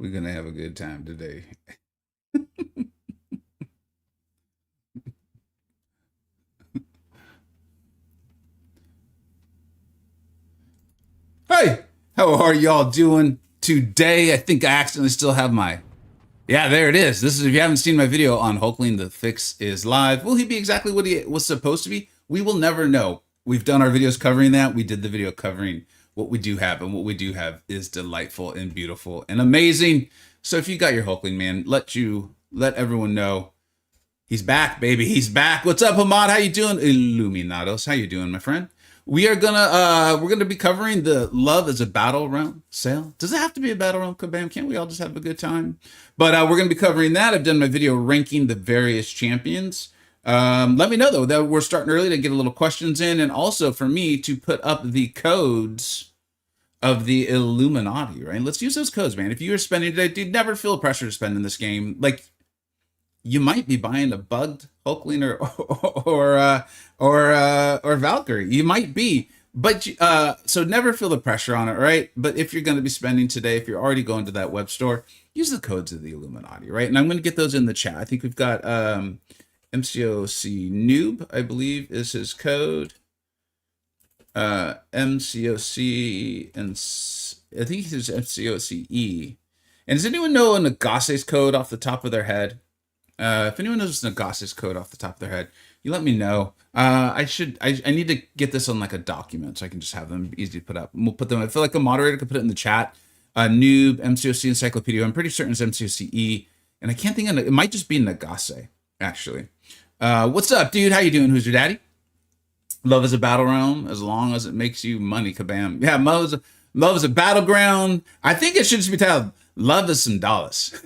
We're gonna have a good time today. Hey, how are y'all doing today? I think I accidentally still have my. Yeah, there it is. This is if you haven't seen my video on Hulkling, the fix is live. Will he be exactly what he was supposed to be? We will never know. We've done our videos covering that. We did the video covering what we do have, and what we do have is delightful and beautiful and amazing. So if you got your Hulkling, man, let everyone know he's back, baby. He's back. What's up, Hamad? How you doing? Illuminados. How you doing, my friend? We're gonna be covering the Love is a Battlerealm sale. Does it have to be a Battlerealm, Kabam? Can't we all just have a good time? But we're gonna be covering that. I've done my video ranking the various champions. Let me know though that we're starting early to get a little questions in, and also for me to put up the codes of the Illuminati. Right? Let's use those codes, man. If you are spending today, dude, never feel pressure to spend in this game. Like you might be buying a bugged Hulkling or Valkyrie. You might be, but so never feel the pressure on it, right? But if you're going to be spending today, if you're already going to that web store, use the codes of the Illuminati, right? And I'm going to get those in the chat. I think we've got MCoC noob, I believe, is his code. MCoC and I think he's MCoCE. And does anyone know Nagase's code off the top of their head? If anyone knows Nagase's code off the top of their head, you let me know. I need to get this on like a document so I can just have them easy to put up. And we'll put them, I feel like a moderator could put it in the chat. Noob, MCoC Encyclopedia. I'm pretty certain it's MCoCE. And I can't think of it. It might just be Nagase, actually. What's up, dude? How you doing? Who's your daddy? Love is a Battlerealm as long as it makes you money, Kabam. Yeah, love is a battleground. I think it should just be titled Love is some dollars.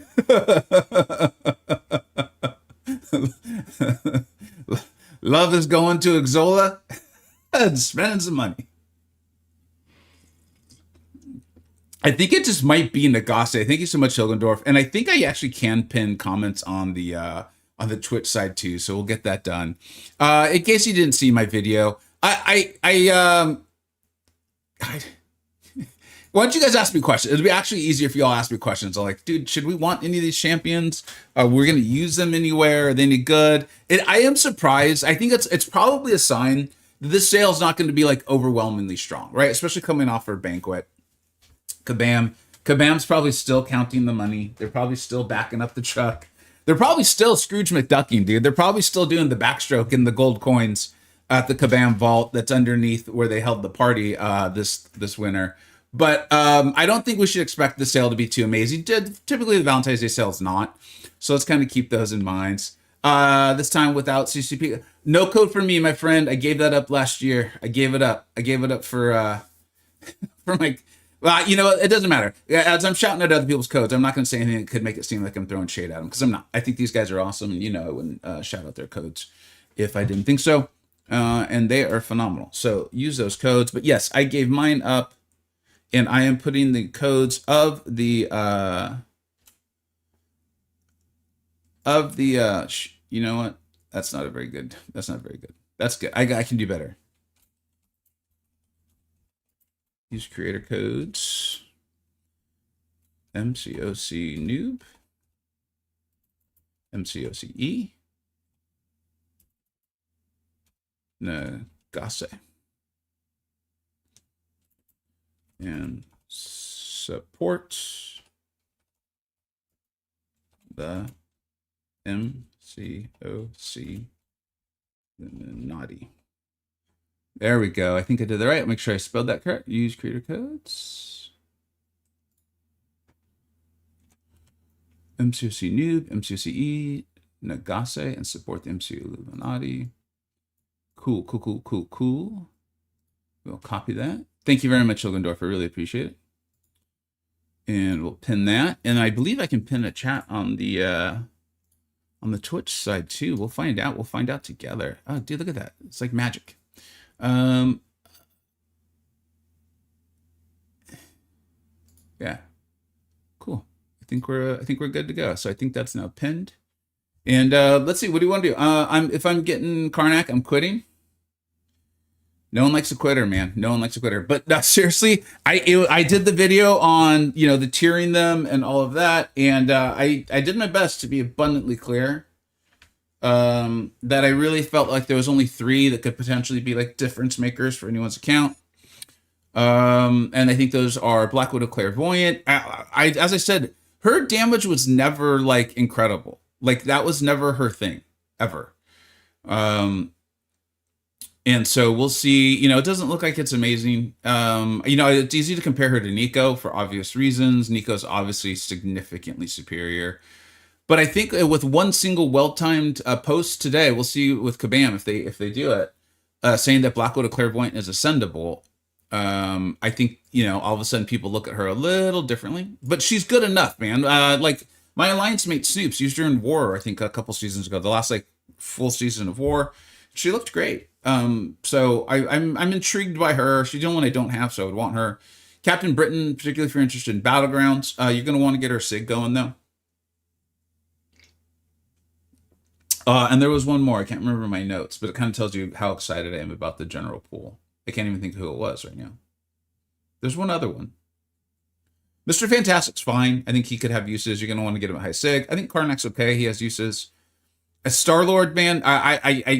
Love is going to Exola and spending some money. I think it just might be Nagase. Thank you so much, Hilgendorf. And I think I actually can pin comments on the Twitch side too, so we'll get that done. In case you didn't see my video, why don't you guys ask me questions? It'd be actually easier if you all ask me questions. I'm like, dude, should we want any of these champions? We're going to use them anywhere. Are they any good? I am surprised. I think it's probably a sign that this sale is not going to be like overwhelmingly strong, right? Especially coming off our banquet. Kabam's probably still counting the money. They're probably still backing up the truck. They're probably still Scrooge McDucking, dude. They're probably still doing the backstroke in the gold coins at the Kabam vault that's underneath where they held the party this winter. But I don't think we should expect the sale to be too amazing. Typically, the Valentine's Day sale is not. So let's kind of keep those in mind. This time without CCP. No code for me, my friend. I gave that up last year. I gave it up. I gave it up for my... Well, you know, it doesn't matter. As I'm shouting at other people's codes, I'm not going to say anything that could make it seem like I'm throwing shade at them, because I'm not. I think these guys are awesome, and I wouldn't shout out their codes if I didn't think so. And they are phenomenal. So use those codes. But yes, I gave mine up, and I am putting the codes of the you know what? That's not very good. That's good. I can do better. Use creator codes. MCoC noob. MCoCE. Nagase. And support the MCoC Illuminati. There we go. I think I did that right. Make sure I spelled that correct. Use creator codes. MCoC noob, MCoCE, Nagase, and support the MCoC Illuminati. Cool. We'll copy that. Thank you very much, Hilgendorf. I really appreciate it. And we'll pin that. And I believe I can pin a chat on the Twitch side too. We'll find out. We'll find out together. Oh, dude, look at that. It's like magic. Yeah, cool. I think we're good to go. So I think that's now pinned. And let's see, what do you want to do? If I'm getting Karnak, I'm quitting. No one likes a quitter, man. No one likes a quitter. But seriously, I did the video on, you know, the tiering them and all of that, and I did my best to be abundantly clear that I really felt like there was only 3 that could potentially be like difference makers for anyone's account. And I think those are Black Widow Clairvoyant. As I said, her damage was never like incredible. Like that was never her thing ever. And so we'll see, you know, it doesn't look like it's amazing. You know, it's easy to compare her to Nico for obvious reasons. Nico's obviously significantly superior. But I think with one single well-timed post today, we'll see with Kabam if they do it, saying that Black Widow Clairvoyant is ascendable. I think, you know, all of a sudden people look at her a little differently. But she's good enough, man. Like my alliance mate Snoops used her in War, I think a couple seasons ago, the last like full season of War. She looked great. So I'm intrigued by her. She's the only one I don't have, so I would want her. Captain Britain, particularly if you're interested in Battlegrounds, you're going to want to get her SIG going, though. And there was one more. I can't remember my notes, but it kind of tells you how excited I am about the general pool. I can't even think who it was right now. There's one other one. Mr. Fantastic's fine. I think he could have uses. You're going to want to get him a high SIG. I think Karnak's okay. He has uses. A Star-Lord, man,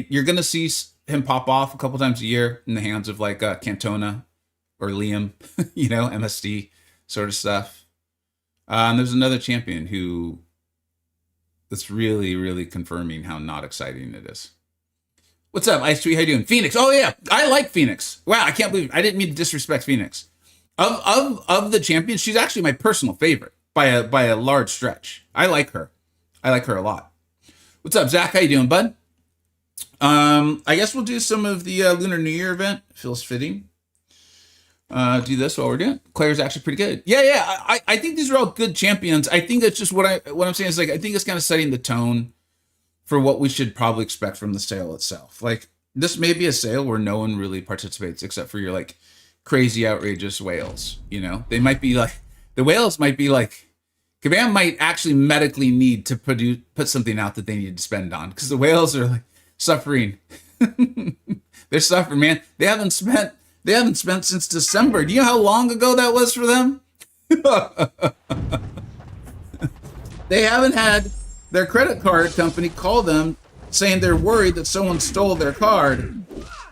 you're going to see him pop off a couple times a year in the hands of like Cantona or Liam, you know, MSD sort of stuff. And there's another champion who that's really, really confirming how not exciting it is. What's up, Ice Tweet? How you doing? Phoenix. Oh yeah, I like Phoenix. Wow, I can't believe I didn't mean to disrespect Phoenix. Of the champions, she's actually my personal favorite by a large stretch. I like her. I like her a lot. What's up, Zach? How you doing, bud? I guess we'll do some of the Lunar New Year event. Feels fitting. Do this while we're doing it. Claire's actually pretty good. Yeah. I think these are all good champions. I think it's just what I'm saying is like I think it's kind of setting the tone for what we should probably expect from the sale itself. Like this may be a sale where no one really participates except for your like crazy outrageous whales. You know, they might be like the whales might be like. Kabam might actually medically need to put something out that they need to spend on because the whales are like suffering. They're suffering, man. They haven't spent since December. Do you know how long ago that was for them? They haven't had their credit card company call them saying they're worried that someone stole their card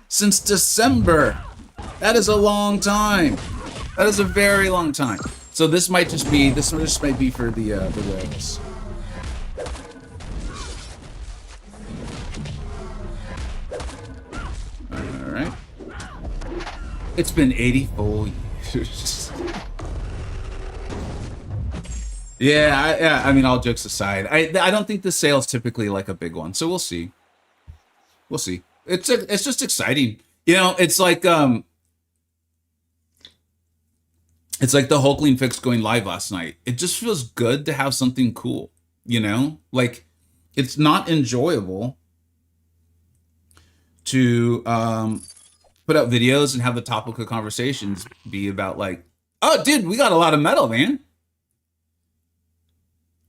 since December. That is a long time. That is a very long time. So this might be for the whales. All right. It's been 84 years. Yeah. I mean, all jokes aside, I don't think the sale's typically like a big one. So we'll see. We'll see. It's just exciting. You know, it's like it's like the Hulkling fix going live last night. It just feels good to have something cool, you know? Like, it's not enjoyable to put out videos and have the topical conversations be about like, oh, dude, we got a lot of metal, man.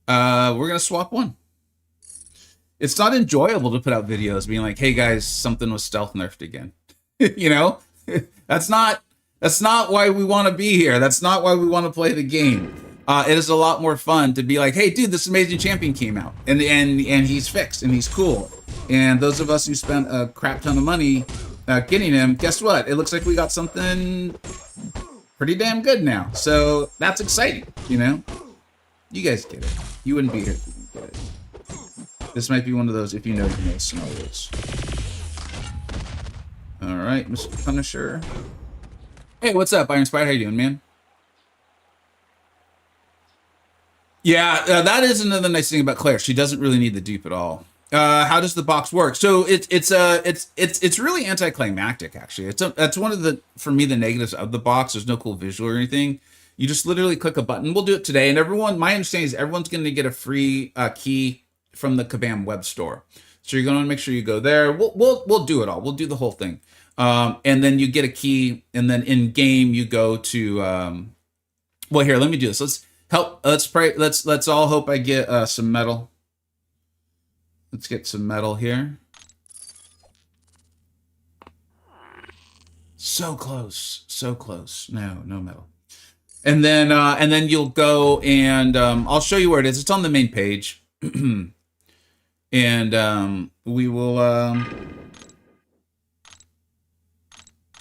We're going to swap one. It's not enjoyable to put out videos being like, hey, guys, something was stealth nerfed again. You know? That's not why we want to be here. That's not why we want to play the game. It is a lot more fun to be like, hey, dude, this amazing champion came out. And he's fixed and he's cool. And those of us who spent a crap ton of money getting him, guess what? It looks like we got something pretty damn good now. So that's exciting, you know? You guys get it. You wouldn't be here if you didn't get it. This might be one of those if you know scenarios. All right, Mr. Punisher. Hey, what's up, Iron Spider? How you doing, man? Yeah, that is another nice thing about Claire. She doesn't really need the dupe at all. How does the box work? So it's really anticlimactic, actually. That's one of the, for me, the negatives of the box. There's no cool visual or anything. You just literally click a button. We'll do it today, and everyone. My understanding is everyone's going to get a free key from the Kabam web store. So you're going to make sure you go there. We'll do it all. We'll do the whole thing. And then you get a key, and then in game you go to. Well, here, let me do this. Let's pray. Let's all hope I get some metal. Let's get some metal here. So close. So close. No, no medal. And then you'll go and I'll show you where it is. It's on the main page. And we will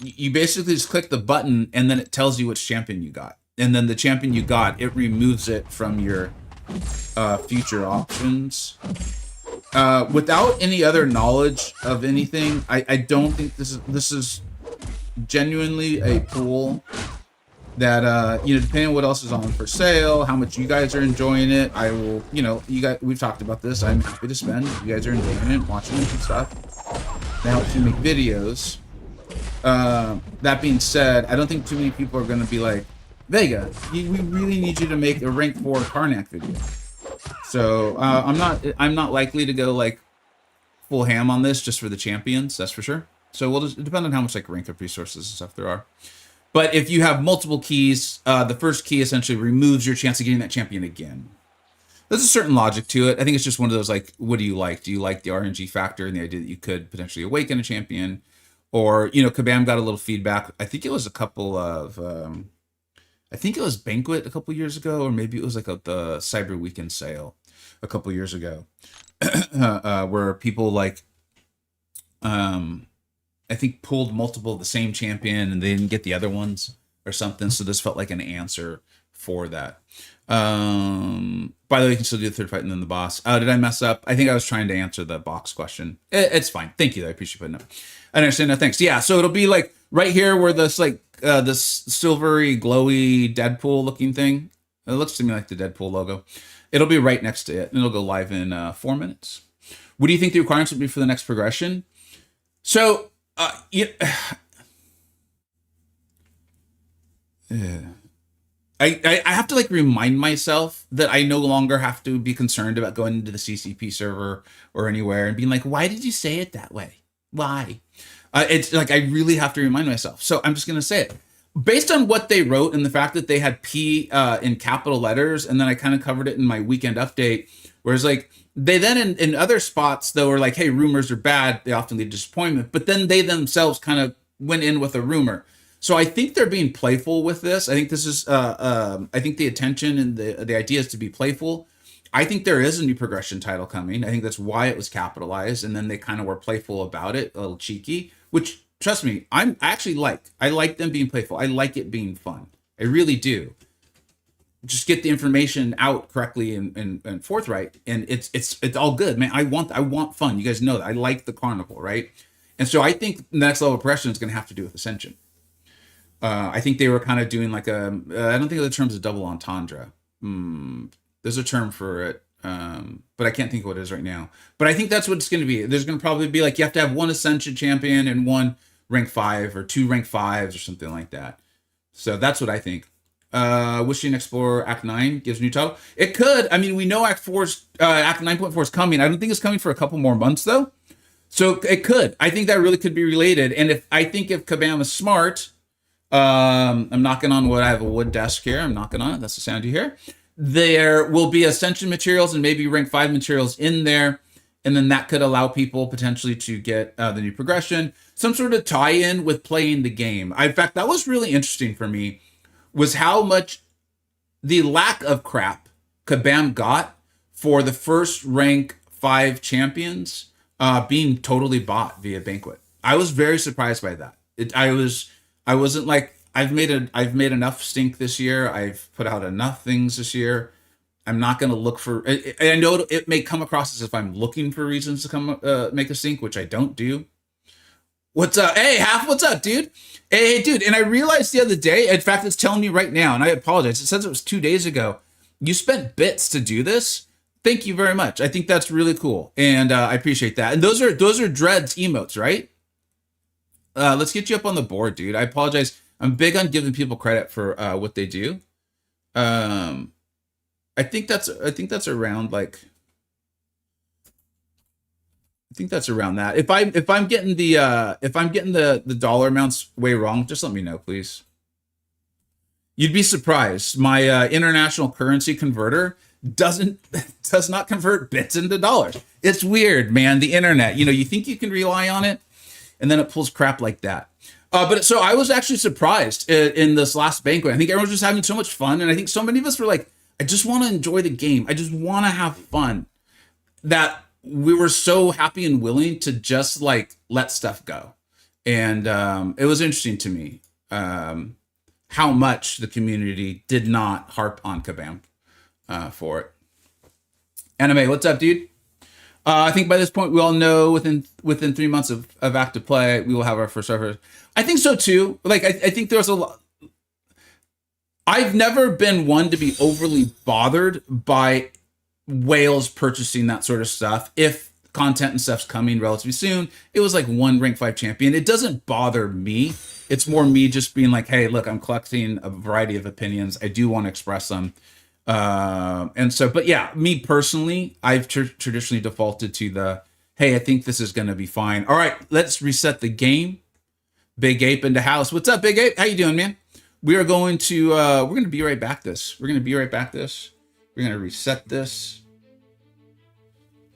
you basically just click the button and then it tells you which champion you got. And then the champion you got, it removes it from your future options. Without any other knowledge of anything, I don't think this is genuinely a pool that depending on what else is on for sale, how much you guys are enjoying it, I will, you guys, we've talked about this. I'm happy to spend. You guys are enjoying it, watching it and stuff. That helps me make videos. That being said, I don't think too many people are going to be like, Vega, we really need you to make a rank 4 Karnak video. So I'm not likely to go like full ham on this just for the champions, that's for sure. So we'll just depend on how much like rank up resources and stuff there are. But if you have multiple keys, the first key essentially removes your chance of getting that champion again. There's a certain logic to it. I think it's just one of those like, what do you like? Do you like the RNG factor and the idea that you could potentially awaken a champion? Or, Kabam got a little feedback. I think it was a couple of, I think it was Banquet a couple years ago, or maybe it was like the Cyber Weekend sale a couple years ago, where people like, I think pulled multiple of the same champion and they didn't get the other ones or something. So this felt like an answer for that. By the way, you can still do the third fight and then the boss. Did I mess up? I think I was trying to answer the box question. It's fine. Thank you. I appreciate you putting it up. I understand. No, thanks. Yeah. So it'll be like right here where this like this silvery, glowy Deadpool looking thing. It looks to me like the Deadpool logo. It'll be right next to it and it'll go live in 4 minutes. What do you think the requirements would be for the next progression? So, yeah. I have to like remind myself that I no longer have to be concerned about going into the CCP server or anywhere and being like, why did you say it that way? Why? It's like, I really have to remind myself. So I'm just going to say it. Based on what they wrote and the fact that they had P in capital letters, and then I kind of covered it in my weekend update, whereas like, they then in other spots, though, were like, hey, rumors are bad. They often lead to disappointment. But then they themselves kind of went in with a rumor. So I think they're being playful with this. I think this is, I think the attention and the idea is to be playful. I think there is a new progression title coming. I think that's why it was capitalized. And then they kind of were playful about it, a little cheeky, which, trust me, I like them being playful. I like it being fun. I really do. Just get the information out correctly and forthright, and it's all good, man. I want fun. You guys know that I like the carnival, right? And so I think the next level of progression is going to have to do with Ascension. I think they were kind of doing like I don't think the term's a double entendre. There's a term for it, but I can't think of what it is right now. But I think that's what it's going to be. There's going to probably be like you have to have one Ascension champion and one rank 5 or 2 rank 5s or something like that. So that's what I think. Wishing Explorer Act 9 gives new title. It could. I mean, we know Act 9.4 is coming. I don't think it's coming for a couple more months though. So it could. I think that really could be related. And if Kabam is smart, I'm knocking on wood. I have a wood desk here. I'm knocking on it. That's the sound you hear. There will be Ascension materials and maybe rank 5 materials in there. And then that could allow people potentially to get the new progression, some sort of tie-in with playing the game. In fact, that was really interesting for me, was how much the lack of crap Kabam got for the first rank 5 champions being totally bought via Banquet. I was very surprised by that. I wasn't like, I've made enough stink this year. I've put out enough things this year. I'm not going to look for, I know it may come across as if I'm looking for reasons to come make a stink, which I don't do. What's up? Hey, Half, what's up, dude? Hey, dude. And I realized the other day, in fact, it's telling me right now, and I apologize. It says it was 2 days ago. You spent bits to do this. Thank you very much. I think that's really cool. And I appreciate that. And those are Dreads emotes, right? Let's get you up on the board, dude. I apologize. I'm big on giving people credit for what they do. I think that's around like, I think that's around that. If I'm getting the dollar amounts way wrong, just let me know, please. You'd be surprised. My international currency converter does not convert bits into dollars. It's weird, man. The internet. You think you can rely on it, and then it pulls crap like that. But so I was actually surprised in this last banquet. I think everyone was just having so much fun, and I think so many of us were like, I just want to enjoy the game. I just want to have fun. That we were so happy and willing to just like let stuff go. And it was interesting to me how much the community did not harp on Kabam for it. Anime, what's up, dude? I think by this point we all know within 3 months of active play we will have our first server. I think so too. Like I think there's a lot. I've never been one to be overly bothered by whales purchasing that sort of stuff. If content and stuff's coming relatively soon, it was like one rank 5 champion. It doesn't bother me. It's more me just being like, hey, look, I'm collecting a variety of opinions. I do want to express them. And so, but yeah, me personally, I've traditionally defaulted to the, hey, I think this is going to be fine. All right, let's reset the game. Big Ape in the house. What's up, Big Ape? How you doing, man? We are going to, we're going to be right back this. We're going to be right back this. We're going to reset this.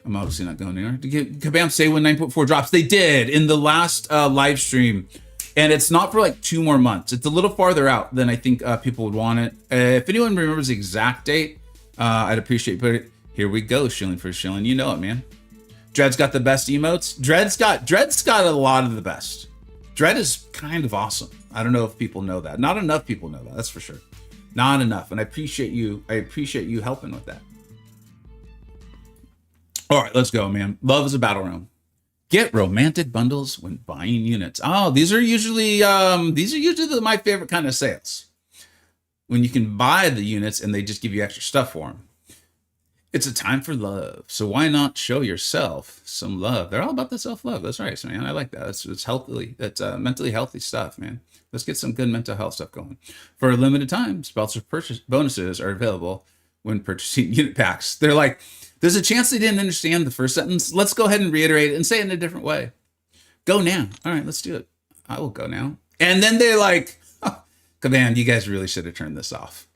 I'm obviously not going anywhere. Did Kabam say when 9.4 drops? They did in the last live stream. And it's not for like 2 more months. It's a little farther out than I think people would want it. If anyone remembers the exact date, I'd appreciate it. Here we go, shilling for shilling. You know it, man. Dread's got the best emotes. Dread's got a lot of the best. Dread is kind of awesome. I don't know if people know that. Not enough people know that. That's for sure. Not enough. And I appreciate you. I appreciate you helping with that. All right, let's go, man. Love is a Battlerealm. Get romantic bundles when buying units. Oh, these are usually my favorite kind of sales. When you can buy the units and they just give you extra stuff for them. It's a time for love, so why not show yourself some love? They're all about the self-love. That's right, man. I like that. It's healthily. That's mentally healthy stuff, man. Let's get some good mental health stuff going. For a limited time, sponsor purchase bonuses are available when purchasing unit packs. They're like, there's a chance they didn't understand the first sentence. Let's go ahead and reiterate it and say it in a different way. Go now. All right, let's do it. I will go now. And then they're like, oh, man, you guys really should have turned this off.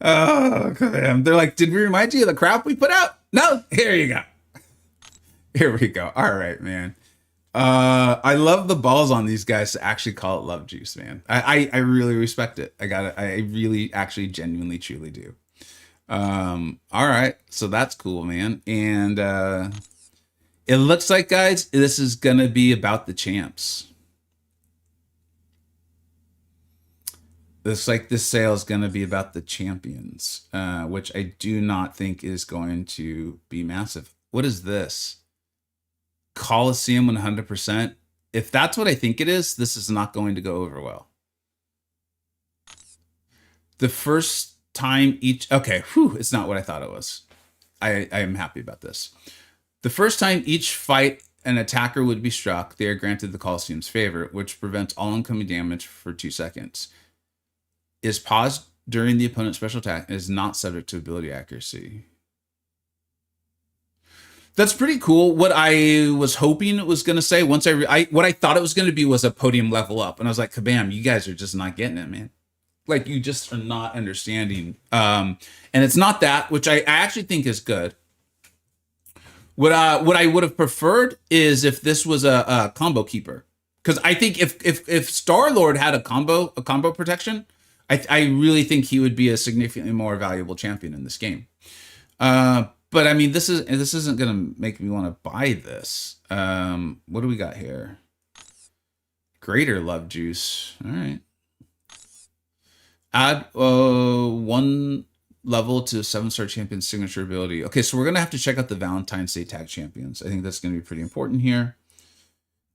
Oh, man. They're like, did we remind you of the crap we put out? No, here you go. Here we go. All right, man. I love the balls on these guys to actually call it love juice, man. I really respect it. I really actually genuinely truly do. All right, so that's cool, man. And it looks like, guys, this is gonna be about the champs. Looks like this sale is gonna be about the champions, which I do not think is going to be massive. What is this? Coliseum 100%. If that's what I think it is, this is not going to go over well. The first time each, okay, whew, it's not what I thought it was. I am happy about this. The first time each fight an attacker would be struck, they are granted the Coliseum's favor, which prevents all incoming damage for 2 seconds. Is paused during the opponent's special attack and is not subject to ability accuracy. That's pretty cool. What I was hoping it was going to say once what I thought it was going to be was a podium level up. And I was like, kabam, you guys are just not getting it, man. Like, you just are not understanding. And it's not that, which I actually think is good. What I would have preferred is if this was a combo keeper. Because I think if Star-Lord had a combo protection, I really think he would be a significantly more valuable champion in this game. But I mean, this isn't gonna make me want to buy this. What do we got here? Greater love juice. All right. Add 1 level to 7-star champion signature ability. Okay, so we're gonna have to check out the Valentine State Tag Champions. I think that's gonna be pretty important here.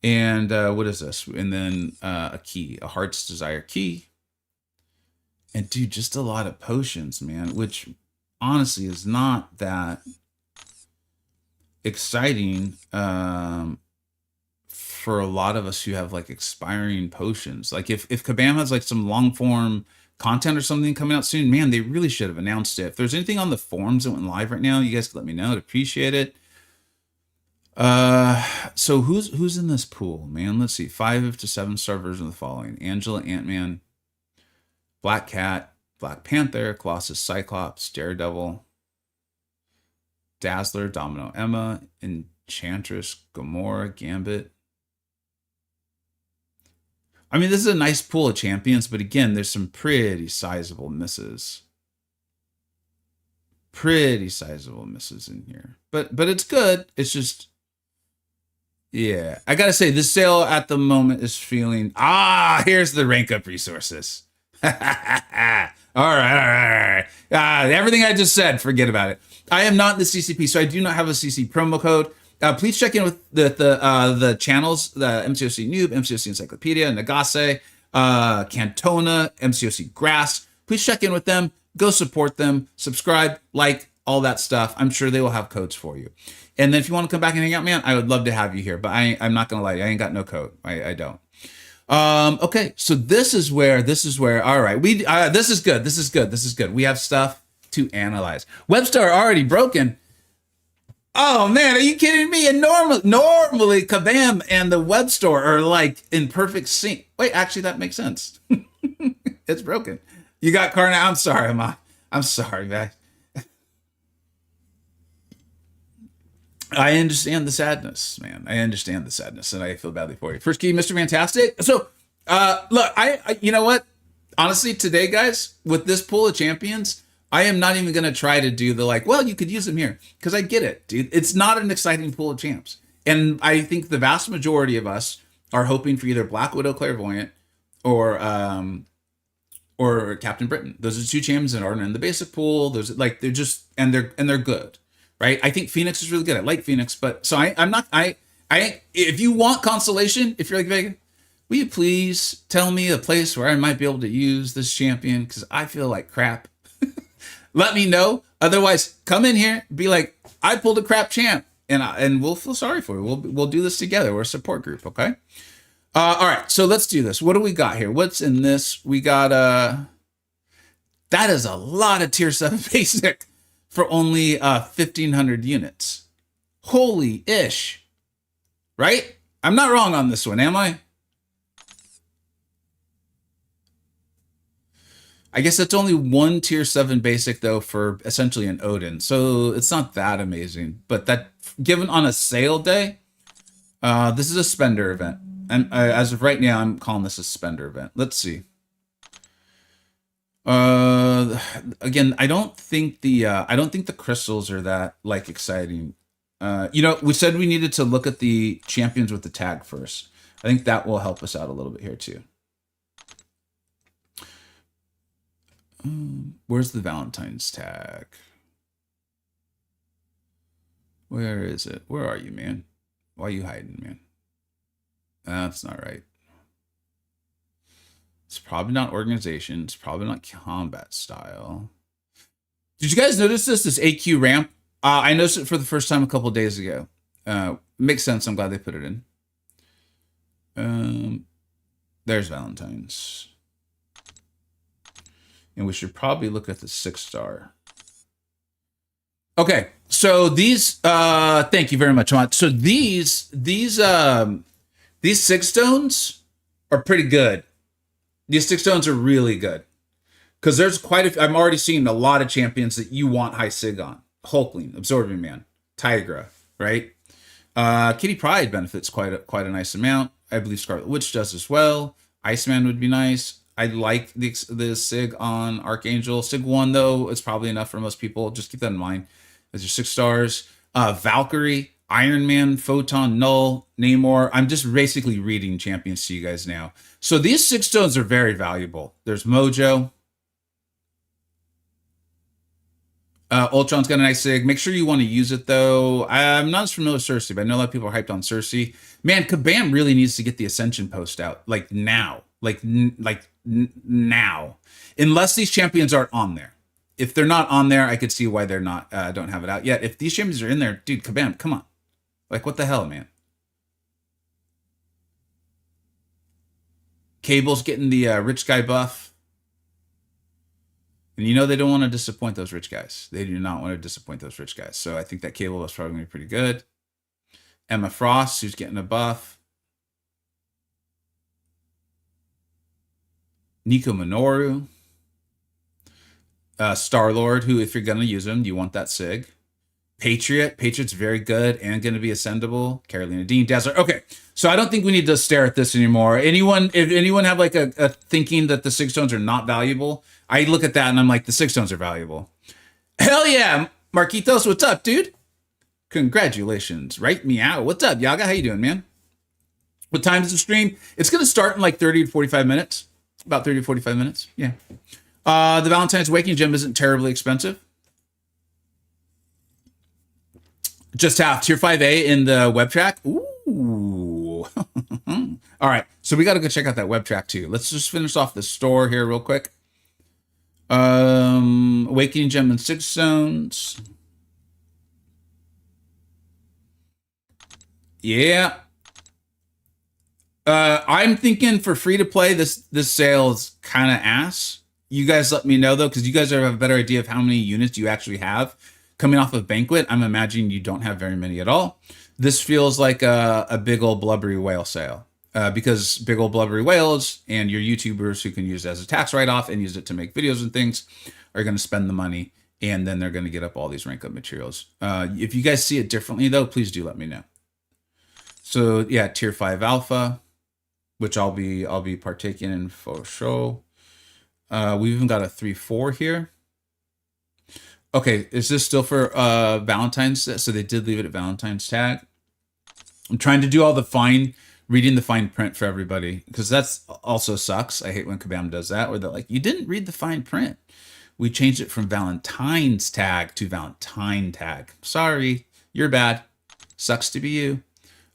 And what is this? And then a key, a Heart's Desire key. And dude, just a lot of potions, man, which honestly is not that exciting for a lot of us who have like expiring potions. Like if Kabam has like some long form content or something coming out soon, man, they really should have announced it. If there's anything on the forums that went live right now, you guys can let me know. I'd appreciate it. So who's in this pool, man? Let's see. 5 to 7-star version of the following: Angela, Ant-Man, Black Cat, Black Panther, Colossus, Cyclops, Daredevil, Dazzler, Domino, Emma, and Enchantress, Gamora, Gambit. I mean, this is a nice pool of champions, but again, there's some pretty sizable misses. Pretty sizable misses in here. But it's good. It's just, yeah. I gotta say, this sale at the moment is feeling, here's the rank up resources. all right, all right. Everything I just said, forget about it. I am not in the CCP, so I do not have a CC promo code. Please check in with the channels, the MCoC Noob, MCoC Encyclopedia, Nagase, Cantona, MCoC Grass. Please check in with them. Go support them. Subscribe, like, all that stuff. I'm sure they will have codes for you. And then if you want to come back and hang out, man, I would love to have you here. But I'm not going to lie. I ain't got no code. I don't. Okay, so this is where, all right. This is good. This is good. We have stuff to analyze. Webstar already broken. Oh man, are you kidding me? And normally Kabam and the web store are like in perfect sync. Wait, actually that makes sense. It's broken. You got Karna. I'm sorry, I'm sorry, man. I understand the sadness, man. I understand the sadness, and I feel badly for you. First key, Mr. Fantastic. So, look, I you know what? Honestly, today, guys, with this pool of champions, I am not even going to try to do the like, well, you could use them here. Because I get it, dude. It's not an exciting pool of champs. And I think the vast majority of us are hoping for either Black Widow Clairvoyant or Captain Britain. Those are two champions that are in the basic pool. Those like they're just and they're good, right? I think Phoenix is really good. I like Phoenix, but so I'm not if you want consolation, if you're like Vegan, will you please tell me a place where I might be able to use this champion? Because I feel like crap. Let me know. Otherwise, come in here, be like, I pulled a crap champ, and we'll feel sorry for you. We'll do this together. We're a support group, okay? All right, so let's do this. What do we got here? What's in this? We got that is a lot of tier 7 basic for only 1,500 units. Holy ish, right? I'm not wrong on this one, am I? I guess it's only one tier 7 basic though for essentially an Odin, so it's not that amazing. But that given on a sale day, this is a spender event, and as of right now, I'm calling this a spender event. Let's see. Again, I don't think the crystals are that like exciting. You know, we said we needed to look at the champions with the tag first. I think that will help us out a little bit here too. Where's the Valentine's tag? Where is it? Where are you, man? Why are you hiding, man? That's not right. It's probably not organization. It's probably not combat style. Did you guys notice this AQ ramp? I noticed it for the first time a couple days ago. Makes sense. I'm glad they put it in. There's Valentine's. And we should probably look at the 6-star. Okay, so these, thank you very much, Matt. So these 6 stones are pretty good. These 6 stones are really good. Because there's I'm already seeing a lot of champions that you want high sig on. Hulkling, Absorbing Man, Tigra, right? Kitty Pryde benefits quite a nice amount. I believe Scarlet Witch does as well. Iceman would be nice. I like the SIG on Archangel. SIG 1, though, is probably enough for most people. Just keep that in mind. Those are 6 stars. Valkyrie, Iron Man, Photon, Null, Namor. I'm just basically reading champions to you guys now. So these 6 stones are very valuable. There's Mojo. Ultron's got a nice SIG. Make sure you want to use it, though. I'm not as familiar with Cersei, but I know a lot of people are hyped on Cersei. Man, Kabam really needs to get the Ascension post out. Like, now. Now, unless these champions aren't on there. If they're not on there, I could see why they're not don't have it out yet. If these champions are in there, dude, Kabam, come on. Like, what the hell, man? Cable's getting the rich guy buff. And you know they don't want to disappoint those rich guys. They do not want to disappoint those rich guys. So I think that Cable is probably going to be pretty good. Emma Frost, who's getting a buff. Nico Minoru, Star-Lord, who, if you're going to use him, you want that SIG. Patriot's very good and going to be ascendable. Carolina Dean, Dazzler. Okay, so I don't think we need to stare at this anymore. If anyone have like a thinking that the 6 stones are not valuable, I look at that and I'm like, the 6 stones are valuable. Hell yeah, Marquitos, what's up, dude? Congratulations, right? Meow. What's up, Yaga? How you doing, man? What time is the stream? It's going to start in like 30 to 45 minutes. About 30 to 45 minutes. Yeah. The Valentine's Awakening gem isn't terribly expensive. Just half tier 5A in the web track. Ooh. All right. So we got to go check out that web track too. Let's just finish off the store here real quick. Awakening gem and 6 zones. Yeah. I'm thinking for free to play, this sale is kind of ass. You guys let me know though, because you guys have a better idea of how many units you actually have. Coming off of Banquet, I'm imagining you don't have very many at all. This feels like a big old blubbery whale sale. Because big old blubbery whales and your YouTubers who can use it as a tax write-off and use it to make videos and things are going to spend the money, and then they're going to get up all these rank up materials. If you guys see it differently though, please do let me know. So yeah, tier 5 alpha, which I'll be partaking in for show. We've even got a 3-4 here. Okay, is this still for Valentine's? So they did leave it at Valentine's tag. I'm trying to do all the reading the fine print for everybody, because that's also sucks. I hate when Kabam does that, where they're like, you didn't read the fine print. We changed it from Valentine's tag to Valentine tag. Sorry, you're bad. Sucks to be you.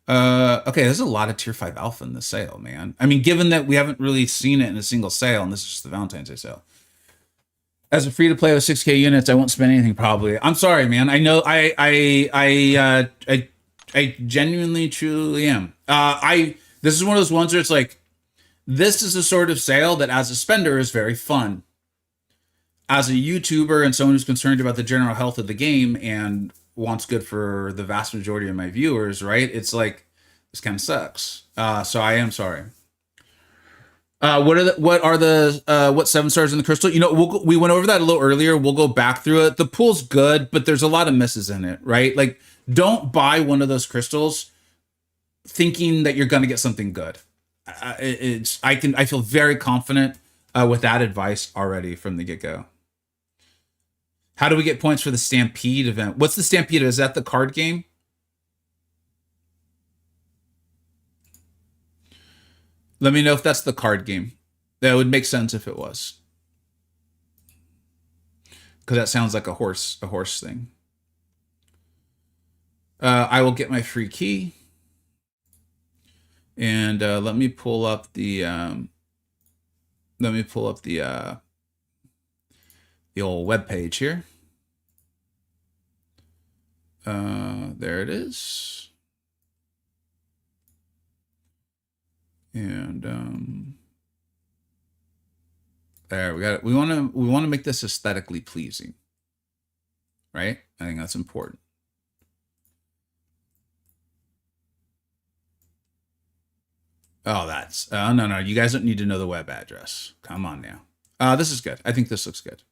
Okay, there's a lot of tier 5 alpha in the sale, man. I mean, given that we haven't really seen it in a single sale, and this is just the Valentine's Day sale. As a free to play with 6K units, I won't spend anything probably. I'm sorry, man. I know I genuinely truly am. This is one of those ones where it's like, this is a sort of sale that as a spender is very fun. As a YouTuber and someone who's concerned about the general health of the game and wants good for the vast majority of my viewers, right? It's like, this kind of sucks. So I am sorry. What 7 stars in the crystal? You know, we went over that a little earlier. We'll go back through it. The pool's good, but there's a lot of misses in it, right? Like, don't buy one of those crystals thinking that you're going to get something good. I feel very confident with that advice already from the get-go. How do we get points for the Stampede event? What's the Stampede? Is that the card game? Let me know if that's the card game. That would make sense if it was. Because that sounds like a horse thing. I will get my free key. And let me pull up the old web page here. There it is. And there we got it. We want to make this aesthetically pleasing, right? I think that's important. Oh, that's no. You guys don't need to know the web address. Come on now. This is good. I think this looks good.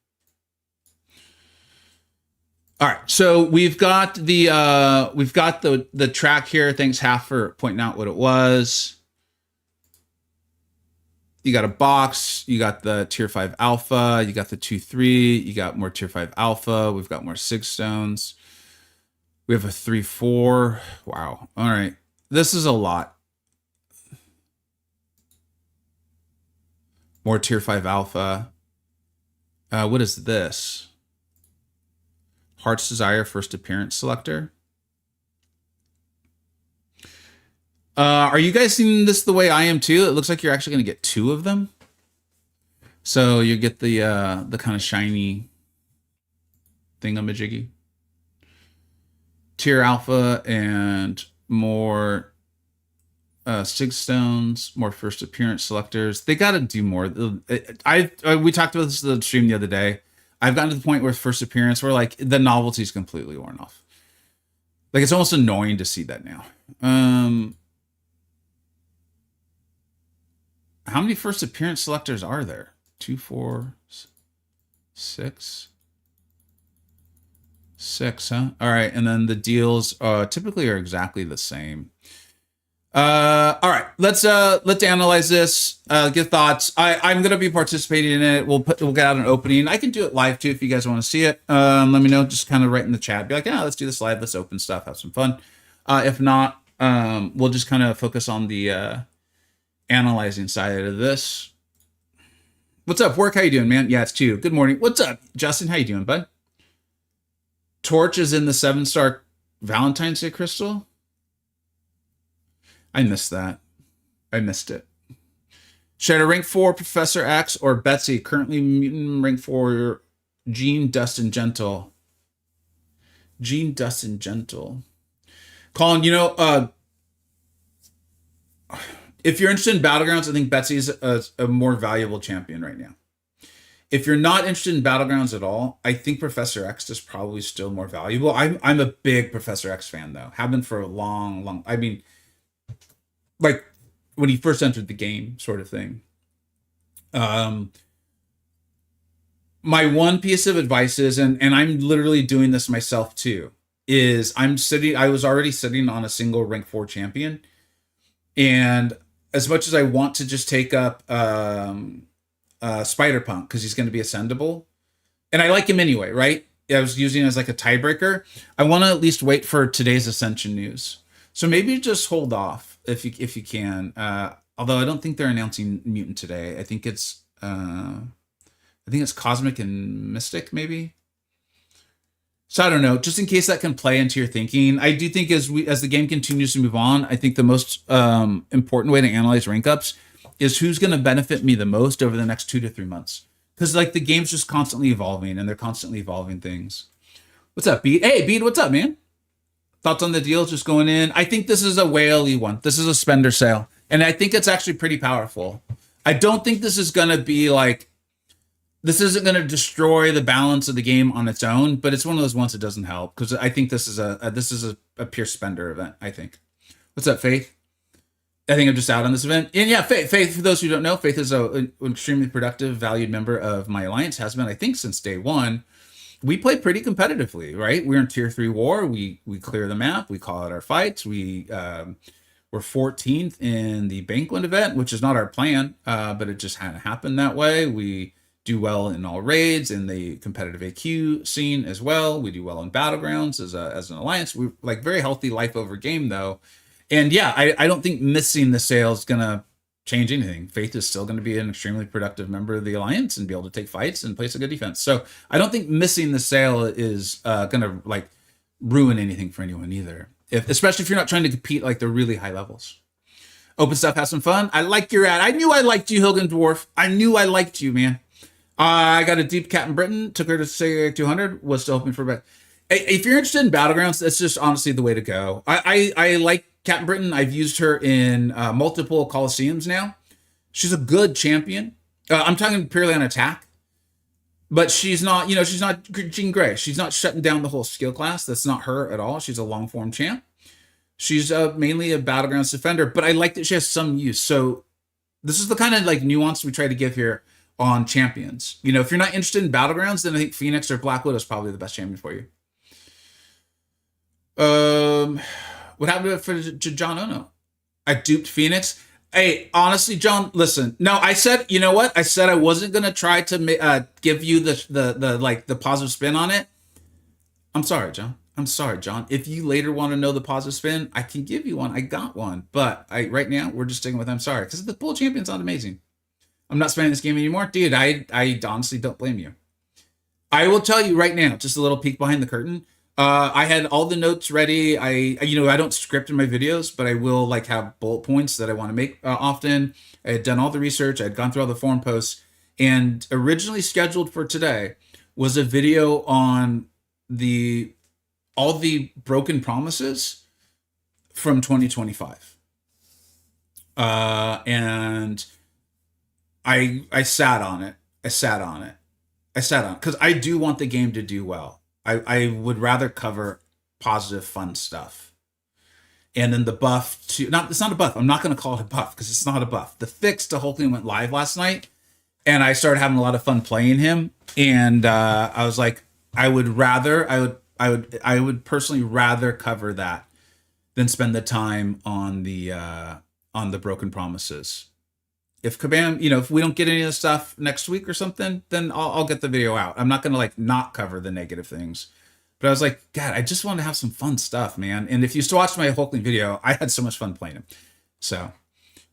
All right, so we've got the track here. Thanks, Half, for pointing out what it was. You got a box, you got the tier 5 alpha, you got the 2-3, you got more tier 5 alpha, we've got more 6 stones. We have a 3-4. Wow. All right. This is a lot. More tier 5 alpha. What is this? Heart's Desire first appearance selector. Are you guys seeing this the way I am too? It looks like you're actually going to get 2 of them. So you get the kind of shiny thingamajiggy. Tier alpha and more 6 stones, more first appearance selectors. They got to do more. We talked about this in the stream the other day. I've gotten to the point where first appearance where like the novelty is completely worn off. Like it's almost annoying to see that now. How many first appearance selectors are there? 2, 4, 6, 6, huh? All right, and then the deals typically are exactly the same. All right, let's analyze this. Give thoughts. I'm gonna be participating in it. We'll get out an opening. I can do it live too if you guys want to see it. Let me know. Just kind of write in the chat. Be like, yeah, let's do this live. Let's open stuff. Have some fun. If not, we'll just kind of focus on the analyzing side of this. What's up, work? How you doing, man? Yeah, it's 2. Good morning. What's up, Justin? How you doing, bud? Torch is in the 7-star Valentine's Day crystal. I missed that. I missed it. Should I rank 4 Professor X or Betsy? Currently mutant rank 4 Gene Dustin Gentle. Gene Dustin Gentle. Colin, you know, if you're interested in Battlegrounds, I think Betsy is a more valuable champion right now. If you're not interested in Battlegrounds at all, I think Professor X is probably still more valuable. I'm a big Professor X fan, though. Have been for a long... I mean, like, when he first entered the game, sort of thing. My one piece of advice is, and I'm literally doing this myself, too, is I was already sitting on a single rank 4 champion. And as much as I want to just take up... Spider-Punk, because he's going to be ascendable. And I like him anyway, right? I was using it as like a tiebreaker. I want to at least wait for today's Ascension news. So maybe just hold off if you can. Although I don't think they're announcing Mutant today. I think it's Cosmic and Mystic, maybe. So I don't know. Just in case that can play into your thinking, I do think as the game continues to move on, I think the most important way to analyze rank ups is who's going to benefit me the most over the next 2 to 3 months. Because like the game's just constantly evolving and they're constantly evolving things. What's up, Beat? Hey, Beat, what's up, man? Thoughts on the deal just going in? I think this is a whaley one. This is a spender sale. And I think it's actually pretty powerful. I don't think this is going to be like, this isn't going to destroy the balance of the game on its own, but it's one of those ones that doesn't help. Because I think this is a pure spender event, I think. What's up, Faith? I think I'm just out on this event. And yeah, Faith, for those who don't know, Faith is an extremely productive, valued member of my alliance, has been, I think, since day one. We play pretty competitively, right? We're in tier 3 war. We clear the map. We call out our fights. We're 14th in the Banquet event, which is not our plan, but it just had to happen that way. We do well in all raids, in the competitive AQ scene as well. We do well in Battlegrounds as an alliance. We're like very healthy life over game, though. And yeah, I don't think missing the sale is going to change anything. Faith is still going to be an extremely productive member of the alliance and be able to take fights and place a good defense. So I don't think missing the sale is going to like ruin anything for anyone either. Especially if you're not trying to compete like the really high levels. Open stuff, have some fun. I like your ad. I knew I liked you, Hilgen Dwarf. I knew I liked you, man. I got a deep cat in Britain. Took her to say 200. Was still hoping for a bet. If you're interested in Battlegrounds, that's just honestly the way to go. I like Captain Britain. I've used her in multiple Coliseums now. She's a good champion. I'm talking purely on attack. But she's not, she's not Jean Grey. She's not shutting down the whole skill class. That's not her at all. She's a long form champ. She's mainly a Battlegrounds defender, but I like that she has some use. So this is the kind of like nuance we try to give here on champions. If you're not interested in Battlegrounds, then I think Phoenix or Black Widow is probably the best champion for you. What happened to John Ono? I duped Phoenix. Hey, honestly, John, listen. No, I said, you know what? I said I wasn't gonna try to give you the positive spin on it. I'm sorry, John. If you later want to know the positive spin, I can give you one. I got one, but right now we're just sticking with I'm sorry because the pool champion's not amazing. I'm not spending this game anymore, dude. I honestly don't blame you. I will tell you right now, just a little peek behind the curtain. I had all the notes ready. I don't script in my videos, but I will like have bullet points that I want to make often. I had done all the research. I had gone through all the forum posts, and originally scheduled for today was a video on all the broken promises from 2025. And I sat on it. Because I do want the game to do well. I would rather cover positive, fun stuff. And then the buff it's not a buff. I'm not going to call it a buff because it's not a buff. The fix to Hulkling went live last night and I started having a lot of fun playing him. And I was like, I would I would personally rather cover that than spend the time on the broken promises. If Kabam, if we don't get any of the stuff next week or something, then I'll get the video out. I'm not gonna like not cover the negative things. But I was like, God, I just want to have some fun stuff, man. And if you still watch my Hulkling video, I had so much fun playing him. So,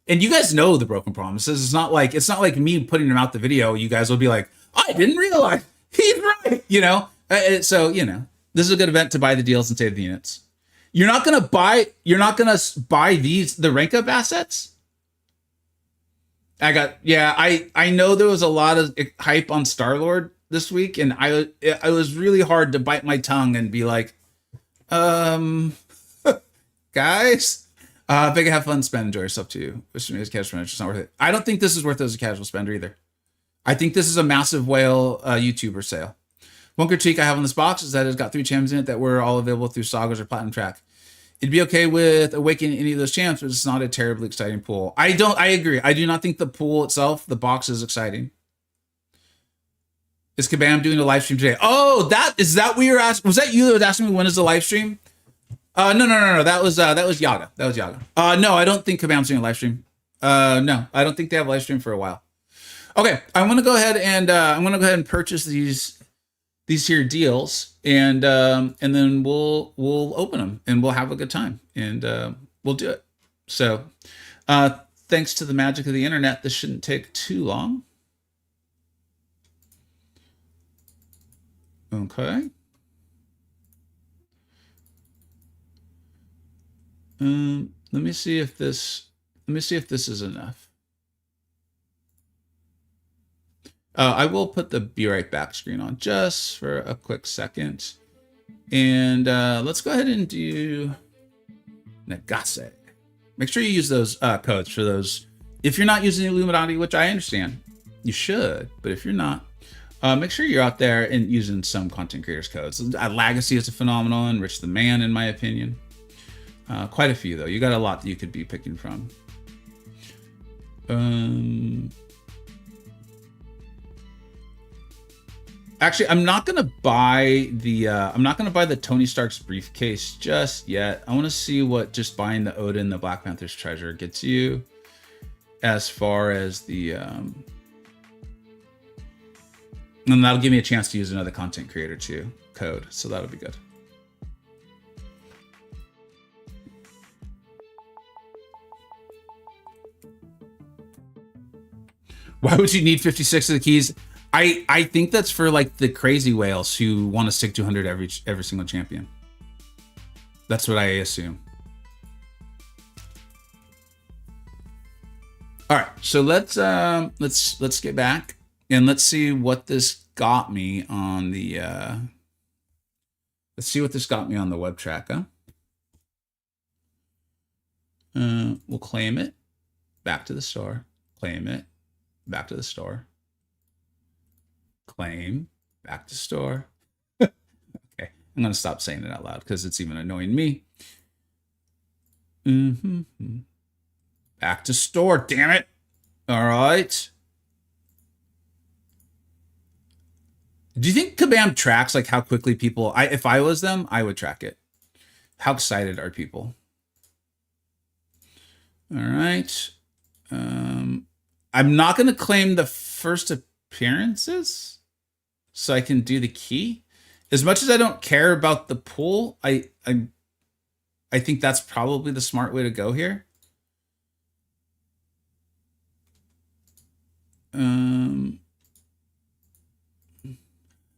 and you guys know the broken promises. It's not like me putting them out the video. You guys will be like, I didn't realize he's right. So this is a good event to buy the deals and save the units. You're not gonna buy the rank up assets. I know there was a lot of hype on Star-Lord this week, and I was really hard to bite my tongue and be like, guys, if I can have fun, spend, enjoy yourself too. Wish me as a casual spender, it's not worth it. I don't think this is worth it as a casual spender either. I think this is a massive whale YouTuber sale. One critique I have on this box is that it's got 3 champs in it that were all available through Sagas or Platinum Track. It'd be okay with awakening any of those champs, but it's not a terribly exciting pool. I agree. I do not think the pool itself, the box, is exciting. Is Kabam doing a live stream today? Oh, is that what you're asking? Was that you that was asking me when is the live stream? No. That was Yaga. That was Yaga. No, I don't think Kabam's doing a live stream. No, I don't think they have a live stream for a while. Okay, I'm gonna go ahead and purchase these here deals, and then we'll open them and we'll have a good time, and we'll do it. So, thanks to the magic of the internet, this shouldn't take too long. Okay. Let me see if this is enough. I will put the be right back screen on just for a quick second. And let's go ahead and do Nagase. Make sure you use those codes for those. If you're not using the Illuminati, which I understand, you should, but if you're not, make sure you're out there and using some content creators codes. Legacy is a phenomenon. Rich the Man, in my opinion. Quite a few, though. You got a lot that you could be picking from. Actually, I'm not gonna buy the Tony Stark's briefcase just yet. I want to see what just buying the Odin, the Black Panther's treasure gets you, as far as the and that'll give me a chance to use another content creator too code, so that'll be good. Why would you need 56 of the keys? I think that's for like the crazy whales who want to stick to 100 every single champion. That's what I assume. All right, so let's get back and let's see what this got me on the web track, huh? We'll claim it, back to the store, claim it, back to the store, claim, back to store. Okay, I'm gonna stop saying it out loud because it's even annoying me. Back to store, damn it. All right. Do you think Kabam tracks like how quickly people, if I was them, I would track it. How excited are people? All right. I'm not going to claim the first appearances so I can do the key. As much as I don't care about the pool, I think that's probably the smart way to go here.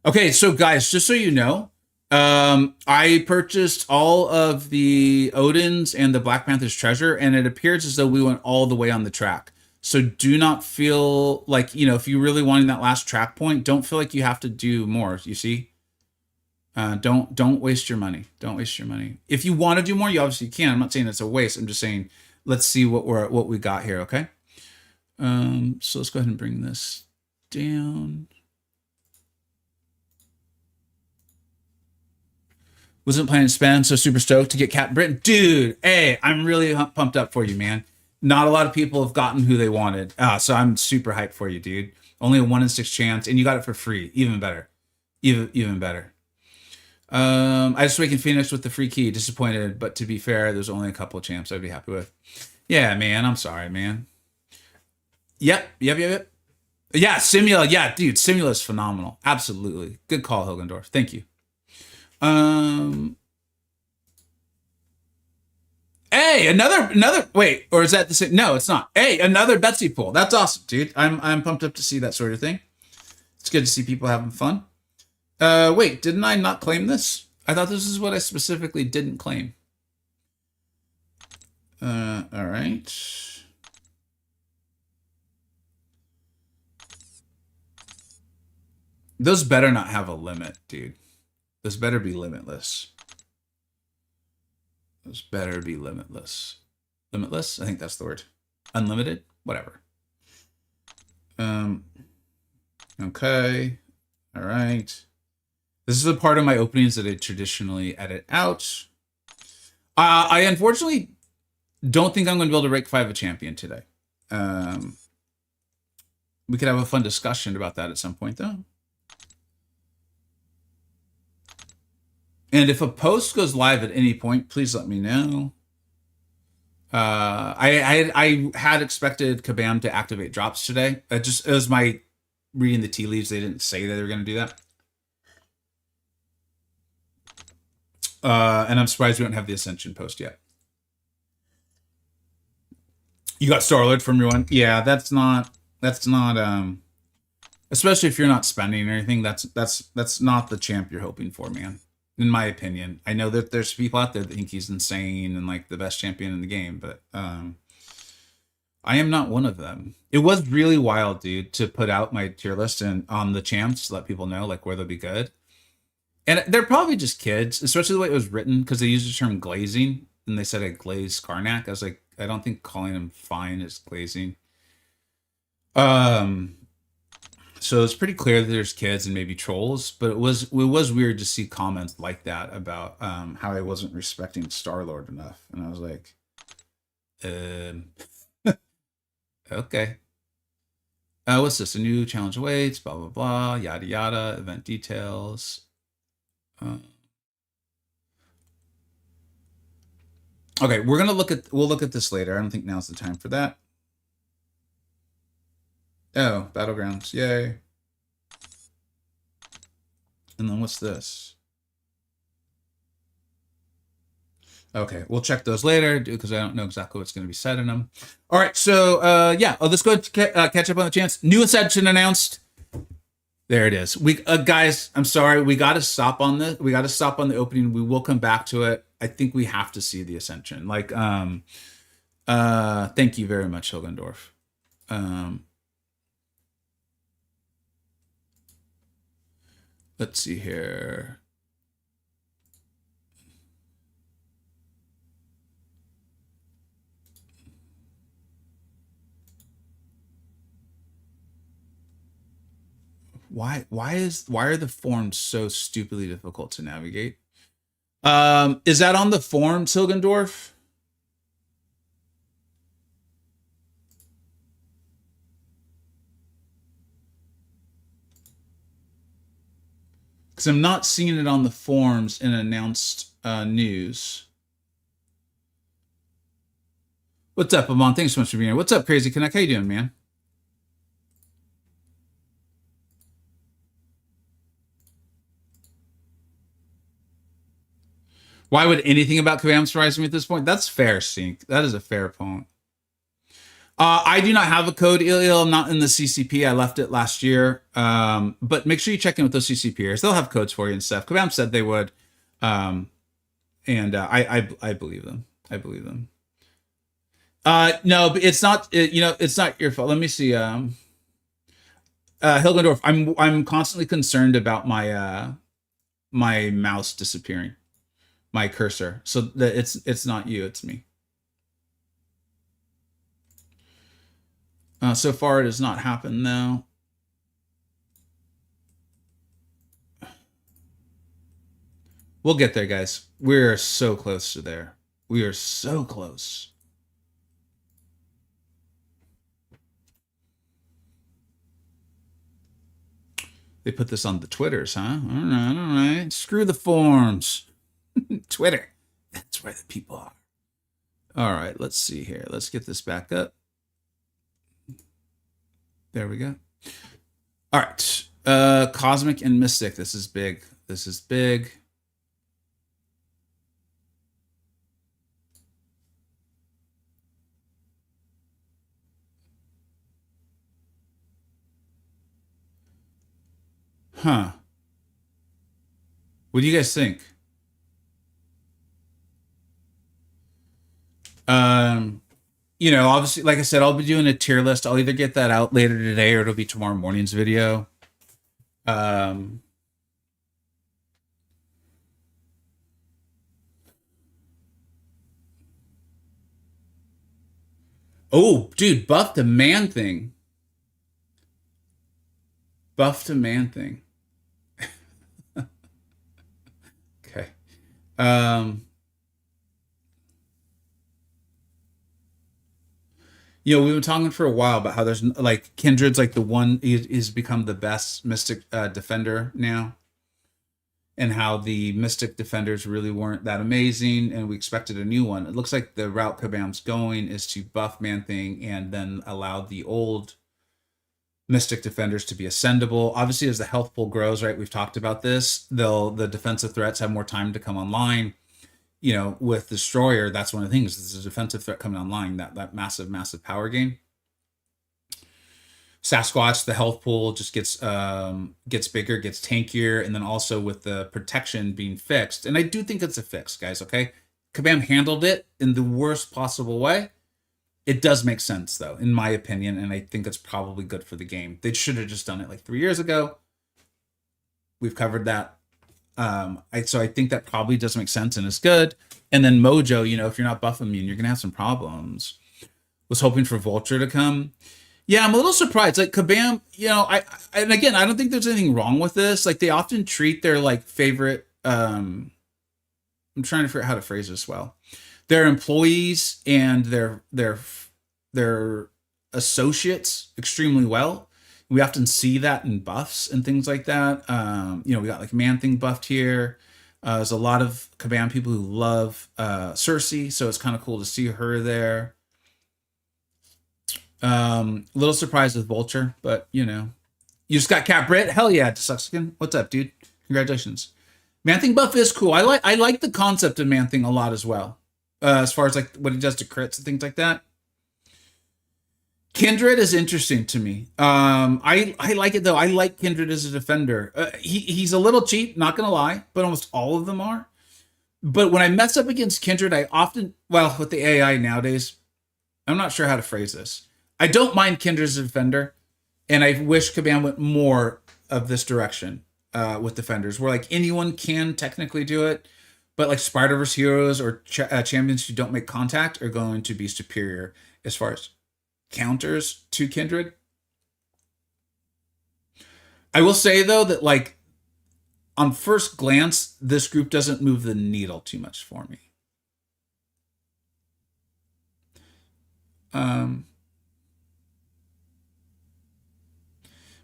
Okay, so guys, just so you know, I purchased all of the Odins and the Black Panther's treasure, and it appears as though we went all the way on the track. So do not feel like, if you're really wanting that last track point, don't feel like you have to do more, you see? Don't waste your money. Don't waste your money. If you want to do more, you obviously can. I'm not saying it's a waste. I'm just saying, let's see what we got here, okay? So let's go ahead and bring this down. Wasn't planning to spend, so super stoked to get Captain Britain. Dude, hey, I'm really pumped up for you, man. Not a lot of people have gotten who they wanted. So I'm super hyped for you, dude. Only a 1 in 6 chance, and you got it for free. Even better. Even better. I just awakened Phoenix with the free key. Disappointed, but to be fair, there's only a couple of champs I'd be happy with. Yeah, man. I'm sorry, man. Yep. Yeah, Simula. Yeah, dude, Simula is phenomenal. Absolutely. Good call, Hilgendorf. Thank you. Hey, another. Wait, or is that the same? No, it's not. Hey, another Betsy pool. That's awesome, dude. I'm pumped up to see that sort of thing. It's good to see people having fun. Wait, didn't I not claim this? I thought this is what I specifically didn't claim. All right. Those better not have a limit, dude. Those better be limitless. Those better be limitless. Limitless? I think that's the word. Unlimited? Whatever. Okay. All right. This is a part of my openings that I traditionally edit out. I unfortunately don't think I'm going to be able to rank 5 a champion today. We could have a fun discussion about that at some point, though. And if a post goes live at any point, please let me know. I had expected Kabam to activate drops today. It was my reading the tea leaves. They didn't say that they were going to do that. And I'm surprised we don't have the Ascension post yet. You got Star-Lord from your one? Yeah, that's not especially if you're not spending or anything, that's not the champ you're hoping for, man. In my opinion. I know that there's people out there that think he's insane and like the best champion in the game, but I am not one of them. It was really wild, dude, to put out my tier list and on the champs to let people know like where they'll be good. And they're probably just kids, especially the way it was written, because they used the term glazing and they said a glazed Karnak. I was like, I don't think calling him fine is glazing. So it's pretty clear that there's kids and maybe trolls, but it was weird to see comments like that about how I wasn't respecting Star-Lord enough. And I was like, okay. What's this? A new challenge awaits, blah, blah, blah, yada, yada, event details. Okay, we'll look at this later. I don't think now's the time for that. Oh, Battlegrounds, yay. And then what's this? Okay, we'll check those later because I don't know exactly what's going to be said in them. All right, so yeah, let's go catch up on the chance. New Ascension announced. There it is. We guys, I'm sorry, we got to stop on this. We got to stop on the opening. We will come back to it. I think we have to see the Ascension. Like, thank you very much, Hilgendorf. Let's see here. Why are the forms so stupidly difficult to navigate? Is that on the forms, Hilgendorf? Because I'm not seeing it on the forums in announced news. What's up, Amon? Thanks so much for being here. What's up, Crazy Connect? How you doing, man? Why would anything about Kabam surprise me at this point? That's fair, Sync. That is a fair point. I do not have a code, Ilil. I'm not in the CCP. I left it last year. But make sure you check in with those CCPers. They'll have codes for you and stuff. Kabam said they would. And I believe them. I believe them. No, but it's not, it's not your fault. Let me see. Hilgendorf, I'm constantly concerned about my, my mouse disappearing, my cursor. So that it's not you, it's me. So far it has not happened though. We'll get there, guys. We're so close to there. We are so close. They put this on the Twitters, huh? All right. Screw the forums. Twitter. That's where the people are. All right, let's see here. Let's get this back up. There we go. All right. Cosmic and Mystic. This is big. This is big. Huh. What do you guys think? Obviously, like I said, I'll be doing a tier list. I'll either get that out later today or it'll be tomorrow morning's video. Oh, dude, buff to man thing. Buff to man thing. Okay. We've been talking for a while about how there's like Kindred's like the one is become the best Mystic defender now, and how the Mystic defenders really weren't that amazing, and we expected a new one. It looks like the route Kabam's going is to buff Man Thing and then allow the old Mystic defenders to be ascendable. Obviously, as the health pool grows, right? We've talked about this. The defensive threats have more time to come online. With Destroyer, that's one of the things. There's a defensive threat coming online, that massive power gain. Sasquatch, the health pool just gets bigger, gets tankier, and then also with the protection being fixed. And I do think it's a fix, guys, okay? Kabam handled it in the worst possible way. It does make sense, though, in my opinion, and I think it's probably good for the game. They should have just done it like 3 years ago. We've covered that. So I think that probably does make sense and is good. And then Mojo, if you're not buff immune, you're gonna have some problems. Was hoping for Vulture to come. Yeah, I'm a little surprised. Like Kabam, and again, I don't think there's anything wrong with this. Like they often treat their like favorite. I'm trying to figure out how to phrase this well. Their employees and their associates extremely well. We often see that in buffs and things like that. We got like Man Thing buffed here. There's a lot of Kabam people who love Cersei, so it's kind of cool to see her there. A little surprised with Vulture, but you just got Cat Brit. Hell yeah, Desuxican. What's up, dude? Congratulations. Man Thing buff is cool. I like the concept of Man Thing a lot as well. As far as like what he does to crits and things like that. Kindred is interesting to me. I like it though. I like Kindred as a defender. He's a little cheap, not gonna lie, but almost all of them are. But when I mess up against Kindred, I often, with the AI nowadays, I'm not sure how to phrase this. I don't mind Kindred as a defender, and I wish Kabam went more of this direction with defenders, where like anyone can technically do it, but like Spider-Verse heroes or champions who don't make contact are going to be superior as far as counters to Kindred. I will say though that like on first glance, this group doesn't move the needle too much for me.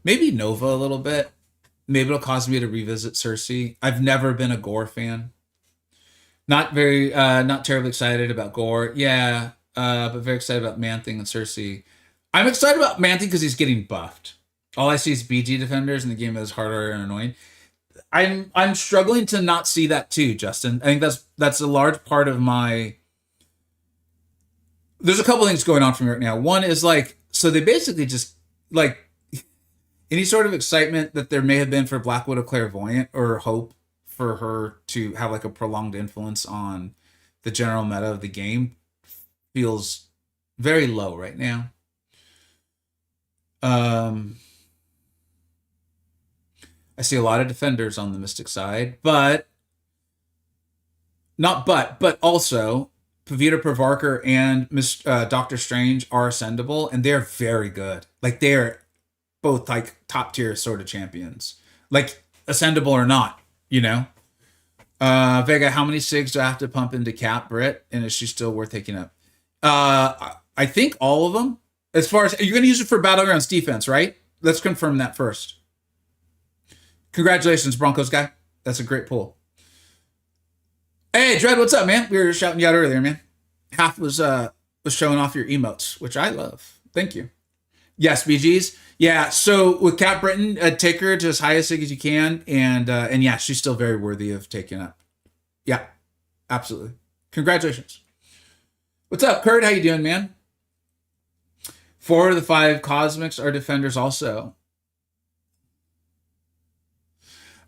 Maybe Nova a little bit. Maybe it'll cause me to revisit Cersei. I've never been a Gore fan. Not terribly excited about Gore. Yeah. But very excited about Man Thing and Cersei. I'm excited about Man Thing because he's getting buffed. All I see is BG defenders, and the game is harder and annoying. I'm struggling to not see that too, Justin. I think that's a large part of my. There's a couple things going on for me right now. One is like, so they basically just like any sort of excitement that there may have been for Black Widow Clairvoyant or hope for her to have like a prolonged influence on the general meta of the game feels very low right now. I see a lot of defenders on the Mystic side, but also Pavita Pravarkar and Doctor Strange are ascendable, and they're very good. Like they're both like top tier sort of champions, like ascendable or not, Vega, how many SIGs do I have to pump into Cat Brit, and is she still worth taking up? I think all of them. As far as you're going to use it for Battlegrounds defense, right? Let's confirm that first. Congratulations, Broncos guy. That's a great pull. Hey, Dread, what's up, man? We were shouting you out earlier, man. Half was showing off your emotes, which I love. Thank you. Yes, BGs. Yeah. So with Cat Britton, take her to as high a sig as you can, and yeah, she's still very worthy of taking up. Yeah, absolutely. Congratulations. What's up, Kurt? How you doing, man? 4 of the 5 cosmics are defenders also.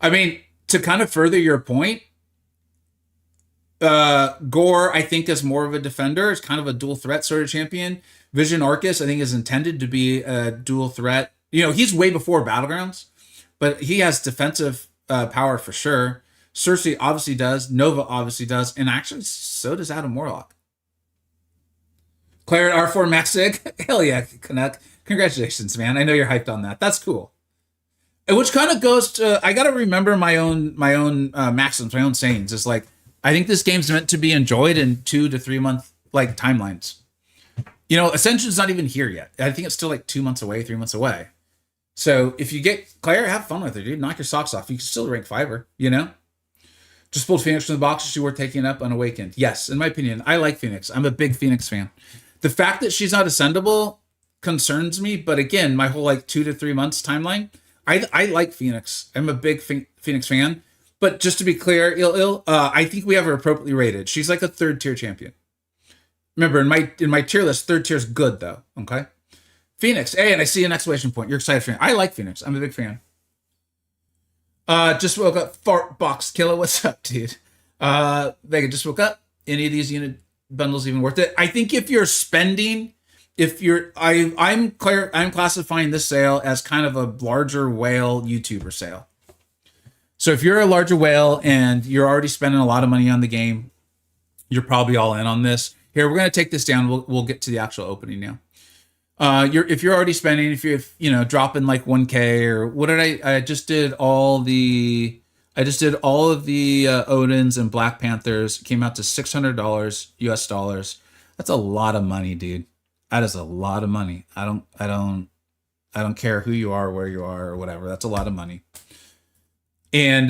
I mean, to kind of further your point, Gore, I think, is more of a defender. It's kind of a dual threat sort of champion. Vision Arcus, I think, is intended to be a dual threat. You know, he's way before Battlegrounds, but he has defensive power for sure. Cersei obviously does. Nova obviously does. And actually, so does Adam Warlock. Claire at R4 Maxig. Hell yeah, Canuck. Congratulations, man. I know you're hyped on that. That's cool. Which kind of goes to, I got to remember my own maxims, my own sayings. It's like, I think this game's meant to be enjoyed in 2 to 3 month like timelines. You know, Ascension's not even here yet. I think it's still like 2 months away, 3 months away. So if you get Claire, have fun with her, dude. Knock your socks off. You can still rank 5-er, you know? Just pulled Phoenix from the box. She worth taking up unawakened. Yes, in my opinion, I like Phoenix. I'm a big Phoenix fan. The fact that she's not ascendable concerns me, but again, my whole like 2 to 3 months timeline, I like Phoenix. I'm a big Phoenix fan. But just to be clear, I think we have her appropriately rated. She's like a 3rd tier champion. Remember, in my tier list, 3rd tier is good though. Okay. Phoenix. Hey, and I see an exclamation point. You're excited for me. I like Phoenix. I'm a big fan. Just woke up. Fart box killer. What's up, dude? Vega just woke up. Any of these unit bundles even worth it? I think if you're spending, I'm classifying this sale as kind of a larger whale YouTuber sale. So if you're a larger whale and you're already spending a lot of money on the game, you're probably all in on this. Here, we're going to take this down. We'll get to the actual opening now. If you're already spending, if you're dropping like 1K or what did I just did all of the Odins and Black Panthers. It came out to $600 US dollars. That's a lot of money, dude. That is a lot of money. I don't care who you are, where you are, or whatever. That's a lot of money. And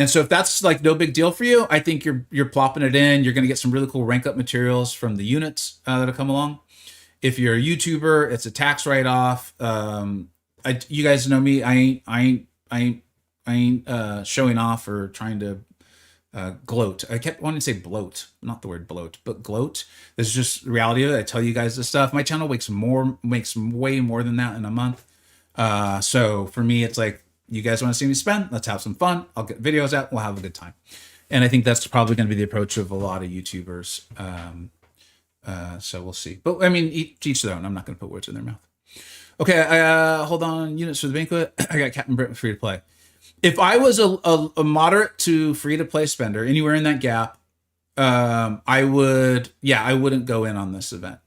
so if that's like no big deal for you, I think you're plopping it in. You're going to get some really cool rank up materials from the units that'll come along. If you're a YouTuber, it's a tax write off. You guys know me. I ain't showing off or trying to gloat. I kept wanting to say bloat, not the word bloat, but gloat. This is just the reality of it. I tell you guys this stuff. My channel makes way more than that in a month. So for me, it's like, you guys want to see me spend? Let's have some fun. I'll get videos out. We'll have a good time. And I think that's probably going to be the approach of a lot of YouTubers. So we'll see. But I mean, each their own. I'm not going to put words in their mouth. Okay, hold on. Units for the banquet. I got Captain Britain free to play. If I was a moderate to free to play spender anywhere in that gap, I wouldn't go in on this event.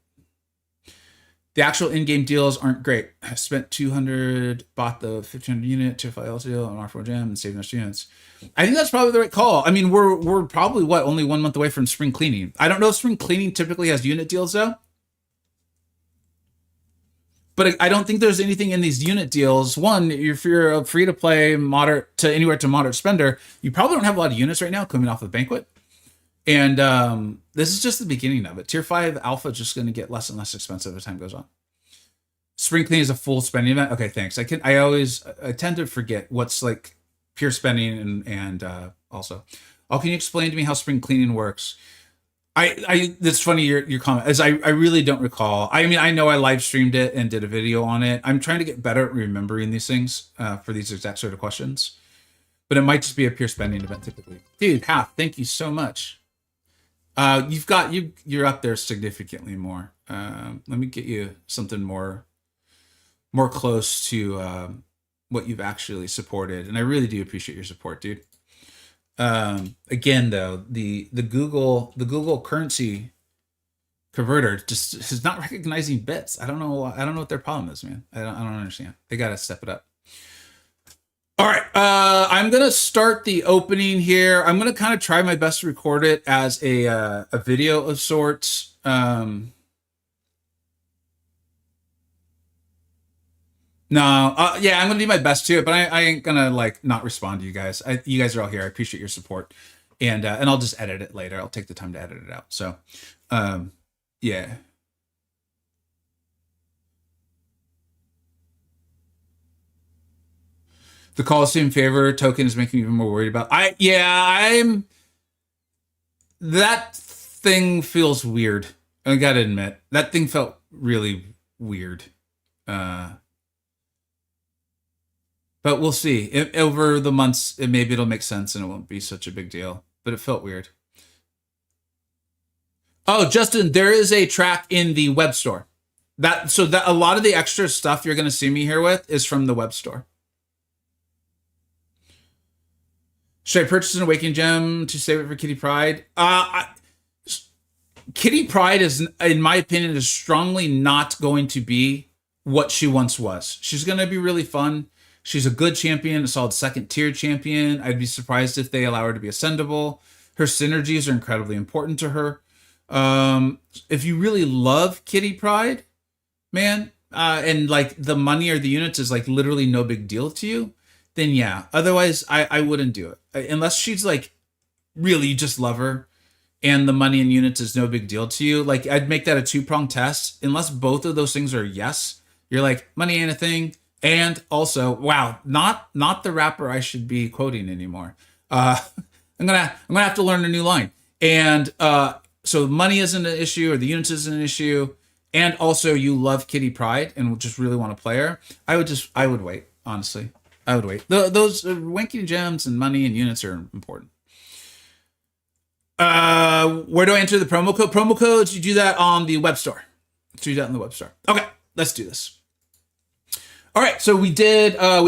The actual in-game deals aren't great. I spent 200, bought the 1500 unit, tier 5 deal on R4 Gem, and saved extra units. I think that's probably the right call. I mean, we're probably only 1 month away from spring cleaning. I don't know if spring cleaning typically has unit deals though. But I don't think there's anything in these unit deals. One, if you're a free to play moderate to anywhere to moderate spender, you probably don't have a lot of units right now coming off of Banquet. And this is just the beginning of it. Tier 5 Alpha is just going to get less and less expensive as time goes on. Spring cleaning is a full spending event. Okay, thanks. I tend to forget what's like pure spending and also. Oh, can you explain to me how spring cleaning works? That's funny your comment, as I really don't recall. I mean, I know I live streamed it and did a video on it. I'm trying to get better at remembering these things for these exact sort of questions. But it might just be a pure spending event typically. Dude, Half, thank you so much. You're up there significantly more. Let me get you something more close to what you've actually supported, and I really do appreciate your support, dude. Again, though, the Google currency converter just is not recognizing bits. I don't know what their problem is, man. I don't understand. They gotta step it up. All right, I'm gonna start the opening here. I'm gonna kind of try my best to record it as a video of sorts. No, yeah, I'm gonna do my best to it, but I ain't gonna like not respond to you guys. You guys are all here. I appreciate your support, and I'll just edit it later. I'll take the time to edit it out. So, um, yeah. The Coliseum favor token is making me even more worried about. I'm that thing feels weird. I gotta admit that thing felt really weird. Uh, but we'll see. Over the months, maybe it'll make sense and it won't be such a big deal. But it felt weird. Oh, Justin, there is a track in the web store. That a lot of the extra stuff you're gonna see me here with is from the web store. Should I purchase an Awakening Gem to save it for Kitty Pride? Kitty Pride is, in my opinion, is strongly not going to be what she once was. She's going to be really fun. She's a good champion, a solid second tier champion. I'd be surprised if they allow her to be ascendable. Her synergies are incredibly important to her. If you really love Kitty Pride, man, and like the money or the units is like literally no big deal to you, then yeah. Otherwise, I wouldn't do it. Unless she's like, really, you just love her and the money and units is no big deal to you. Like, I'd make that a two-pronged test. Unless both of those things are yes, you're like, money ain't a thing. And also, wow, not the rapper I should be quoting anymore. I'm gonna have to learn a new line. And so money isn't an issue, or the units isn't an issue, and also you love Kitty Pride and just really want to play her. I would wait, honestly. I would wait. Those Awakening Gems and money and units are important. Where do I enter the promo code? Promo codes, you do that on the web store. Do that in the web store. Okay, let's do this. All right, so we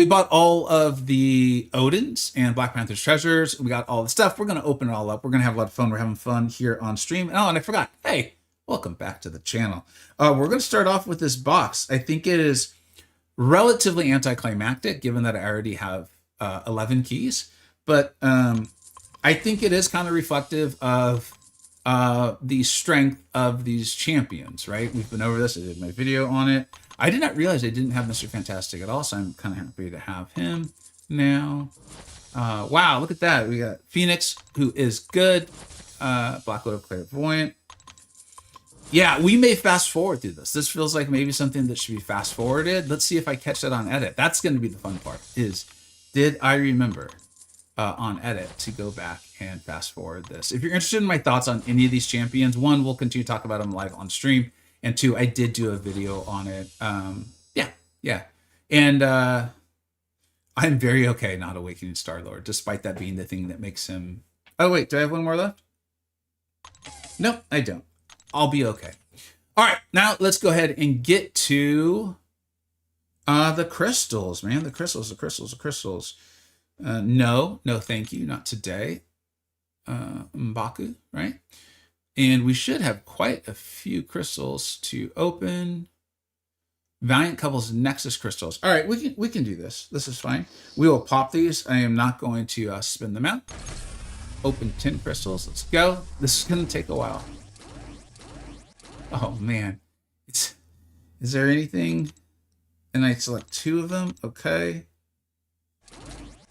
bought all of the Odins and Black Panther's treasures. We got all the stuff. We're going to open it all up. We're going to have a lot of fun. We're having fun here on stream. Oh, and I forgot. Hey, welcome back to the channel. We're going to start off with this box. I think it is relatively anticlimactic, given that I already have 11 keys. But I think it is kind of reflective of the strength of these champions, right? We've been over this. I did my video on it. I did not realize I didn't have Mr. Fantastic at all, so I'm kind of happy to have him now. Wow, look at that. We got Phoenix, who is good. Black Widow Clairvoyant. Yeah, we may fast forward through this. This feels like maybe something that should be fast forwarded. Let's see if I catch that on edit. That's going to be the fun part, is did I remember on edit to go back and fast forward this? If you're interested in my thoughts on any of these champions, one, we'll continue to talk about them live on stream. And two, I did do a video on it. Yeah. And I'm very okay not awakening Star-Lord, despite that being the thing that makes him... Oh, wait, do I have one more left? Nope, I don't. I'll be okay. All right, now let's go ahead and get to the crystals, man. The crystals. No, thank you. Not today. M'Baku, right? And we should have quite a few crystals to open. Valiant Couples Nexus crystals. All right, we can do this. This is fine. We will pop these. I am not going to spin them out. Open 10 crystals. Let's go. This is going to take a while. Oh, man. Is there anything? And I select 2 of them. Okay.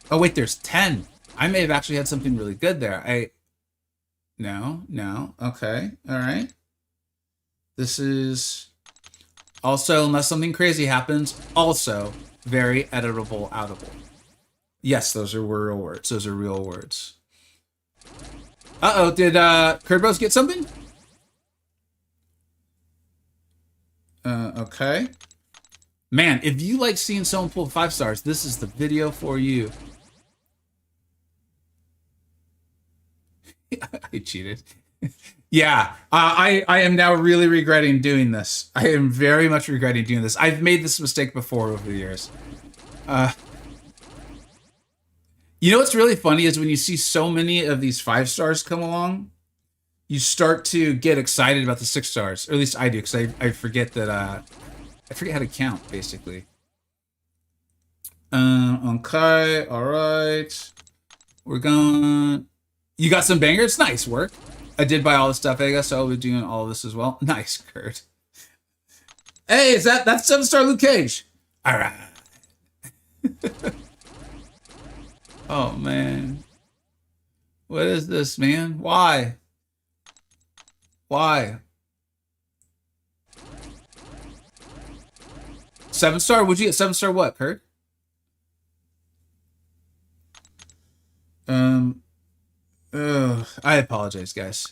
Oh, wait, there's 10. I may have actually had something really good there. No. Okay. All right. This is also, unless something crazy happens, also very editable, outable. Yes, those are real words. Those are real words. Uh-oh, did HeatlyBros get something? Okay. Man, if you like seeing someone pull 5 stars, this is the video for you. I cheated. Yeah, I am now really regretting doing this. I am very much regretting doing this. I've made this mistake before over the years. You know what's really funny is when you see so many of these 5 stars come along, you start to get excited about the 6 stars. Or at least I do, because I forget that I forget how to count, basically. Okay, all right. We're going. You got some bangers? Nice work. I did buy all the stuff. I guess I'll be doing all of this as well. Nice, Kurt. Hey, that's 7-star Luke Cage. All right. Oh, man. What is this, man? Why? Why? 7-star? Would you get 7-star what, Kurt? I apologize, guys.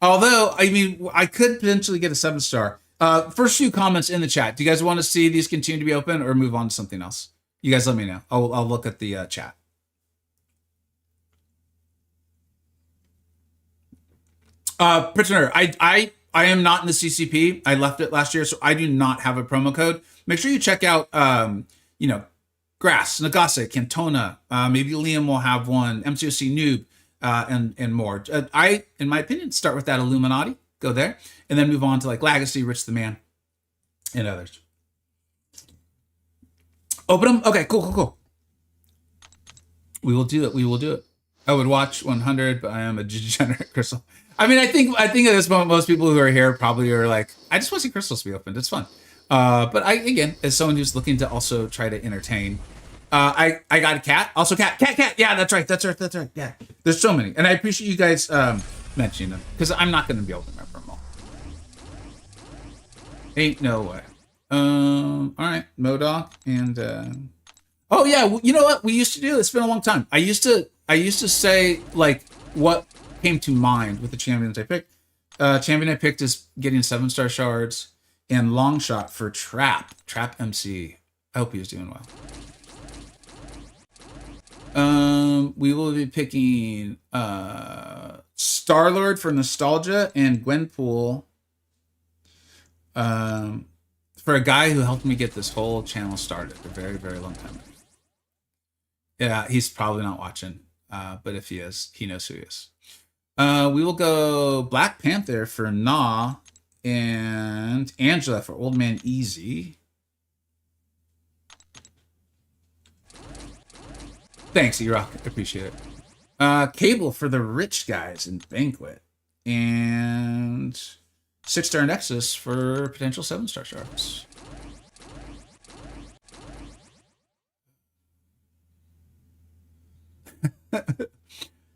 Although, I mean, I could potentially get a 7-star. First few comments in the chat. Do you guys want to see these continue to be open or move on to something else? You guys let me know. I'll look at the chat. Prisoner, I am not in the CCP. I left it last year, so I do not have a promo code. Make sure you check out, you know, Grass, Nagase, Cantona. Maybe Liam will have one. MCoC Noob, and more. I, in my opinion, start with that Illuminati. Go there, and then move on to like Legacy, Rich the Man, and others. Open them. Okay, cool. We will do it. We will do it. I would watch 100, but I am a degenerate, Crystal. I mean, I think at this moment, most people who are here probably are like, I just want to see crystals be opened. It's fun. But I, again, as someone who's looking to also try to entertain, I got a cat. Also cat. Yeah, that's right. Yeah, there's so many. And I appreciate you guys mentioning them because I'm not going to be able to remember them all. Ain't no way. All right, MODOK and oh yeah, you know what we used to do? It's been a long time. I used to say like what came to mind with the champions I picked. Champion I picked is getting 7-star shards and long shot for Trap MC. I hope he was doing well. We will be picking Star-Lord for nostalgia and Gwenpool for a guy who helped me get this whole channel started a very, very long time ago. Yeah, he's probably not watching, but if he is, he knows who he is. We will go Black Panther for Nah and Angela for Old Man Easy. Thanks, E-Rock. Appreciate it. Cable for the Rich Guys in Banquet. And 6-star Nexus for potential 7-star sharks.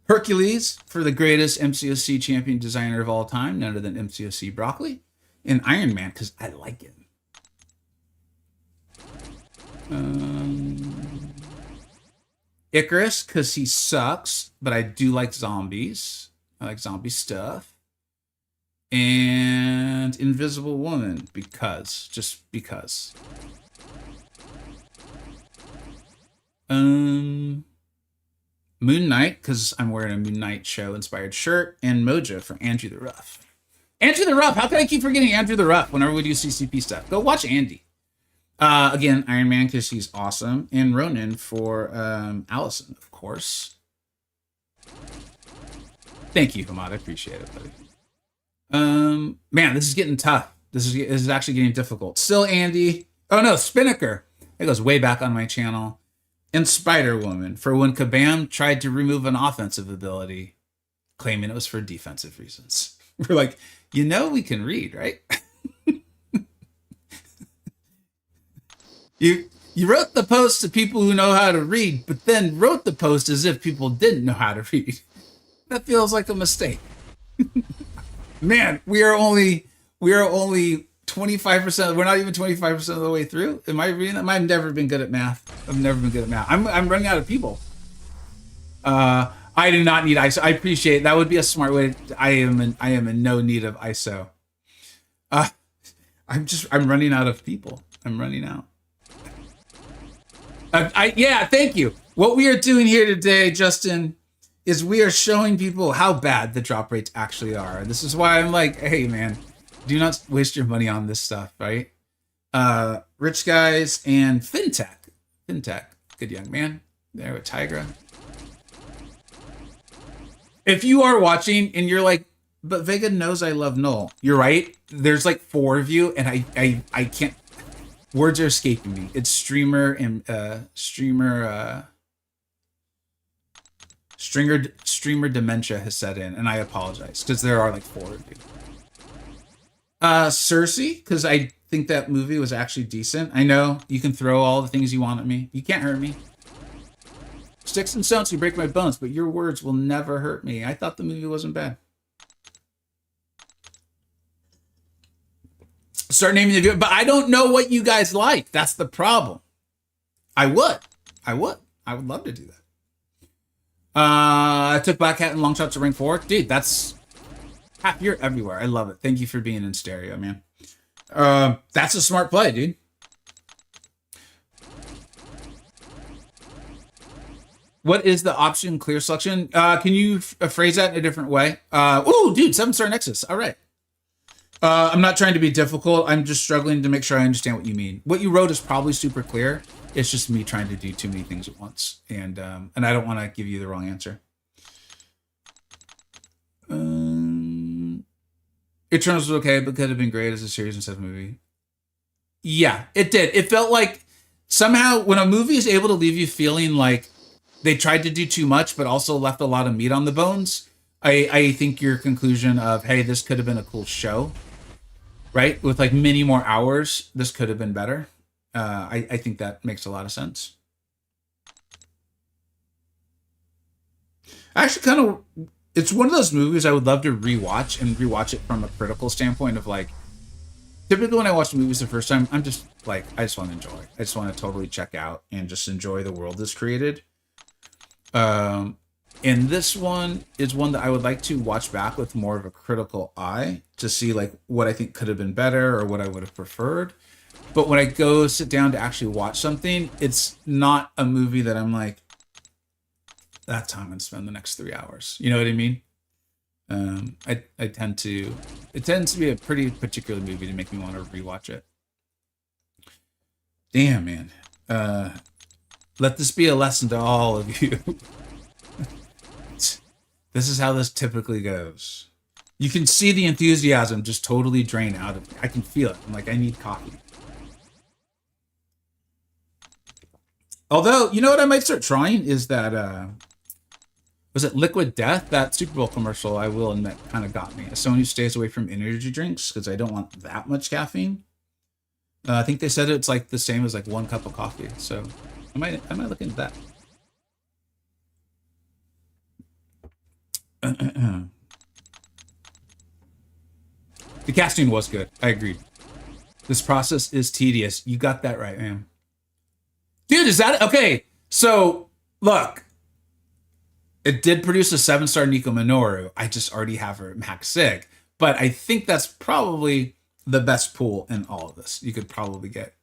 Hercules for the greatest MCoC champion designer of all time, none other than MCoC Broccoli. And Iron Man, because I like it. Icarus, because he sucks, but I do like zombies. I like zombie stuff. And Invisible Woman, just because. Moon Knight, because I'm wearing a Moon Knight show inspired shirt, and Mojo for Andrew the Rough. Andrew the Rough, how can I keep forgetting Andrew the Rough whenever we do CCP stuff? Go watch Andy. Again, Iron Man, because he's awesome, and Ronan for Allison, of course. Thank you, Hamad. I appreciate it, buddy. Man, this is getting tough. This is actually getting difficult. Still Andy. Oh no, Spinnaker. It goes way back on my channel. And Spider-Woman for when Kabam tried to remove an offensive ability, claiming it was for defensive reasons. We're like, you know we can read, right? You wrote the post to people who know how to read, but then wrote the post as if people didn't know how to read. That feels like a mistake. Man, we are only 25%. We're not even 25% of the way through. Am I reading that? I've never been good at math. I'm running out of people. I do not need ISO. I appreciate it. That would be a smart way. I am in no need of ISO. I'm running out of people. I'm running out. Yeah, thank you. What we are doing here today, Justin, is we are showing people how bad the drop rates actually are. And this is why I'm like, hey man, do not waste your money on this stuff, right? Rich Guys and FinTech. Good young man. There with Tigra. If you are watching and you're like, but Vega knows I love Null. You're right. There's like 4 of you, and I can't. Words are escaping me. It's streamer dementia has set in, and I apologize because there are like 4 of you. Cersei, because I think that movie was actually decent. I know you can throw all the things you want at me. You can't hurt me. Sticks and stones, you break my bones, but your words will never hurt me. I thought the movie wasn't bad. Start naming the video, but I don't know what you guys like. That's the problem. I would love to do that. I took Black Hat and long shots to rank 4. Dude, that's you're everywhere. I love it. Thank you for being in stereo, man. That's a smart play, dude. What is the option clear selection? Can you phrase that in a different way? Ooh, dude, 7-star Nexus. All right. I'm not trying to be difficult. I'm just struggling to make sure I understand what you mean. What you wrote is probably super clear. It's just me trying to do too many things at once. And I don't want to give you the wrong answer. Eternals was okay, but could have been great as a series instead of a movie. Yeah, it did. It felt like somehow when a movie is able to leave you feeling like they tried to do too much, but also left a lot of meat on the bones, I think your conclusion of, hey, this could have been a cool show, right? With like many more hours, this could have been better. I think that makes a lot of sense. Actually, kind of, it's one of those movies I would love to rewatch and rewatch it from a critical standpoint of like, typically when I watch movies the first time, I'm just like, I just want to enjoy. I just want to totally check out and just enjoy the world that's created. And this one is one that I would like to watch back with more of a critical eye to see like what I think could have been better or what I would have preferred. But when I go sit down to actually watch something, it's not a movie that I'm like, that's how I'm going to spend the next 3 hours. You know what I mean? It tends to be a pretty particular movie to make me want to rewatch it. Damn, man. Let this be a lesson to all of you. This is how this typically goes. You can see the enthusiasm just totally drain out of me. I can feel it. I'm like, I need coffee. Although, you know what I might start trying is that, was it Liquid Death? That Super Bowl commercial, I will admit, kind of got me. As someone who stays away from energy drinks, because I don't want that much caffeine. I think they said it's like the same as like 1 cup of coffee. So I might look into that. The casting was good. I agree. This process is tedious. You got that right, man. Dude, is that okay? So look, it did produce a 7-star Nico Minoru. I just already have her at max sig, but I think that's probably the best pool in all of this. You could probably get.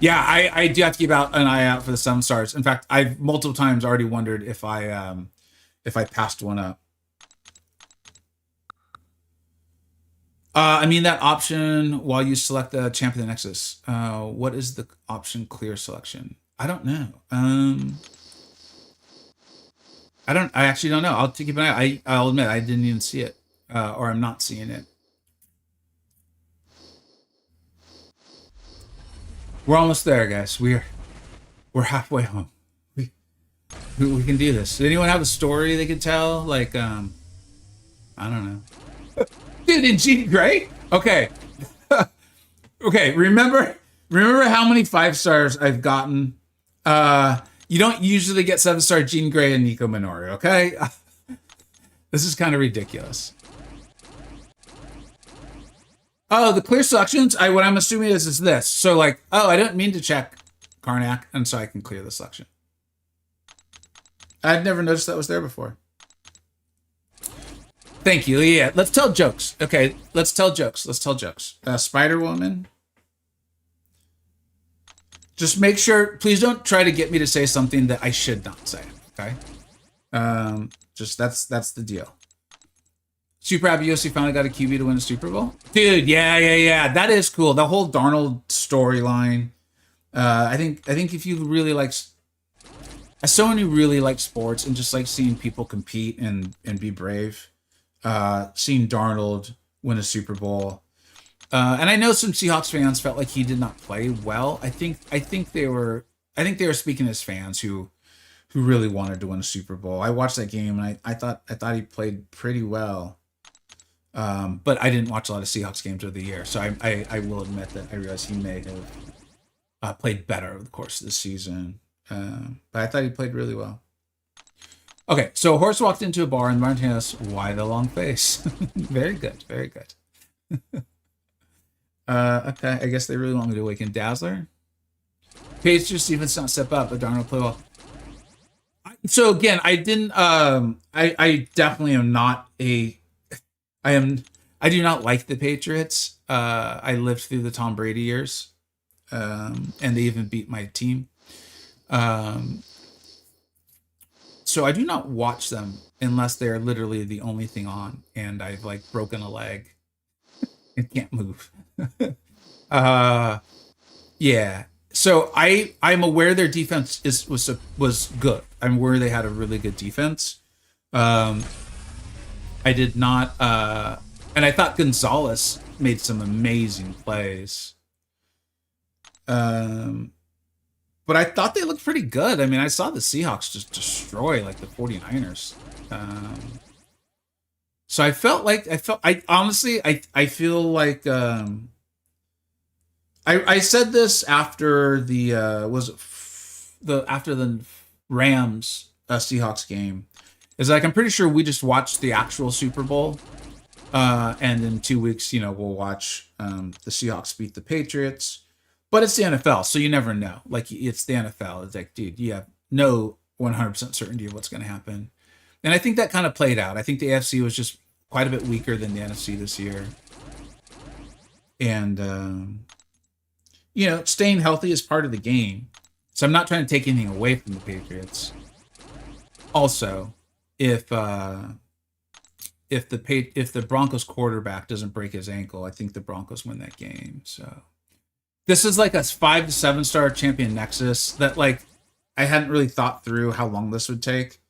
Yeah, I do have to keep out an eye out for the 7 stars. In fact, I've multiple times already wondered if I passed one up. I mean that option while you select the Champion Nexus. What is the option clear selection? I don't know. I actually don't know. I'll take it back. I'll admit I didn't even see it, or I'm not seeing it. We're almost there, guys. We're halfway home. We can do this. Does anyone have a story they could tell? Like, I don't know. Dude, in Jean Grey? Okay. Okay, remember how many 5 stars I've gotten? You don't usually get 7-star Jean Grey and Nico Minoru, okay? This is kind of ridiculous. Oh, the clear selections? What I'm assuming is this. So like, oh, I didn't mean to check Karnak, and so I can clear the selection. I've never noticed that was there before. Thank you. Yeah, let's tell jokes. Okay, let's tell jokes. Spider-Woman. Just make sure, please don't try to get me to say something that I should not say, okay? Just that's the deal. Super happy USC finally got a QB to win a Super Bowl. Dude, yeah. That is cool. The whole Darnold storyline. I think if you really like, as someone who really likes sports and just like seeing people compete and be brave, seeing Darnold win a Super Bowl. And I know some Seahawks fans felt like he did not play well. I think they were speaking as fans who really wanted to win a Super Bowl. I watched that game and I thought he played pretty well. But I didn't watch a lot of Seahawks games over the year, so I will admit that I realized he may have played better over the course of the season. But I thought he played really well. Okay, so a horse walked into a bar and Martin asked, "Why the long face?" Very good, very good. Okay, I guess they really want me to awaken Dazzler. Patriots defense not step up, but Darnold play well. So again, I didn't. I definitely am not a. I do not like the Patriots. I lived through the Tom Brady years, and they even beat my team. So I do not watch them unless they are literally the only thing on, and I've like broken a leg and can't move. Yeah. So I'm aware their defense was good. I'm aware they had a really good defense. I did not, and I thought Gonzalez made some amazing plays. But I thought they looked pretty good. I mean, I saw the Seahawks just destroy like the 49ers. So I honestly, I feel like, I said this after the, after the Rams Seahawks game, is like, I'm pretty sure we just watched the actual Super Bowl. And in 2 weeks, we'll watch, the Seahawks beat the Patriots. But it's the NFL, so you never know. Like, it's the NFL. It's like, dude, you have no 100% certainty of what's going to happen. And I think that kind of played out. I think the AFC was just quite a bit weaker than the NFC this year. And, staying healthy is part of the game. So I'm not trying to take anything away from the Patriots. Also, if the Broncos quarterback doesn't break his ankle, I think the Broncos win that game. So this is like a 5 to 7 star champion nexus that, like, I hadn't really thought through how long this would take.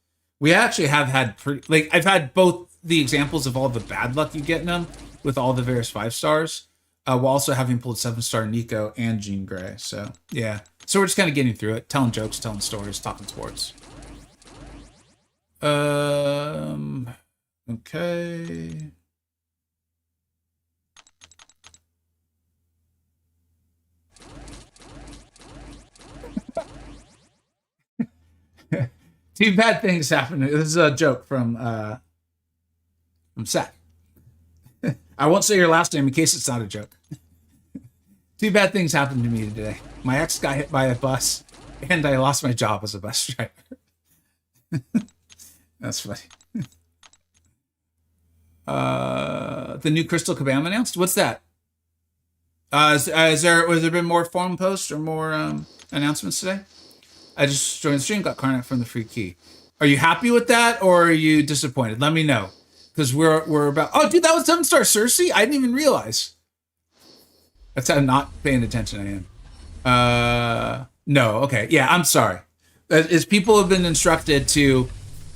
We actually have had I've had both the examples of all the bad luck you get in them with all the various 5 stars, while also having pulled 7-star Nico and Jean Grey. So yeah, so we're just kind of getting through it, telling jokes, telling stories, talking sports. Okay. Two bad things happened. This is a joke from Seth. I won't say your last name in case it's not a joke. Two bad things happened to me today. My ex got hit by a bus, and I lost my job as a bus driver. That's funny. The new Crystal Kabam announced. What's that? Was there been more forum posts or more announcements today? I just joined the stream, got Karnak from the free key. Are you happy with that, or are you disappointed? Let me know, because we're about. Oh, dude, that was 7-star Cersei. I didn't even realize. That's how not paying attention I am. No, okay, yeah, I'm sorry. As people have been instructed to,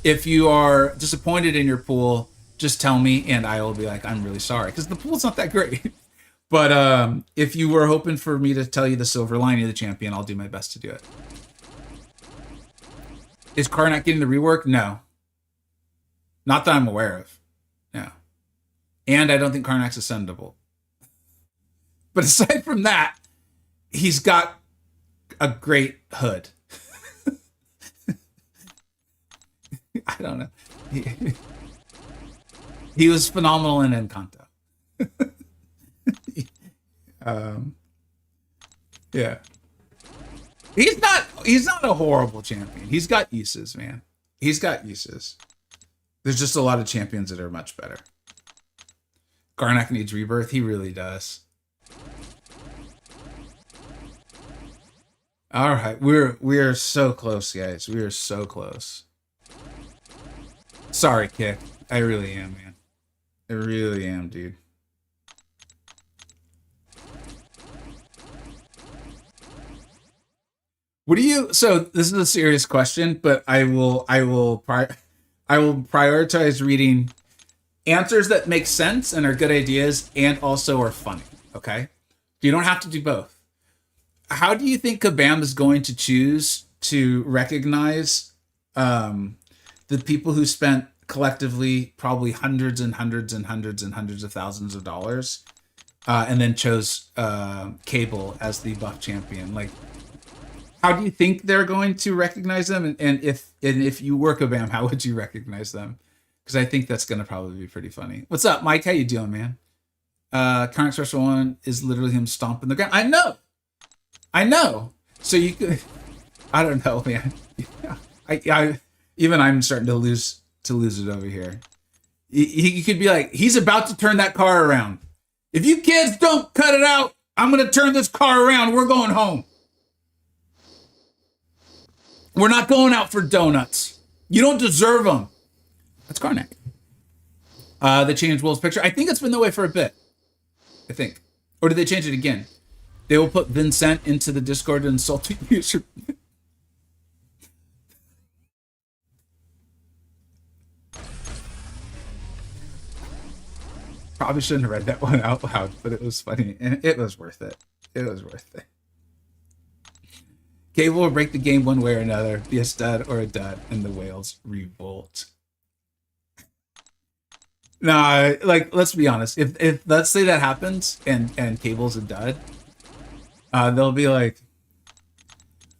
if you are disappointed in your pool, just tell me, and I will be like, I'm really sorry, because the pool's not that great. But if you were hoping for me to tell you the silver lining of the champion, I'll do my best to do it. Is Karnak getting the rework? No. Not that I'm aware of. No. And I don't think Karnak's ascendable. But aside from that, he's got a great hood. I don't know. He was phenomenal in Encanto. Yeah. He's not a horrible champion. He's got uses, man. He's got uses. There's just a lot of champions that are much better. Karnak needs rebirth. He really does. All right, we are so close, guys. We are so close. Sorry, Kick. I really am, man. I really am, dude. What do you? So this is a serious question, but I will prioritize reading answers that make sense and are good ideas and also are funny. Okay, you don't have to do both. How do you think Kabam is going to choose to recognize the people who spent collectively probably hundreds and hundreds and hundreds and hundreds of thousands of dollars, and then chose Cable as the buff champion. Like, how do you think they're going to recognize them? And if you were Kabam, how would you recognize them? Because I think that's going to probably be pretty funny. What's up, Mike? How you doing, man? Current Special 1 is literally him stomping the ground. I know. So you could, I don't know, man. I'm starting to lose it over here. He could be like, he's about to turn that car around. If you kids don't cut it out, I'm going to turn this car around. We're going home. We're not going out for donuts. You don't deserve them. That's Karnak. They changed Will's picture. I think it's been that way for a bit. I think. Or did they change it again? They will put Vincent into the Discord and insult the user. Probably shouldn't have read that one out loud, but it was funny. And it was worth it. It was worth it. Cable will break the game one way or another, be a stud or a dud, and the whales revolt. Nah, like, let's be honest. If let's say that happens and Cable's a dud, they'll be like,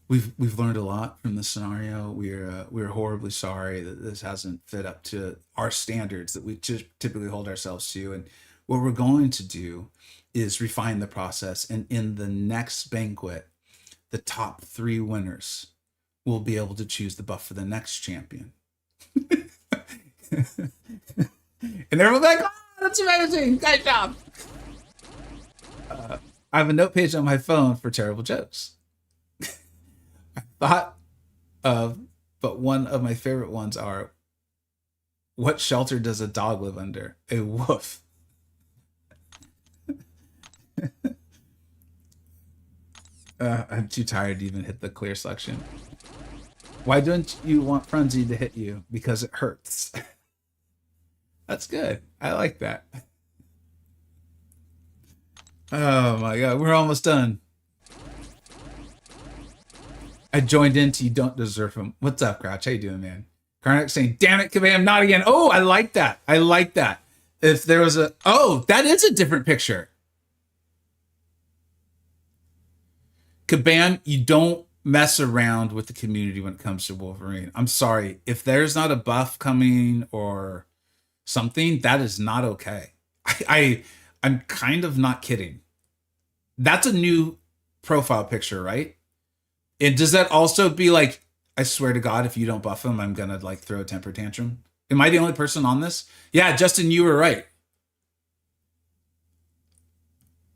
we've learned a lot from this scenario. We're horribly sorry that this hasn't fit up to our standards that we typically hold ourselves to. And what we're going to do is refine the process. And in the next banquet, the top 3 winners will be able to choose the buff for the next champion. And everyone's like, oh, that's amazing. Great job. I have a note page on my phone for terrible jokes. I thought of, but one of my favorite ones are, what shelter does a dog live under? A wolf. I'm too tired to even hit the clear selection. Why don't you want Frenzy to hit you? Because it hurts. That's good. I like that. Oh my god, we're almost done. I joined into You Don't Deserve Him. What's up, Crouch? How you doing, man? Karnak saying, damn it, Kabam, not again. Oh, I like that. I like that. If there was a... Oh, that is a different picture. Kabam, you don't mess around with the community when it comes to Wolverine. I'm sorry. If there's not a buff coming or something, that is not okay. I'm kind of not kidding. That's a new profile picture, right? And does that also be like, I swear to God, if you don't buff him, I'm gonna like throw a temper tantrum? Am I the only person on this? Yeah, Justin, you were right.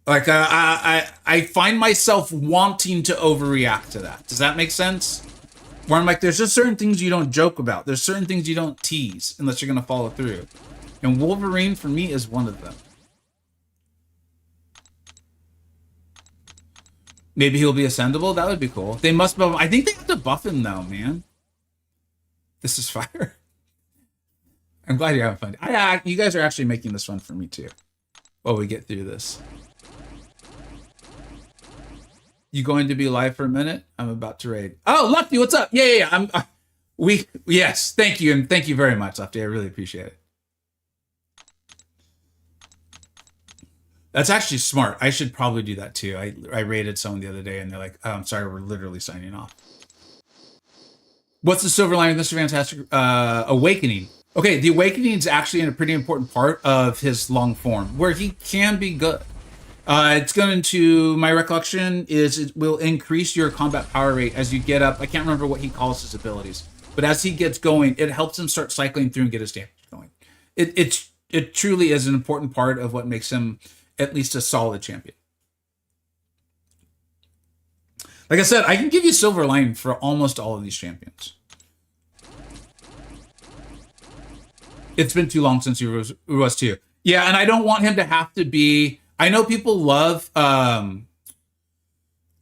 Like, I find myself wanting to overreact to that. Does that make sense? Where I'm like, there's just certain things you don't joke about. There's certain things you don't tease unless you're gonna follow through. And Wolverine, for me, is one of them. Maybe he'll be ascendable. That would be cool. They must buff him. I think they have to buff him though, man. This is fire. I'm glad you're having fun. You guys are actually making this fun for me too. While we get through this. You going to be live for a minute? I'm about to raid. Oh, Lefty, what's up? Yeah. Yes, thank you, and thank you very much, Lefty. I really appreciate it. That's actually smart. I should probably do that too. I raided someone the other day and they're like, oh, I'm sorry, we're literally signing off. What's the silver lining of Mr. Fantastic? Awakening. Okay, the Awakening is actually a pretty important part of his long form, where he can be good. It's going to, my recollection is it will increase your combat power rate as you get up. I can't remember what he calls his abilities, but as he gets going, it helps him start cycling through and get his damage going. It truly is an important part of what makes him at least a solid champion. Like I said, I can give you silver lining for almost all of these champions. It's been too long since he was too. Yeah, and I don't want him to have to be... I know people love...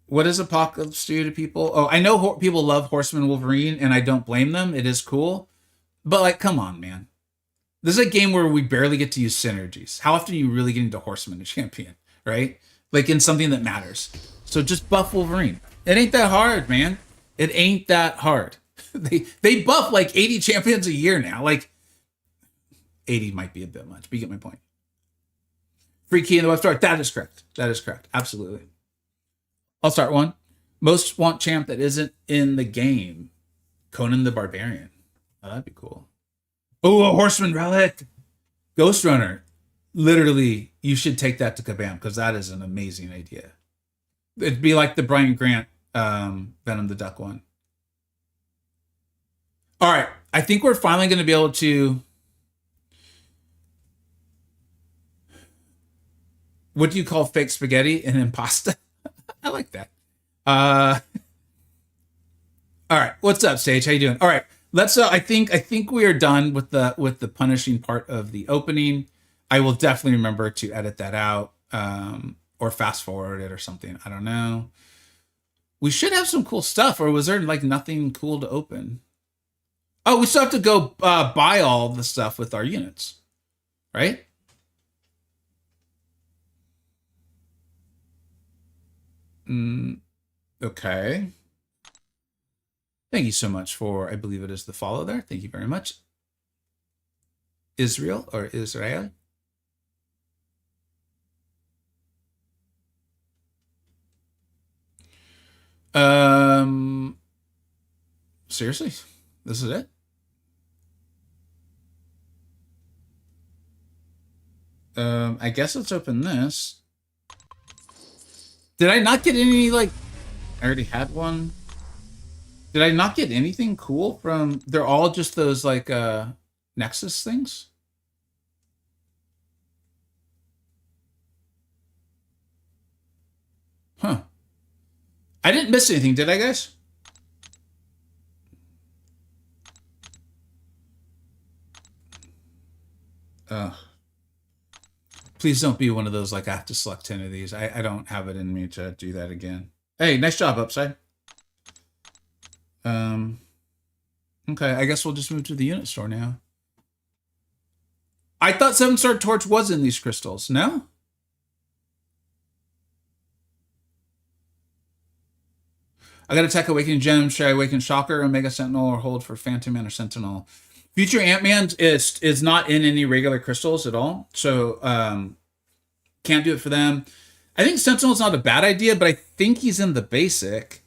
what does Apocalypse do to people? Oh, I know people love Horseman Wolverine, and I don't blame them. It is cool. But, like, come on, man. This is a game where we barely get to use synergies. How often are you really getting to Horseman a champion, right? Like, in something that matters. So just buff Wolverine. It ain't that hard, man. It ain't that hard. They buff, like, 80 champions a year now. Like, 80 might be a bit much, but you get my point. Free key in the web store. That is correct. That is correct. Absolutely. I'll start one. Most want champ that isn't in the game. Conan the Barbarian. Oh, that'd be cool. Oh, a Horseman Relic. Ghost Runner. Literally, you should take that to Kabam because that is an amazing idea. It'd be like the Brian Grant Venom the Duck one. All right. I think we're finally going to be able to... What do you call fake spaghetti and impasta? I like that. All right. What's up, Sage? How you doing? All right. Let's. I think we are done with the punishing part of the opening. I will definitely remember to edit that out, or fast forward it or something. I don't know. We should have some cool stuff, or was there like nothing cool to open? Oh, we still have to go buy all the stuff with our units, right? Okay. Thank you so much for, I believe it is the follow there. Thank you very much. Israel or Israel. Seriously, this is it. I guess let's open this. Did I not get any, like, I already had one. Did I not get anything cool from, they're all just those, like, Nexus things? Huh. I didn't miss anything, did I, guys? Please don't be one of those, like, I have to select 10 of these. I don't have it in me to do that again. Hey, nice job, Upside. Okay, I guess we'll just move to the unit store now. I thought 7-star Torch was in these crystals. No? I got Attack Awakening Gem. Should I awaken Shocker, Omega Sentinel, or hold for Phantom Man or Sentinel? Future Ant-Man is not in any regular crystals at all, so can't do it for them. I think Sentinel's not a bad idea, but I think he's in the basic.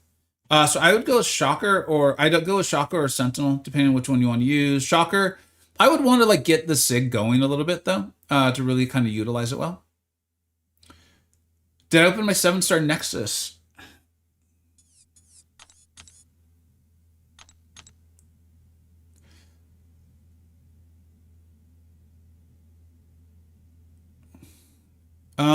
So I would go with Shocker, or I'd go with Shocker or Sentinel, depending on which one you want to use. Shocker, I would want to like get the SIG going a little bit though, to really kind of utilize it well. Did I open my 7-star Nexus?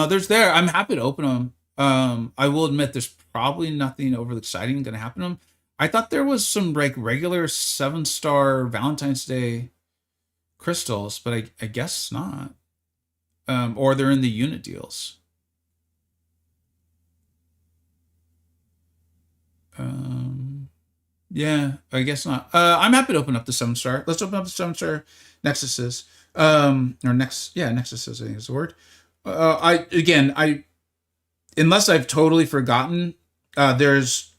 There's there. I'm happy to open them. I will admit there's probably nothing overly exciting going to happen to them. I thought there was some like regular 7-star Valentine's Day crystals, but I guess not. Or they're in the unit deals. Yeah, I guess not. I'm happy to open up the 7-star. Let's open up the 7-star Nexuses. Or Nexuses, I think is the word. Unless I've totally forgotten, there's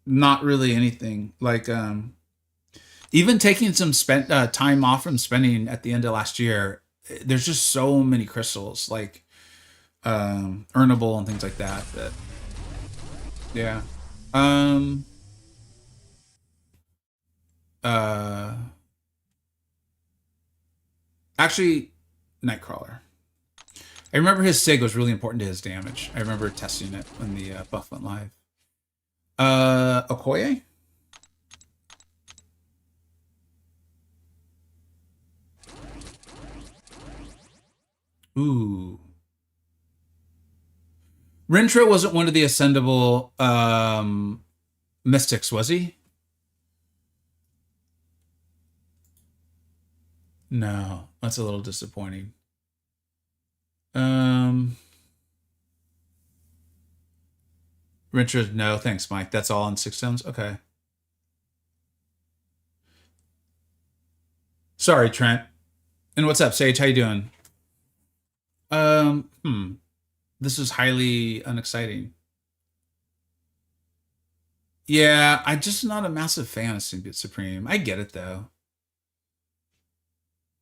not really anything like, even taking some time off from spending at the end of last year. There's just so many crystals, like, earnable and things like that. Yeah. Actually, Nightcrawler. I remember his SIG was really important to his damage. I remember testing it when the buff went live. Okoye? Ooh. Rintra wasn't one of the ascendable mystics, was he? No, that's a little disappointing. Richard, no, thanks, Mike. That's all on 6 stones. Okay. Sorry, Trent. And what's up, Sage? How you doing? This is highly unexciting. Yeah, I'm just not a massive fan of Symbiote Supreme. I get it though.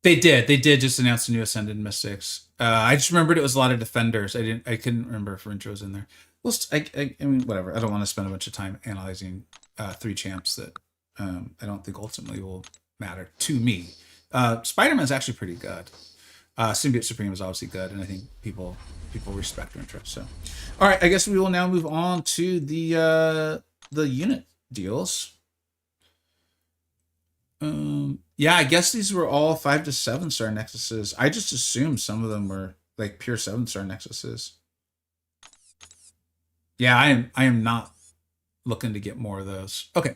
They did. They did just announce the new Ascended Mystics. I just remembered it was a lot of defenders. I couldn't remember if Rincho was in there. Well, I mean, whatever. I don't want to spend a bunch of time analyzing 3 champs that I don't think ultimately will matter to me. Spider-Man's actually pretty good. Symbiote Supreme is obviously good, and I think people respect Rincho. So, all right. I guess we will now move on to the unit deals. Yeah, I guess these were all 5 to 7 star nexuses. I just assumed some of them were like pure 7 star nexuses. Yeah, I am not looking to get more of those. Okay,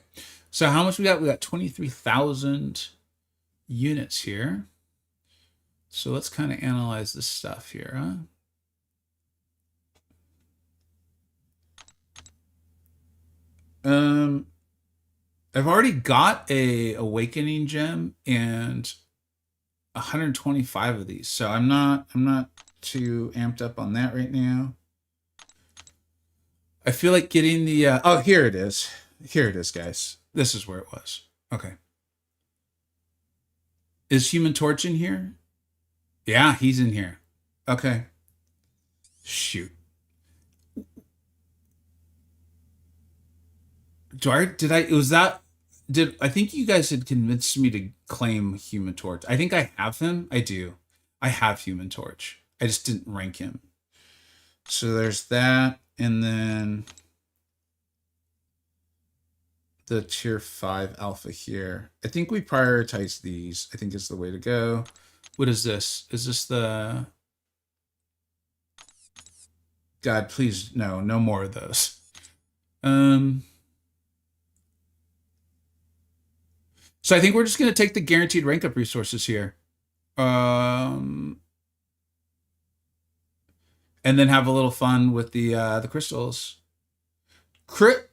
so how much we got? We got 23,000 units here. So let's kind of analyze this stuff here, huh? I've already got a Awakening gem and 125 of these, so I'm not too amped up on that right now. I feel like getting the oh, here it is. Here it is, guys. This is where it was. Okay. Is Human Torch in here? Yeah, he's in here. Okay. Shoot. I think you guys had convinced me to claim Human Torch. I think I have him. I do. I have Human Torch. I just didn't rank him. So there's that. And then the tier 5 alpha here. I think we prioritize these. I think is the way to go. What is this? Is this the... God, please, no more of those. So I think we're just going to take the guaranteed rank up resources here. And then have a little fun with the crystals.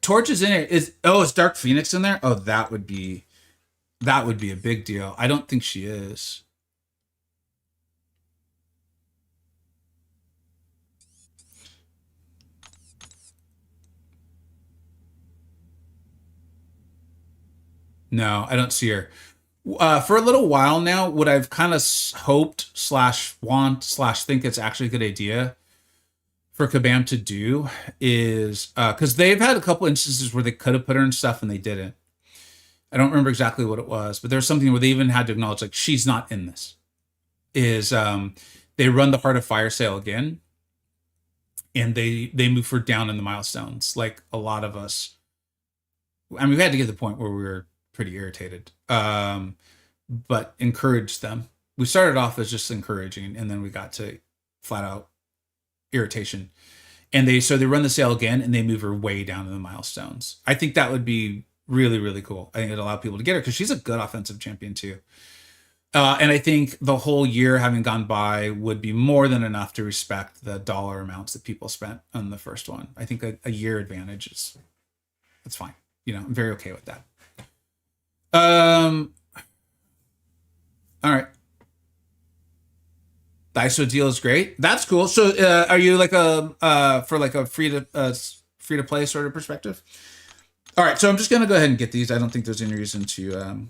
Torch is in it. Is Dark Phoenix in there? Oh, that would be a big deal. I don't think she is. No, I don't see her. For a little while now, what I've kind of hoped / want / think it's actually a good idea for Kabam to do is because they've had a couple instances where they could have put her in stuff and they didn't. I don't remember exactly what it was, but there's something where they even had to acknowledge like she's not in this. Is they run the Heart of Fire sale again, and they move her down in the milestones like a lot of us. I mean, we had to get to the point where we were pretty irritated, but encouraged them. We started off as just encouraging, and then we got to flat out irritation. And they run the sale again, and they move her way down in the milestones. I think that would be really, really cool. I think it'd allow people to get her because she's a good offensive champion too. And I think the whole year having gone by would be more than enough to respect the dollar amounts that people spent on the first one. I think a year advantage that's fine. You know, I'm very okay with that. All right. The ISO deal is great. That's cool. So, are you like for like a free to play sort of perspective? All right. So I'm just gonna go ahead and get these. I don't think there's any reason to,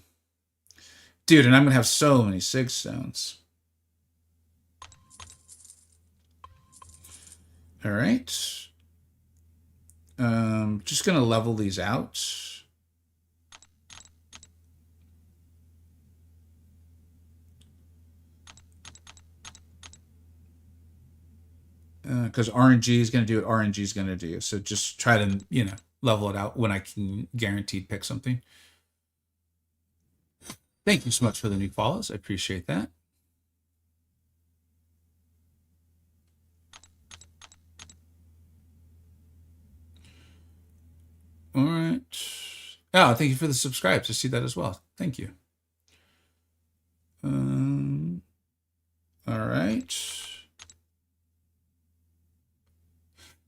dude. And I'm gonna have so many Sig stones. All right. Just gonna level these out. Because RNG is going to do what RNG is going to do. So just try to, level it out when I can guaranteed pick something. Thank you so much for the new follows. I appreciate that. All right. Oh, thank you for the subscribes. I see that as well. Thank you. All right.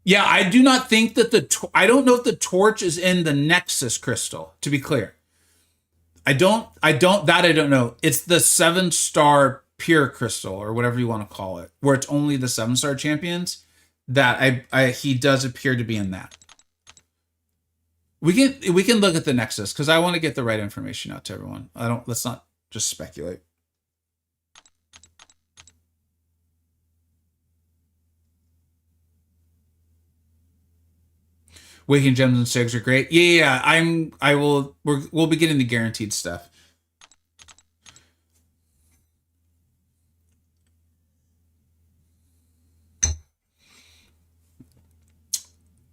Yeah, I do not think that I don't know if the torch is in the Nexus crystal, to be clear. I don't know. It's the 7-star pure crystal or whatever you want to call it, where it's only the 7-star champions that he does appear to be in that. We can look at the Nexus because I want to get the right information out to everyone. Let's not just speculate. Waking Gems and Sigs are great. Yeah. We'll be getting the guaranteed stuff.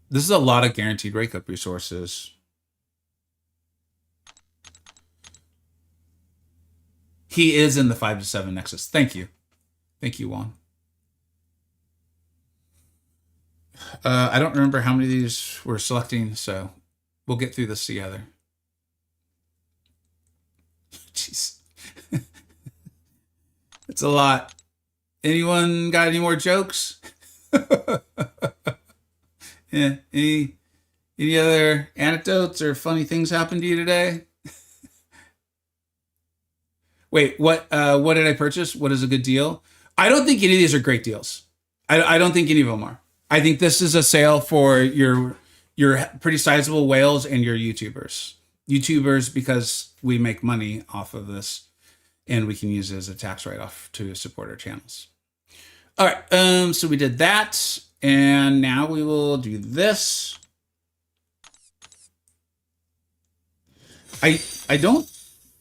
This is a lot of guaranteed wake up resources. He is in the 5 to 7 Nexus. Thank you. Thank you, Juan. I don't remember how many of these we're selecting, so we'll get through this together. Jeez. It's a lot. Anyone got any more jokes? Yeah. Any other anecdotes or funny things happened to you today? Wait, what did I purchase? What is a good deal? I don't think any of these are great deals. I don't think any of them are. I think this is a sale for your pretty sizable whales and your YouTubers. YouTubers, because we make money off of this and we can use it as a tax write-off to support our channels. All right, so we did that, and now we will do this. I don't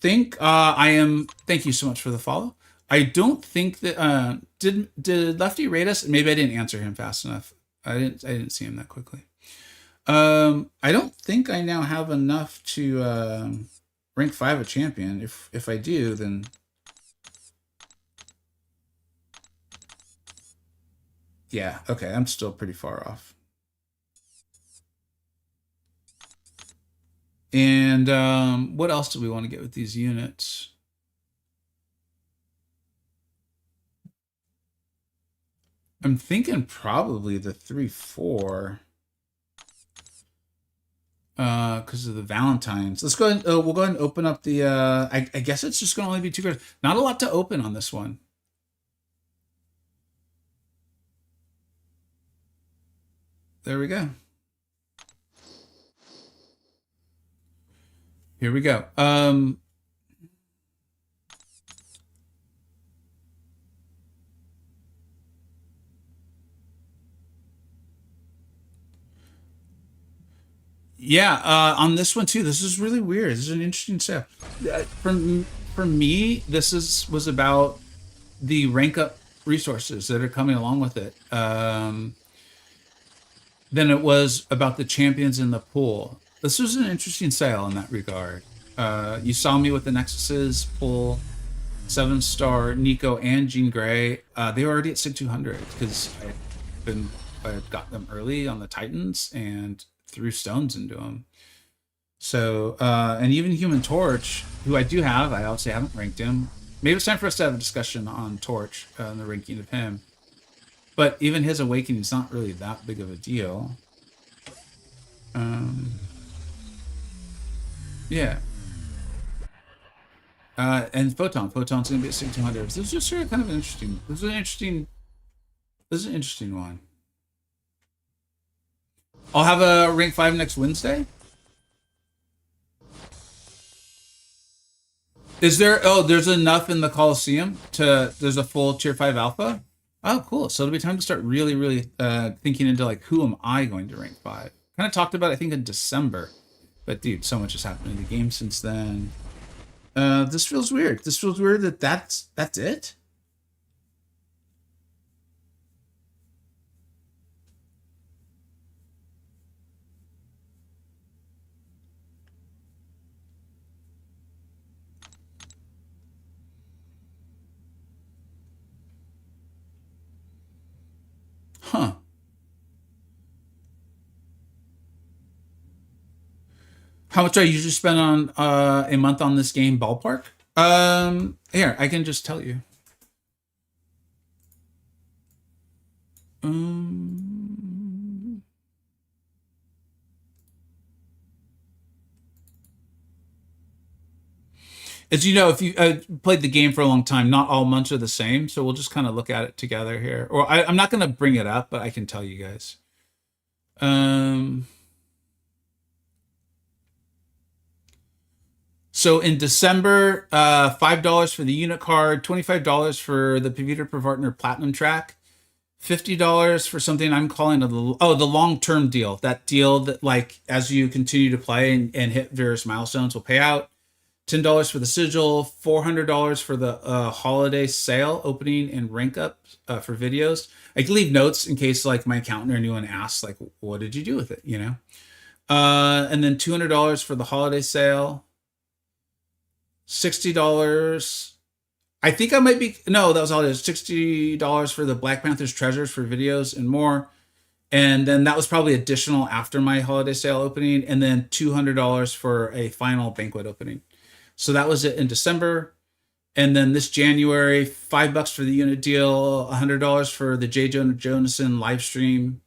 think I am. Thank you so much for the follow. I don't think that did Lefty rate us? Maybe I didn't answer him fast enough. I didn't see him that quickly. I don't think I now have enough to rank 5 a champion. If I do, then yeah, okay, I'm still pretty far off. And what else do we want to get with these units? I'm thinking probably the 3-4. Because of the Valentines. Let's go ahead. We'll go ahead and open up the. I guess it's just going to only be 2 cards. Not a lot to open on this one. There we go. Here we go. Yeah, on this one too. This is really weird. This is an interesting sale. For me, this was about the rank up resources that are coming along with it. Then it was about the champions in the pool. This was an interesting sale in that regard. You saw me with the Nexuses pull 7-star Nico and Jean Grey. They were already at Sig 200 because I had got them early on the Titans and threw stones into them. So, and even Human Torch, who I do have, I obviously haven't ranked him. Maybe it's time for us to have a discussion on Torch and the ranking of him. But even his awakening is not really that big of a deal. Yeah. And Photon's gonna be at 6,200. This is just sort of kind of interesting. This is an interesting one. I'll have a rank 5 next Wednesday. Is there? Oh, there's enough in the Coliseum there's a full tier 5 alpha. Oh, cool. So it'll be time to start really thinking into like, who am I going to rank 5? Kind of talked about, I think, in December. But dude, so much has happened in the game since then. This feels weird. This feels weird that's it. Huh. How much do I usually spend on a month on this game ballpark? Here, I can just tell you. As you know, if you played the game for a long time, not all months are the same. So we'll just kind of look at it together here. Or I'm not going to bring it up, but I can tell you guys. So in December, $5 for the unit card, $25 for the Pavita Partner Platinum track, $50 for something I'm calling the long-term deal. That deal that, like, as you continue to play and hit various milestones will pay out. $10 for the sigil, $400 for the holiday sale opening and rank up for videos. I can leave notes in case like my accountant or anyone asks, like, what did you do with it? You know? And then $200 for the holiday sale. $60. I think I might be, no, that was all it is. $60 for the Black Panther's treasures for videos and more. And then that was probably additional after my holiday sale opening. And then $200 for a final banquet opening. So that was it in December. And then this January, $5 for the unit deal, $100 for the J. Jonah Jameson live stream,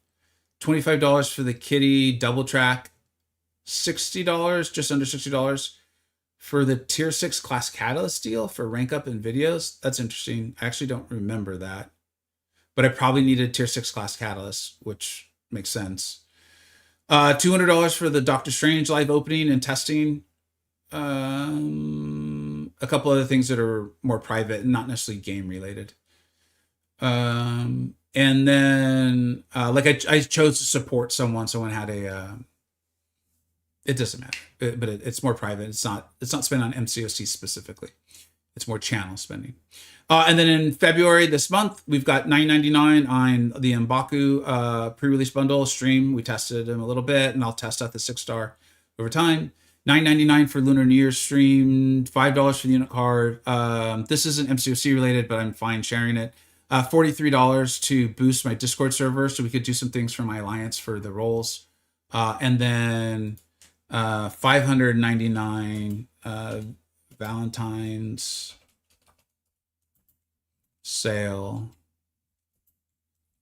$25 for the Kitty double track, $60, just under $60 for the tier 6 class catalyst deal for rank up in videos. That's interesting. I actually don't remember that, but I probably needed tier 6 class catalyst, which makes sense. $200 for the Doctor Strange live opening and testing. A couple other things that are more private and not necessarily game related. And then like I chose to support someone had a it doesn't matter, but it's more private. It's not spent on MCoC specifically. It's more channel spending. And then in February this month, we've got $9.99 on the M'Baku pre-release bundle stream. We tested them a little bit, and I'll test out the 6-star over time. $9.99 for Lunar New Year's stream, $5 for the unit card. This isn't MCoC related, but I'm fine sharing it. $43 to boost my Discord server so we could do some things for my alliance for the roles. And then $599 Valentine's sale,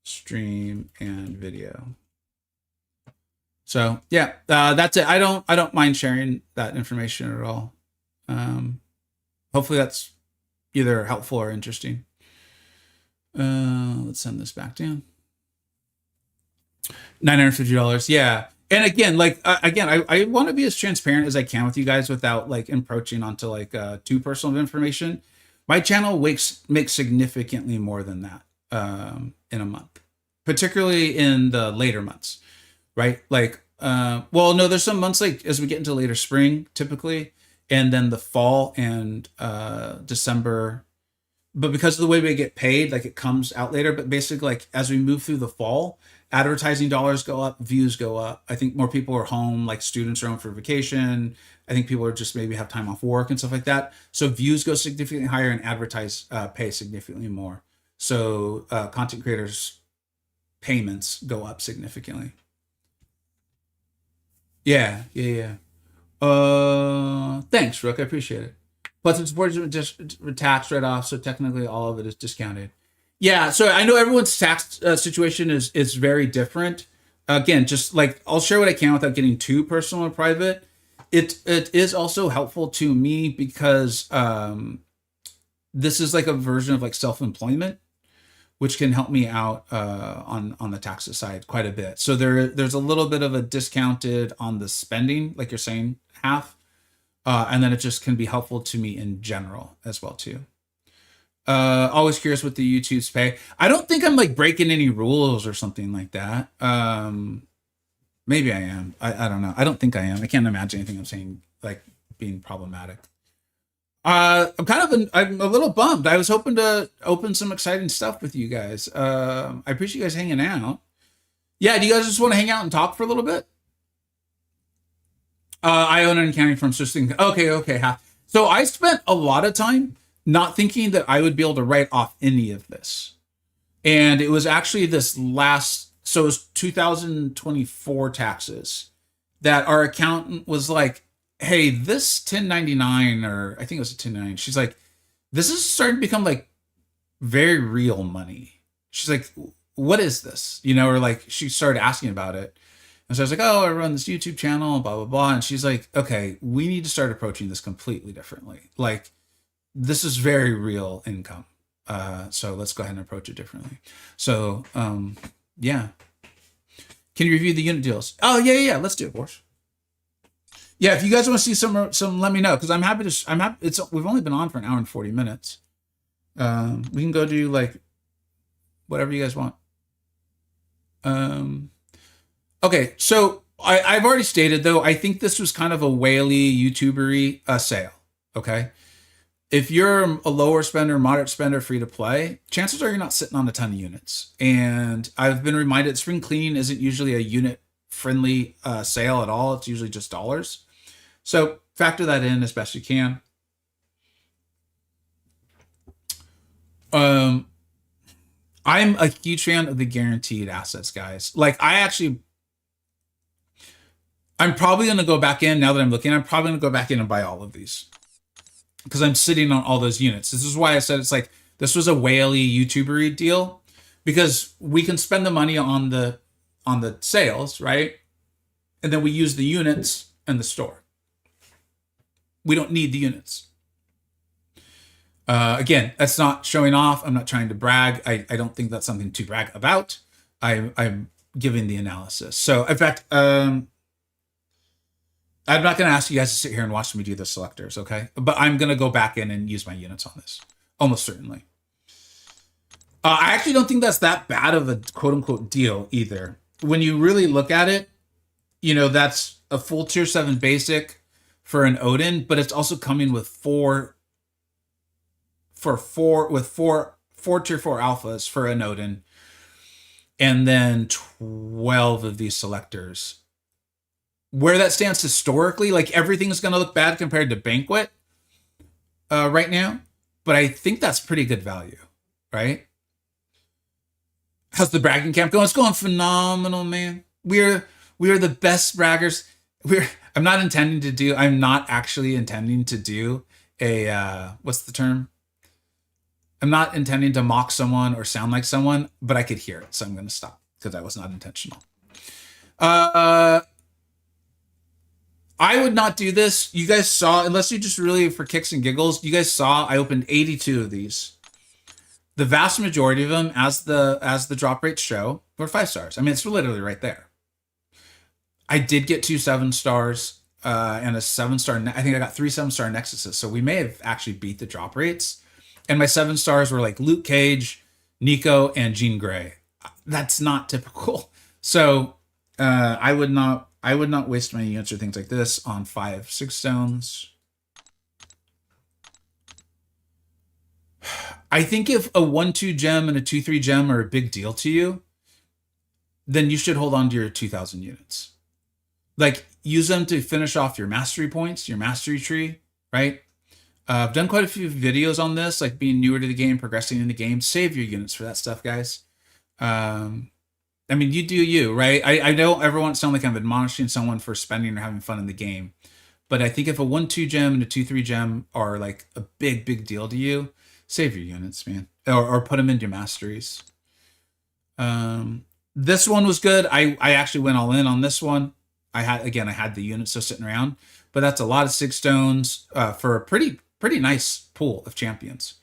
stream, and video. So yeah, that's it. I don't mind sharing that information at all. Hopefully that's either helpful or interesting. Let's send this back down. $950. Yeah. And again, like, I want to be as transparent as I can with you guys without like encroaching onto like too personal information. My channel makes significantly more than that in a month, particularly in the later months, right? Like, well, no, there's some months like as we get into later spring typically, and then the fall and December. But because of the way we get paid, like it comes out later. But basically, like as we move through the fall, advertising dollars go up, views go up. I think more people are home, like students are home for vacation. I think people are just maybe have time off work and stuff like that. So views go significantly higher and pay significantly more. So content creators' payments go up significantly. Yeah. Thanks, Rook. I appreciate it. Plus, it's just taxed right off, so technically all of it is discounted. Yeah, so I know everyone's tax situation is very different. Again, just like I'll share what I can without getting too personal or private. It is also helpful to me because this is like a version of like self-employment, which can help me out on the taxes side quite a bit. So there's a little bit of a discounted on the spending, like you're saying, half. And then it just can be helpful to me in general as well too. Always curious what the YouTube's pay. I don't think I'm like breaking any rules or something like that. Maybe I am. I don't know. I don't think I am. I can't imagine anything I'm saying like being problematic. I'm a little bummed. I was hoping to open some exciting stuff with you guys. I appreciate you guys hanging out. Yeah, do you guys just want to hang out and talk for a little bit? I own an accounting firm, so just think, okay. So I spent a lot of time not thinking that I would be able to write off any of this. And it was actually so it was 2024 taxes that our accountant was like, hey, this 1099, or I think it was a 1099. She's like, this is starting to become like very real money. She's like, what is this? Or like she started asking about it. And so I was like, oh, I run this YouTube channel, blah, blah, blah. And she's like, okay, we need to start approaching this completely differently. Like, this is very real income. So let's go ahead and approach it differently. So, yeah. Can you review the unit deals? Oh, yeah. Let's do it, Boris. Yeah, if you guys want to see some, let me know. Because I'm happy to, we've only been on for an hour and 40 minutes. We can go do like whatever you guys want. Okay, so I've already stated though, I think this was kind of a whaley YouTubery sale. Okay, if you're a lower spender, moderate spender, free to play, chances are you're not sitting on a ton of units. And I've been reminded spring cleaning isn't usually a unit friendly sale at all. It's usually just dollars. So factor that in as best you can. I'm a huge fan of the guaranteed assets, guys. Like I'm probably going to go back in now that I'm looking. I'm probably going to go back in and buy all of these because I'm sitting on all those units. This is why I said it's like this was a whaley YouTubery deal because we can spend the money on the sales, right? And then we use the units in the store. We don't need the units. Again, that's not showing off. I'm not trying to brag. I don't think that's something to brag about. I'm giving the analysis. So in fact, I'm not going to ask you guys to sit here and watch me do the selectors, okay? But I'm going to go back in and use my units on this, almost certainly. I actually don't think that's that bad of a quote-unquote deal either. When you really look at it, you know, that's a full tier 7 basic for an Odin, but it's also coming with four tier 4 alphas for an Odin, and then 12 of these selectors. Where that stands historically, like everything's going to look bad compared to Banquet right now, but I think that's pretty good value, right? How's the bragging camp going? It's going phenomenal, man. We're the best braggers. I'm not actually intending to do a what's the term? I'm not intending to mock someone or sound like someone, but I could hear it, so I'm going to stop because that was not intentional. I would not do this. You guys saw, unless you just really for kicks and giggles, you guys saw I opened 82 of these. The vast majority of them, as the drop rates show, were 5 stars. I mean, it's literally right there. I did get 2 7-stars and a 7-star. I think I got 3 7-star Nexuses. So we may have actually beat the drop rates. And my 7-stars were like Luke Cage, Nico, and Jean Grey. That's not typical. So I would not waste my units or things like this on 5 6 stones. I think if a 1-2 gem and a 2-3 gem are a big deal to you, then you should hold on to your 2,000 units. Like, use them to finish off your mastery points, your mastery tree, right? I've done quite a few videos on this, like being newer to the game, progressing in the game. Save your units for that stuff, guys. I mean, you do you, right? I don't ever want to sound like I'm admonishing someone for spending or having fun in the game. But I think if a 1-2 gem and a 2-3 gem are like a big deal to you, save your units, man. Or put them into your masteries. This one was good. I actually went all in on this one. I had the units still sitting around. But that's a lot of 6 stones for a pretty nice pool of champions.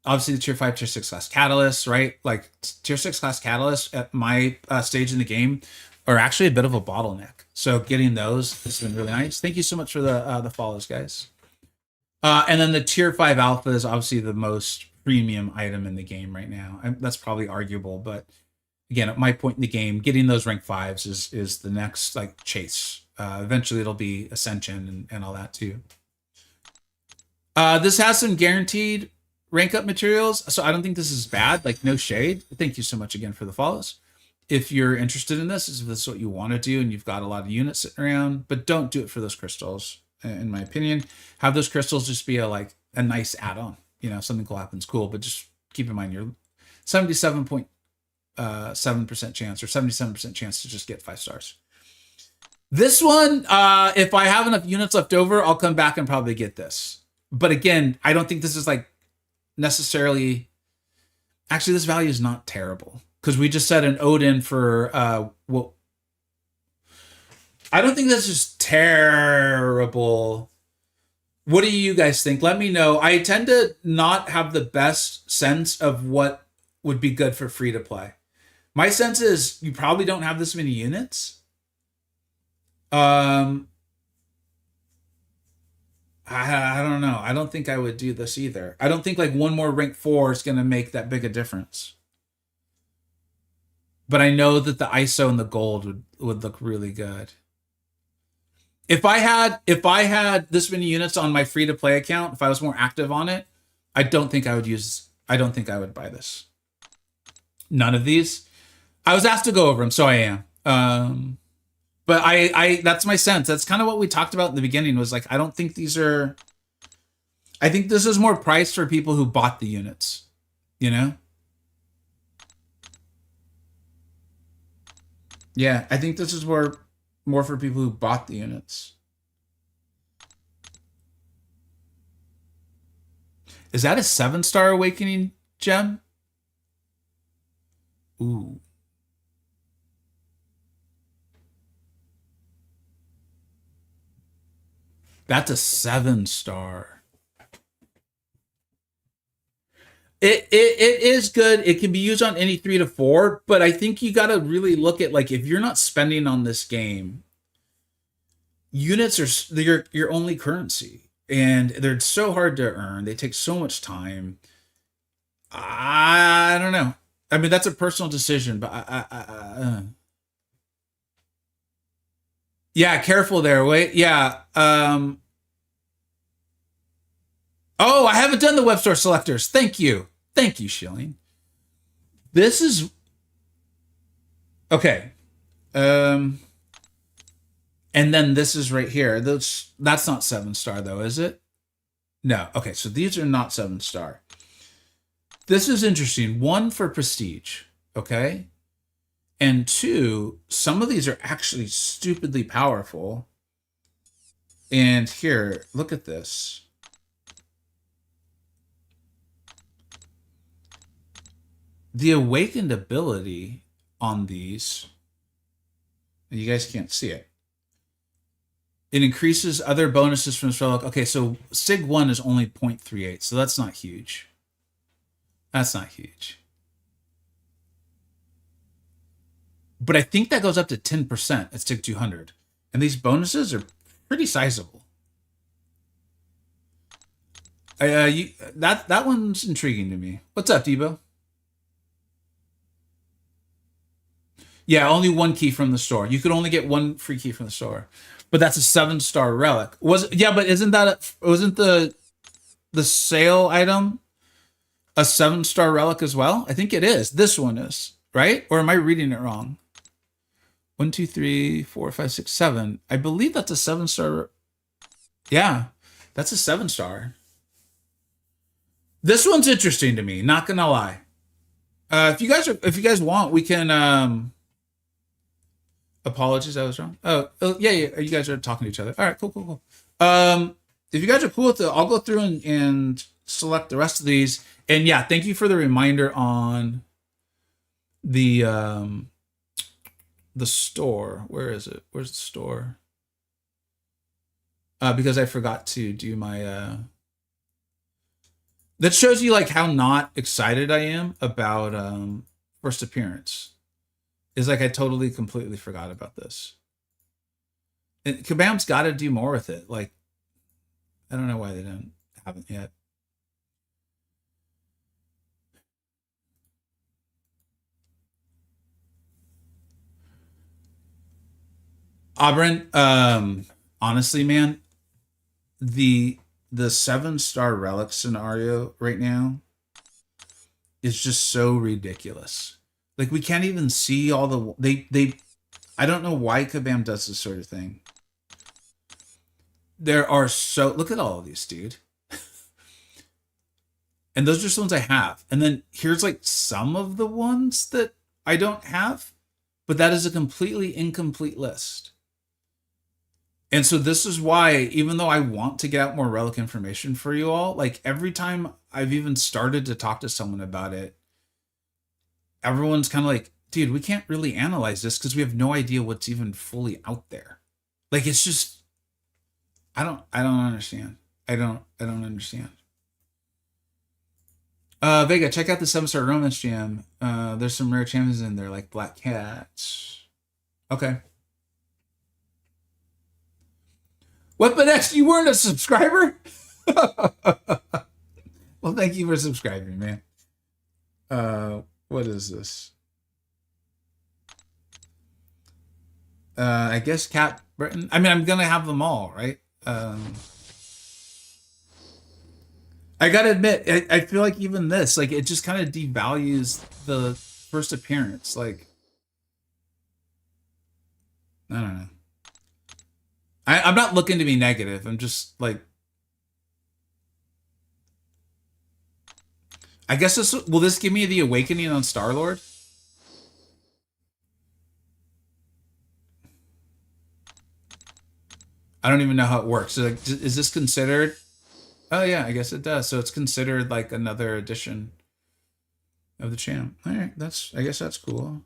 Obviously, the tier 5, tier 6 class catalysts, right? Like tier 6 class catalysts at my stage in the game are actually a bit of a bottleneck. So getting those has been really nice. Thank you so much for the follows, guys. And then the tier 5 alpha is obviously the most premium item in the game right now. That's probably arguable, but again, at my point in the game, getting those rank 5s is the next like chase. Eventually, it'll be Ascension and all that too. This has some guaranteed rank up materials, so I don't think this is bad. Like, no shade. Thank you so much again for the follows. If you're interested in this, if this is what you want to do and you've got a lot of units sitting around, but don't do it for those crystals, in my opinion. Have those crystals just be a nice add-on. You know, something cool happens, cool, but just keep in mind you're 77.7% chance or 77% chance to just get 5 stars. This one, if I have enough units left over, I'll come back and probably get this. But again, I don't think this is like necessarily. Actually, this value is not terrible because we just said an Odin for well. I don't think this is terrible. What do you guys think? Let me know. I tend to not have the best sense of what would be good for free to play. My sense is you probably don't have this many units. I don't know. I don't think I would do this either. I don't think like one more rank 4 is going to make that big a difference. But I know that the ISO and the gold would look really good. If I had this many units on my free to play account, if I was more active on it, I don't think I would buy this. None of these. I was asked to go over them, so I am. But I that's my sense. That's kind of what we talked about in the beginning, was like, I don't think these are, I think this is more priced for people who bought the units, you know? Yeah, I think this is more for people who bought the units. Is that a 7-star awakening gem? Ooh. That's a 7-star. It is good. It can be used on any 3 to 4, but I think you got to really look at, like, if you're not spending on this game, units are your only currency, and they're so hard to earn. They take so much time. I don't know. I mean, that's a personal decision, but yeah, careful there. Wait, yeah. Oh, I haven't done the web store selectors. Thank you, Shilling. This is okay. Um, and then this is right here. That's not 7-star though, is it? No. Okay, so these are not 7-star. This is interesting. One, for prestige, okay? And two, some of these are actually stupidly powerful. And here, look at this. The awakened ability on these, you guys can't see it. It increases other bonuses from spell. Okay, so Sig 1 is only 0.38, so that's not huge. That's not huge. But I think that goes up to 10% at Sig 200. And these bonuses are pretty sizable. That one's intriguing to me. What's up, Debo? Yeah, only one key from the store. You could only get one free key from the store. But that's a 7-star relic. But wasn't the sale item a 7-star relic as well? I think it is. This one is, right? Or am I reading it wrong? 1, 2, 3, 4, 5, 6, 7. I believe that's a 7-star. Yeah, that's a 7-star. This one's interesting to me, not gonna lie. If you guys want, we can apologies, I was wrong. Oh yeah, you guys are talking to each other. All right, cool. If you guys are cool with it, I'll go through and select the rest of these. And yeah, thank you for the reminder on the store. Where is it? Where's the store? Because I forgot to do my that shows you like how not excited I am about first appearance. Is like I totally completely forgot about this. And Kabam's got to do more with it. Like, I don't know why they haven't yet. Auburn, honestly, man, the 7-star relic scenario right now is just so ridiculous. Like, we can't even see all the they I don't know why Kabam does this sort of thing. There are look at all of these, dude. And those are just the ones I have. And then here's like some of the ones that I don't have, but that is a completely incomplete list. And so this is why, even though I want to get out more relic information for you all, like every time I've even started to talk to someone about it, everyone's kind of like, dude, we can't really analyze this because we have no idea what's even fully out there. Like, it's just, I don't understand. I don't understand. Vega, check out the 7-star romance jam. There's some rare champions in there, like Black Cats. Okay. What, but next, you weren't a subscriber? Well, thank you for subscribing, man. What is this? I guess Cat Britain. I mean, I'm gonna have them all, right? I gotta admit, I feel like even this, like, it just kind of devalues the first appearance. Like, I don't know. I'm not looking to be negative. I'm just like, I guess this will this give me the awakening on Star Lord? I don't even know how it works. So, like, is this considered? Oh yeah, I guess it does. So it's considered like another edition of the champ. All right, I guess that's cool.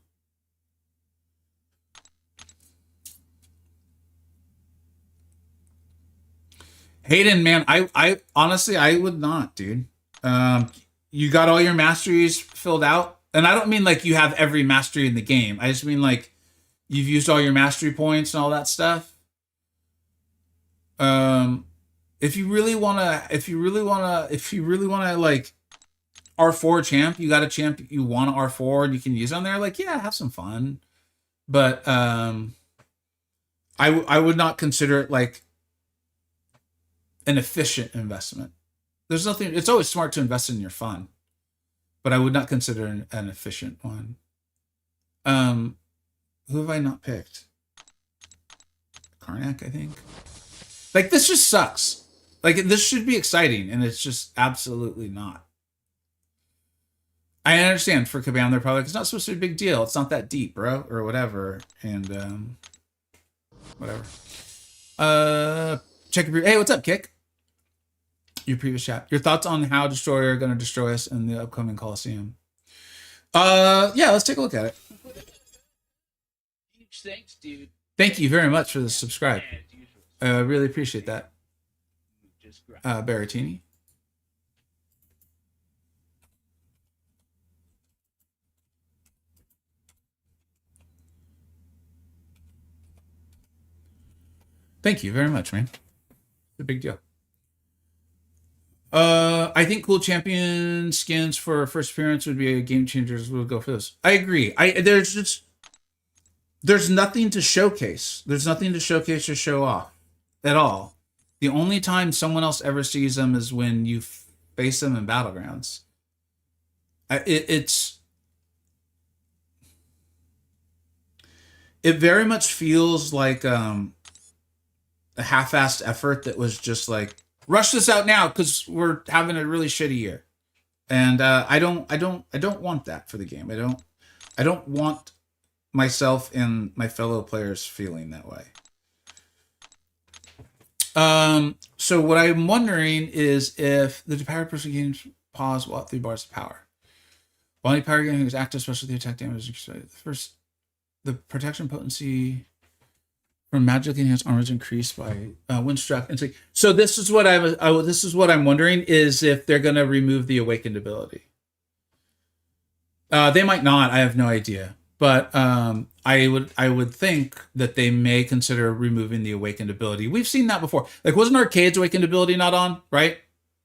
Hayden, man, I honestly I would not, dude. You got all your masteries filled out, and I don't mean like you have every mastery in the game. I just mean like you've used all your mastery points and all that stuff. Um, if you really wanna like R4 champ, you got a champ you want to R4 and you can use on there. Like, yeah, have some fun, but I would not consider it like an efficient investment. There's nothing. It's always smart to invest in your fun, but I would not consider an efficient one. Um, who have I not picked? Karnak, I think. Like, this just sucks. Like, this should be exciting, and it's just absolutely not. I understand for Kabam, they're probably like, it's not supposed to be a big deal. It's not that deep, bro, or whatever. And whatever. Check your hey, what's up, Kick? Your previous chat. Your thoughts on how Destroyer are going to destroy us in the upcoming Coliseum? Yeah, let's take a look at it. Huge thanks, dude. Thank you very much for the subscribe. I really appreciate that. Baratini. Thank you very much, man. It's a big deal. I think cool champion skins for first appearance would be a game changer. We'll go for this. I agree. There's nothing to showcase. There's nothing to showcase or show off at all. The only time someone else ever sees them is when you face them in Battlegrounds. It very much feels like a half-assed effort that was just like, rush this out now because we're having a really shitty year, and I don't want that for the game. I don't want myself and my fellow players feeling that way. So what I'm wondering is if the powered person gains pause while 3 bars of power. While any power gain is active, especially the attack damage. First, the protection potency from magically enhanced armor is increased by when struck. And so this is what this is what I'm wondering is if they're going to remove the awakened ability. They might not. I have no idea. But I would think that they may consider removing the awakened ability. We've seen that before. Like, wasn't Arcade's awakened ability not on? Right?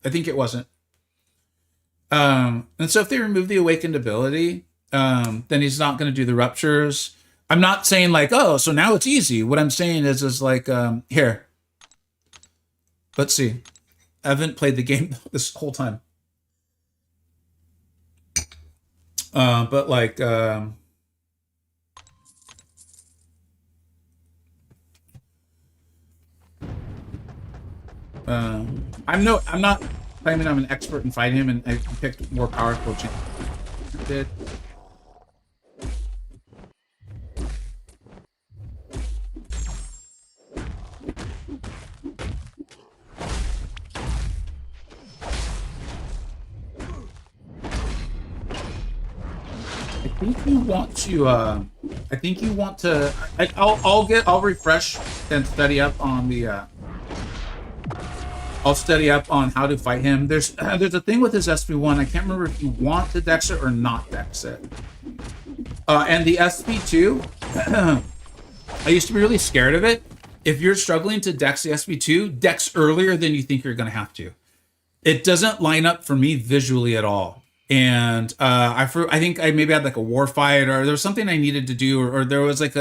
I think it wasn't. And so if they remove the awakened ability, then he's not going to do the ruptures. I'm not saying like, oh, so now it's easy. What I'm saying is like, here. Let's see. I haven't played the game this whole time. But like, I'm not claiming I'm an expert in fighting him, and I picked more powerful champions. Did. I think you want to. I think you want to. I'll refresh and study up on the. I'll study up on how to fight him. There's a thing with his SP1. I can't remember if you want to dex it or not dex it. And the SP2. I used to be really scared of it. If you're struggling to dex the SP2, dex earlier than you think you're going to have to. It doesn't line up for me visually at all. And I think I maybe had like a war fight, or there was something I needed to do, or there was like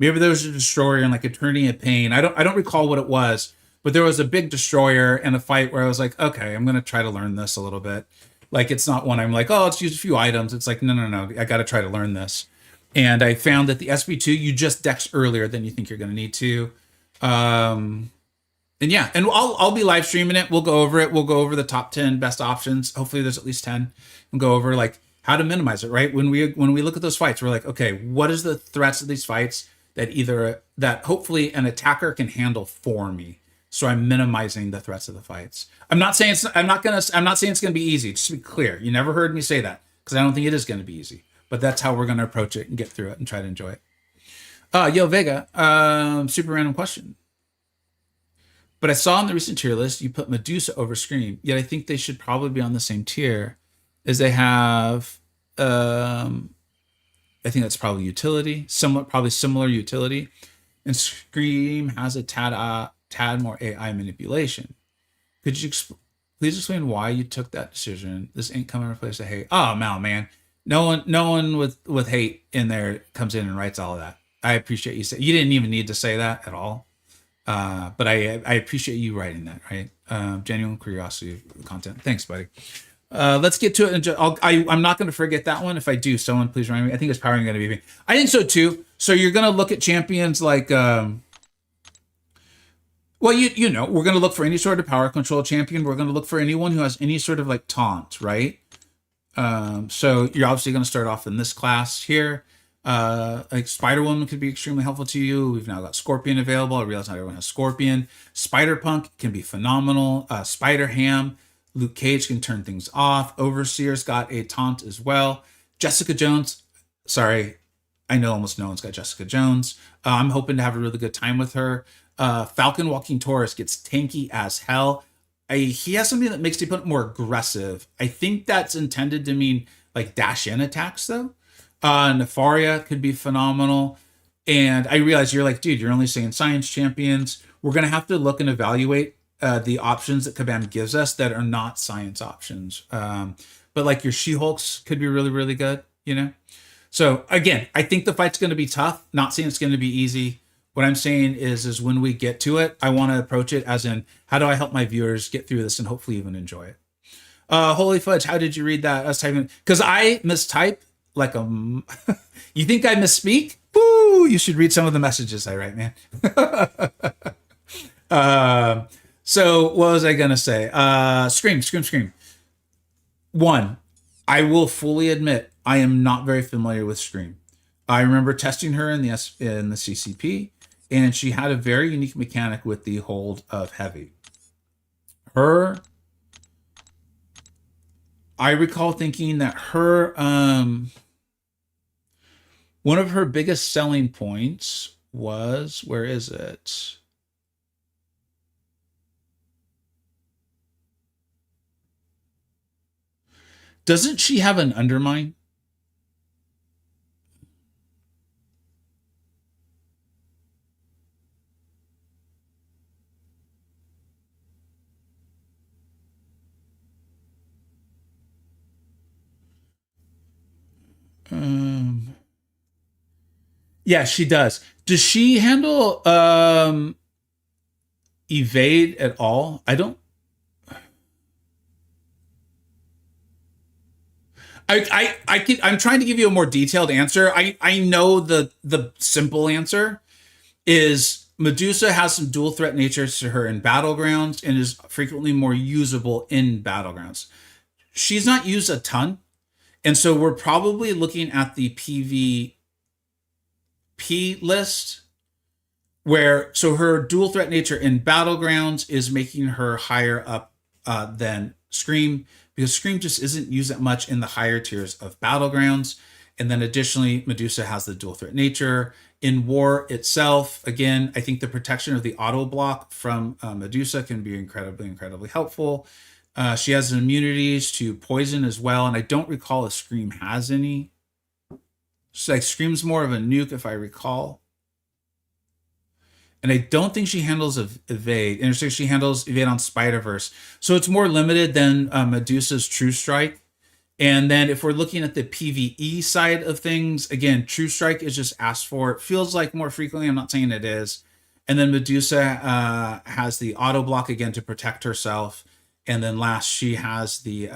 Maybe there was a destroyer in like Eternity of Pain. I don't recall what it was, but there was a big destroyer in a fight where I was like, okay, I'm gonna try to learn this a little bit. Like it's not one I'm like, oh, let's use a few items. It's like, no, no, no, I got to try to learn this. And I found that the SB2 you just dex earlier than you think you're going to need to. And yeah, and I'll be live streaming it. We'll go over it. We'll go over the top 10 best options. Hopefully there's at least 10. And go over like how to minimize it, right? When we look at those fights, we're like, okay, what is the threats of these fights that hopefully an attacker can handle for me? So I'm minimizing the threats of the fights. I'm not saying it's going to be easy. Just to be clear, you never heard me say that because I don't think it is going to be easy. But that's how we're going to approach it and get through it and try to enjoy it. Yo Vega, super random question. But I saw in the recent tier list you put Medusa over Scream. Yet I think they should probably be on the same tier as they have. I think that's probably utility, probably similar utility, and Scream has a tad more AI manipulation. Could you please explain why you took that decision? This ain't coming to replace the hate. Oh man, no one with hate in there comes in and writes all of that. I appreciate you you didn't even need to say that at all. But I appreciate you writing that, right? Genuine curiosity of the content. Thanks, buddy. Let's get to it. I'm not going to forget that one. If I do, someone please remind me. I think it's probably going to be me. I think so too. So you're going to look at champions like, well, you know, we're going to look for any sort of power control champion. We're going to look for anyone who has any sort of like taunt, right? So you're obviously going to start off in this class here. Like Spider-Woman could be extremely helpful to you. We've now got Scorpion available. I realize not everyone has Scorpion. Spider-Punk can be phenomenal. Spider-Ham, Luke Cage can turn things off. Overseer's got a taunt as well. Jessica Jones, sorry, I know almost no one's got Jessica Jones. I'm hoping to have a really good time with her. Falcon Walking Taurus gets tanky as hell. He has something that makes the opponent more aggressive. I think that's intended to mean like dash in attacks though. Nefaria could be phenomenal. And I realize you're like, dude, you're only saying science champions. We're going to have to look and evaluate the options that Kabam gives us that are not science options. But like your She-Hulks could be really, really good, you know? So again, I think the fight's going to be tough. Not saying it's going to be easy. What I'm saying is when we get to it, I want to approach it as in, how do I help my viewers get through this and hopefully even enjoy it? Holy fudge, how did you read that? I was typing, because I mistype like a, you think I misspeak? Woo, you should read some of the messages I write, man. So what was I going to say? Scream. One, I will fully admit, I am not very familiar with Scream. I remember testing her in the CCP, and she had a very unique mechanic with the hold of heavy. I recall thinking that her, one of her biggest selling points was, where is it? Doesn't she have an undermine? Yeah, she does. Does she handle evade at all? I don't. I'm trying to give you a more detailed answer. I know the simple answer is Medusa has some dual threat natures to her in Battlegrounds and is frequently more usable in Battlegrounds. She's not used a ton, and so we're probably looking at the PvP list so her dual threat nature in Battlegrounds is making her higher up than Scream, because Scream just isn't used that much in the higher tiers of Battlegrounds. And then additionally, Medusa has the dual threat nature. In War itself, again, I think the protection of the auto block from Medusa can be incredibly helpful. She has immunities to poison as well, and I don't recall if Scream has any. So like Scream's more of a nuke, if I recall. And I don't think she handles evade. And so she handles evade on Spider-Verse. So it's more limited than Medusa's True Strike. And then if we're looking at the PvE side of things, again, True Strike is just asked for. It feels like more frequently. I'm not saying it is. And then Medusa has the auto block again to protect herself. And then last, she has the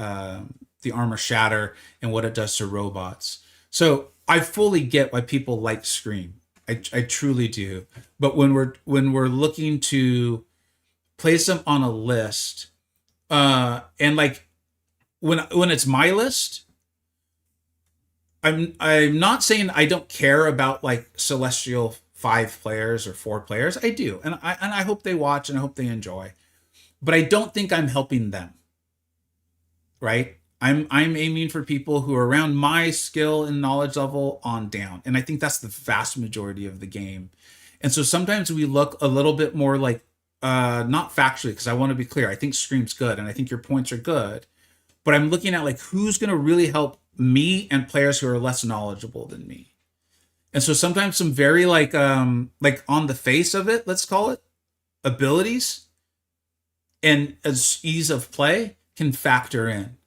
armor shatter and what it does to robots. So I fully get why people like Scream. I truly do. But when we're looking to place them on a list, and like when it's my list, I'm not saying I don't care about like Celestial 5 players or 4 players. I do, and I hope they watch and I hope they enjoy. But I don't think I'm helping them. Right? I'm aiming for people who are around my skill and knowledge level on down, and I think that's the vast majority of the game. And so sometimes we look a little bit more like not factually, because I want to be clear. I think Scream's good, and I think your points are good. But I'm looking at like who's going to really help me and players who are less knowledgeable than me. And so sometimes some very like on the face of it, let's call it, abilities and as ease of play can factor in.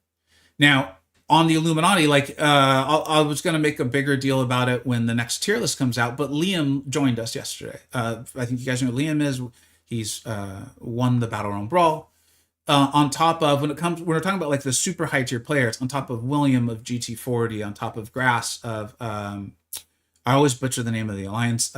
Now, on the Illuminati, like I was going to make a bigger deal about it when the next tier list comes out, but Liam joined us yesterday. I think you guys know who Liam is. He's won the Battlerealm Brawl. On top of when we're talking about like the super high tier players, on top of William of GT40, on top of Grass of I always butcher the name of the alliance,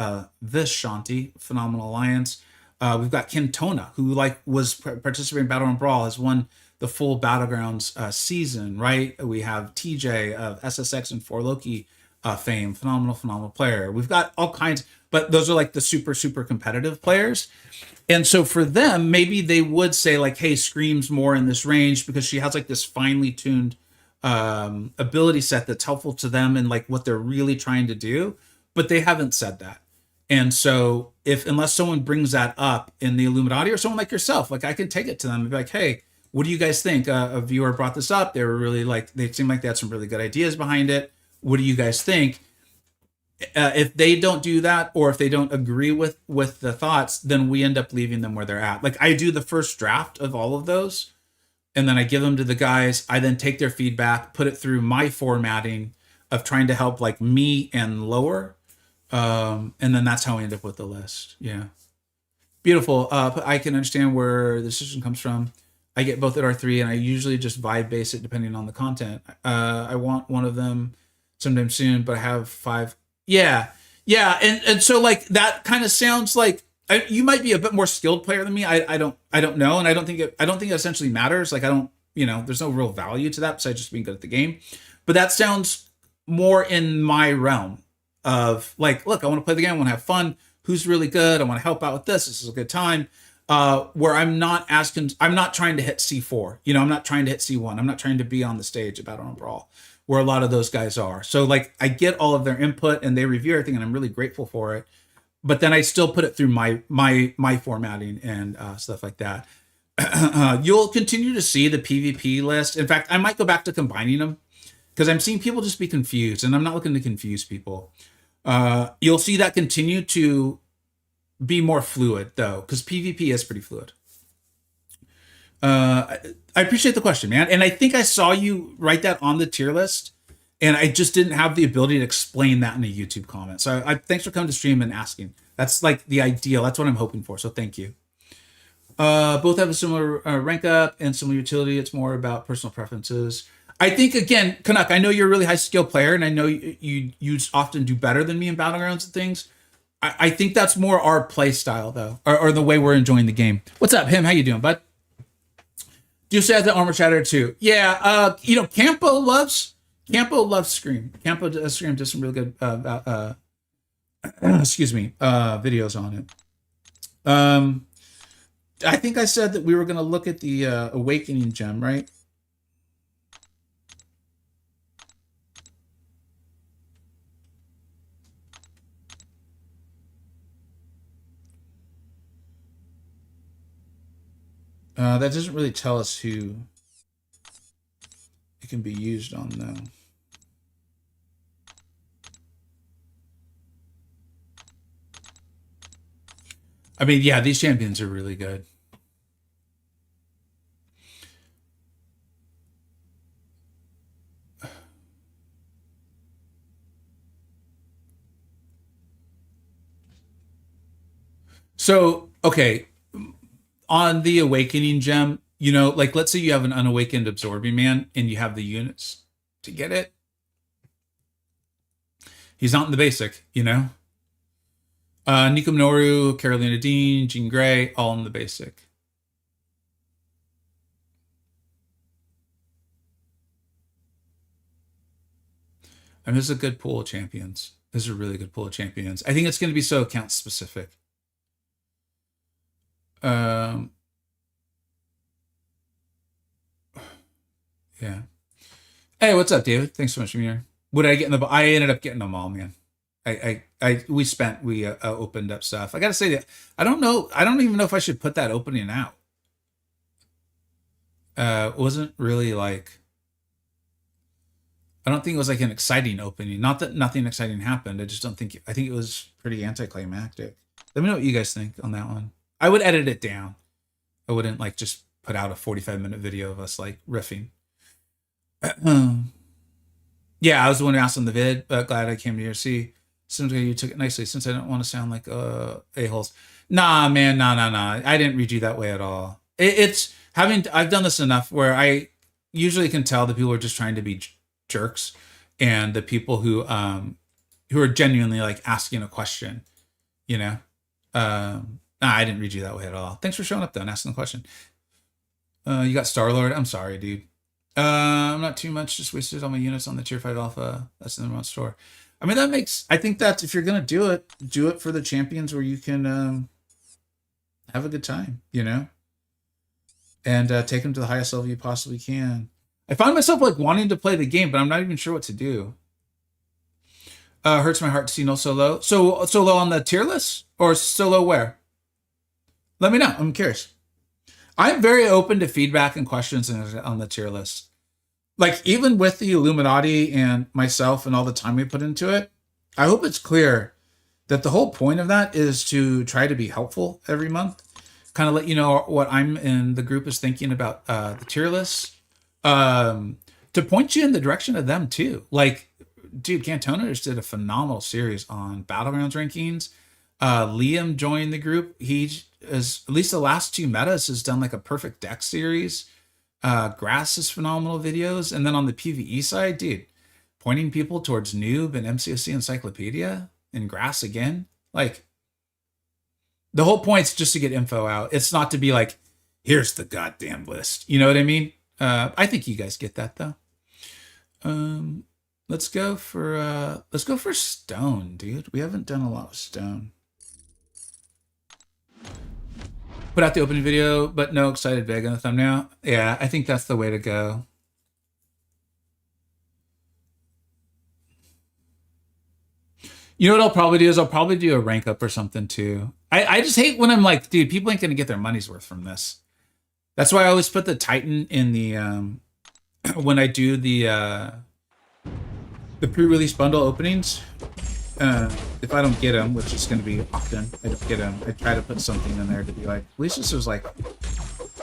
Vishanti, Phenomenal Alliance. We've got Kentona, who like was participating in Battlerealm Brawl, has won the full Battlegrounds season, right? We have TJ of SSX and 4Loki fame, phenomenal player. We've got all kinds, but those are like the super competitive players. And so for them, maybe they would say like, hey, Scream's more in this range because she has like this finely tuned ability set that's helpful to them and like what they're really trying to do, but they haven't said that. And so unless someone brings that up in the Illuminati or someone like yourself, like I can take it to them and be like, hey, what do you guys think? A viewer brought this up. They were really like, they seemed like they had some really good ideas behind it. What do you guys think? If they don't do that, or if they don't agree with the thoughts, then we end up leaving them where they're at. Like I do the first draft of all of those, and then I give them to the guys. I then take their feedback, put it through my formatting of trying to help like me and lower. And then that's how I end up with the list. Yeah. Beautiful. I can understand where the decision comes from. I get both at R3 and I usually just vibe base it depending on the content. I want one of them sometime soon, but I have 5. Yeah. And so like that kind of sounds like you might be a bit more skilled player than me. I don't know. And I don't think it essentially matters. Like there's no real value to that besides just being good at the game. But that sounds more in my realm of like, look, I want to play the game. I want to have fun. Who's really good? I want to help out with this. This is a good time. Where I'm not trying to hit C4. I'm not trying to hit C1. I'm not trying to be on the stage at Battlerealm Brawl, where a lot of those guys are. So like I get all of their input and they review everything, and I'm really grateful for it. But then I still put it through my formatting and stuff like that. You'll continue to see the PvP list. In fact, I might go back to combining them because I'm seeing people just be confused, and I'm not looking to confuse people. You'll see that continue to be more fluid though, because PvP is pretty fluid. I appreciate the question, man. And I think I saw you write that on the tier list, and I just didn't have the ability to explain that in a YouTube comment. So thanks for coming to stream and asking. That's like the ideal. That's what I'm hoping for. So thank you. Both have a similar rank up and similar utility. It's more about personal preferences. I think, again, Canuck, I know you're a really high skill player, and I know you often do better than me in Battlegrounds and things. I think that's more our play style, though, or the way we're enjoying the game. What's up, Him? How you doing, bud? Do you say the armor shatter too? Yeah, Campo loves Scream. Scream does some really good videos on it. I think I said that we were going to look at the Awakening gem, right? That doesn't really tell us who it can be used on, though. I mean, yeah, these champions are really good. So, okay, on the Awakening gem, you know, like let's say you have an unawakened Absorbing Man and you have the units to get it. He's not in the basic, you know? Nico Minoru, Carolina Dean, Jean Grey, all in the basic. I mean, this is a good pool of champions. This is a really good pool of champions. I think it's going to be so account specific. Yeah. Hey, what's up, David? Thanks so much for being here. What did I get in the? I ended up getting them all, man. We opened up stuff. I gotta say that I don't know. I don't even know if I should put that opening out. It wasn't really like. I don't think it was like an exciting opening. Not that nothing exciting happened. I just don't think. I think it was pretty anticlimactic. Let me know what you guys think on that one. I would edit it down. I wouldn't like just put out a 45-minute video of us like riffing. Yeah, I was the one who asked on the vid, but glad I came to your see. Seems like you took it nicely since I don't want to sound like a-holes. Nah, man, nah. I didn't read you that way at all. It's having, I've done this enough where I usually can tell the people are just trying to be jerks and the people who are genuinely like asking a question, you know? Nah, I didn't read you that way at all. Thanks for showing up though and asking the question. You got Star-Lord. I'm sorry, dude. I'm not too much. Just wasted all my units on the tier 5 alpha. That's in the wrong store. I mean, that makes. I think that if you're gonna do it for the champions where you can have a good time, you know, and take them to the highest level you possibly can. I find myself like wanting to play the game, but I'm not even sure what to do. Hurts my heart to see no solo. So solo on the tier list or solo where? Let me know. I'm curious. I'm very open to feedback and questions on the tier list. Like, even with the Illuminati and myself and all the time we put into it, I hope it's clear that the whole point of that is to try to be helpful every month. Kind of let you know what I'm in the group is thinking about the tier list. To point you in the direction of them, too. Like, dude, Cantona just did a phenomenal series on Battlegrounds rankings. Liam joined the group. He is, at least the last 2 metas, has done like a perfect deck series. Grass is phenomenal videos. And then on the PvE side, dude, pointing people towards Noob and MCoC Encyclopedia and Grass again. Like, the whole point's just to get info out. It's not to be like, here's the goddamn list. You know what I mean? I think you guys get that though. Let's go for Stone, dude. We haven't done a lot with Stone. Put out the opening video, but no excited Vega in the thumbnail. Yeah, I think that's the way to go. You know what I'll probably do is I'll probably do a rank up or something too. I just hate when I'm like, dude, people ain't gonna get their money's worth from this. That's why I always put the Titan in the when I do the pre-release bundle openings. If I don't get them, which is going to be often, I don't get them. I try to put something in there to be like, at least this was like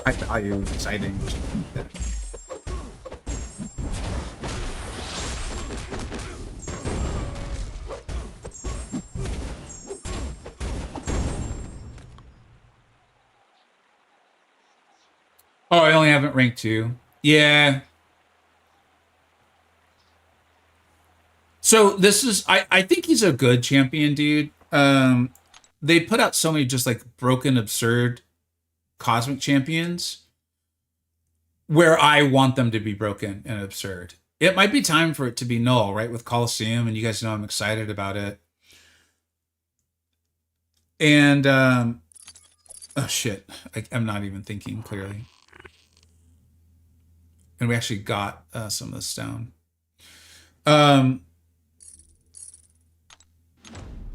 high value, exciting. Oh, I only haven't ranked 2. Yeah. So this is, I think he's a good champion, dude. They put out so many just like broken, absurd cosmic champions where I want them to be broken and absurd. It might be time for it to be null, right? With Coliseum, and you guys know I'm excited about it. And, oh shit, I'm not even thinking clearly. And we actually got some of the stone.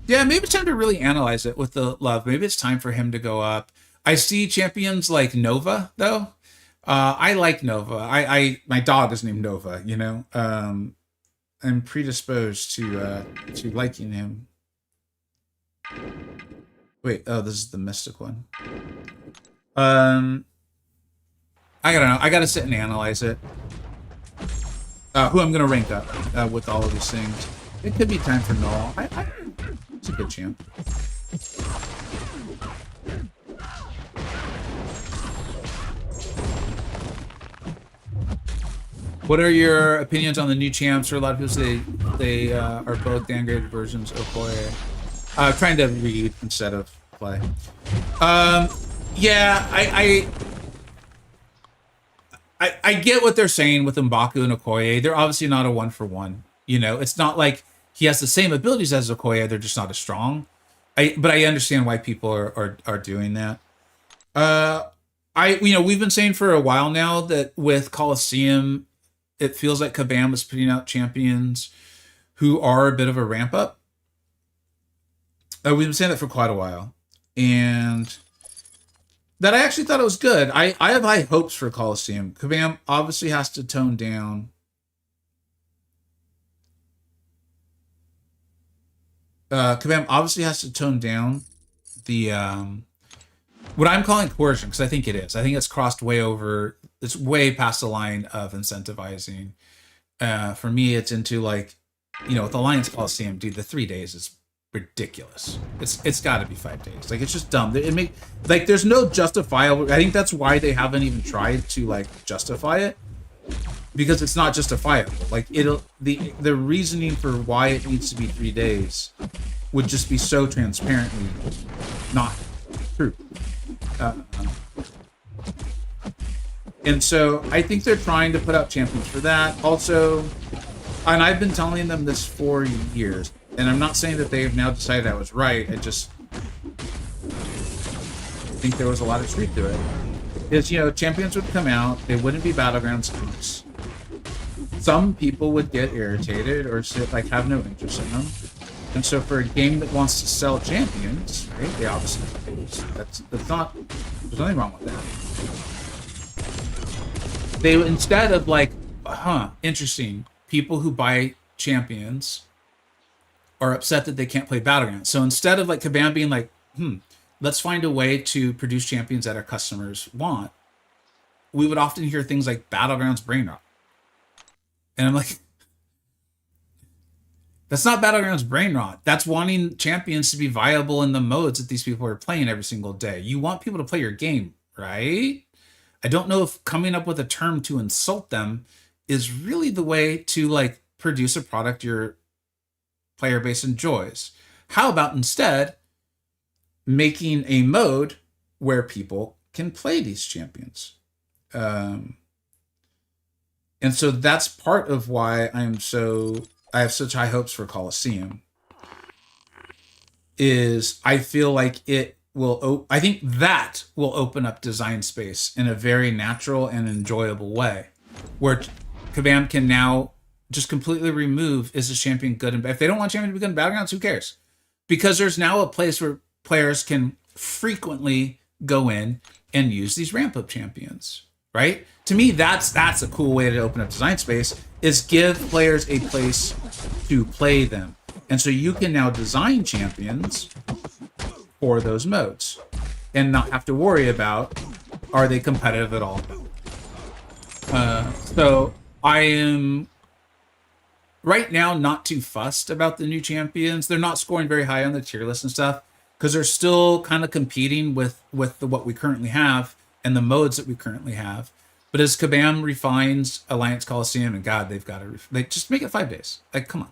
Yeah, maybe it's time to really analyze it with the love. Maybe it's time for him to go up. I see champions like Nova, though. I like Nova. My dog is named Nova, you know. I'm predisposed to liking him. Wait, oh, this is the mystic one. I don't know. I gotta sit and analyze it. Who I'm gonna rank up with all of these things. It could be time for Null. It's a good champ. What are your opinions on the new champs? Or a lot of people say they are both downgraded versions of Okoye. Trying to read instead of play. Yeah, I get what they're saying with M'Baku and Okoye. They're obviously not a one-for-one. You know, it's not like he has the same abilities as Okoye. They're just not as strong. But I understand why people are doing that. We've been saying for a while now that with Coliseum, it feels like Kabam is putting out champions who are a bit of a ramp up. We've been saying that for quite a while, and that I actually thought it was good. I have high hopes for Coliseum. Kabam obviously has to tone down. Kabam obviously has to tone down the what I'm calling coercion, because I think it is. I think it's crossed way over. It's way past the line of incentivizing. For me, it's into like, with Alliance Coliseum, dude, the 3 days is ridiculous. It's got to be 5 days. Like, it's just dumb. There's no justifiable. I think that's why they haven't even tried to like justify it, because it's not justifiable. Like, the reasoning for why it needs to be 3 days would just be so transparently not true. And so I think they're trying to put out champions for that. Also, and I've been telling them this for years, and I'm not saying that they have now decided I was right. I just think there was a lot of truth to it. Is, champions would come out, they wouldn't be Battleground speaks. Some people would get irritated or have no interest in them. And so for a game that wants to sell champions, right, they obviously lose. That's not, there's nothing wrong with that. They, instead of like, interesting, people who buy champions are upset that they can't play Battlegrounds. So instead of like Kabam being like, let's find a way to produce champions that our customers want, we would often hear things like Battlegrounds brain rot. And I'm like, that's not Battlegrounds brain rot. That's wanting champions to be viable in the modes that these people are playing every single day. You want people to play your game, right? I don't know if coming up with a term to insult them is really the way to like produce a product your player base enjoys. How about instead making a mode where people can play these champions? And so that's part of why I have such high hopes for Coliseum. Is I feel like it will. I think that will open up design space in a very natural and enjoyable way, where Kabam can now just completely remove, is the champion good and bad. If they don't want champion to be good in Battlegrounds, who cares? Because there's now a place where players can frequently go in and use these ramp up champions, right? To me, that's a cool way to open up design space, is give players a place to play them. And so you can now design champions for those modes and not have to worry about, are they competitive at all? So I am right now not too fussed about the new champions. They're not scoring very high on the tier list and stuff, because they're still kind of competing with what we currently have and the modes that we currently have. But as Kabam refines Alliance Coliseum, and God, they've got to just make it 5 days. Like, come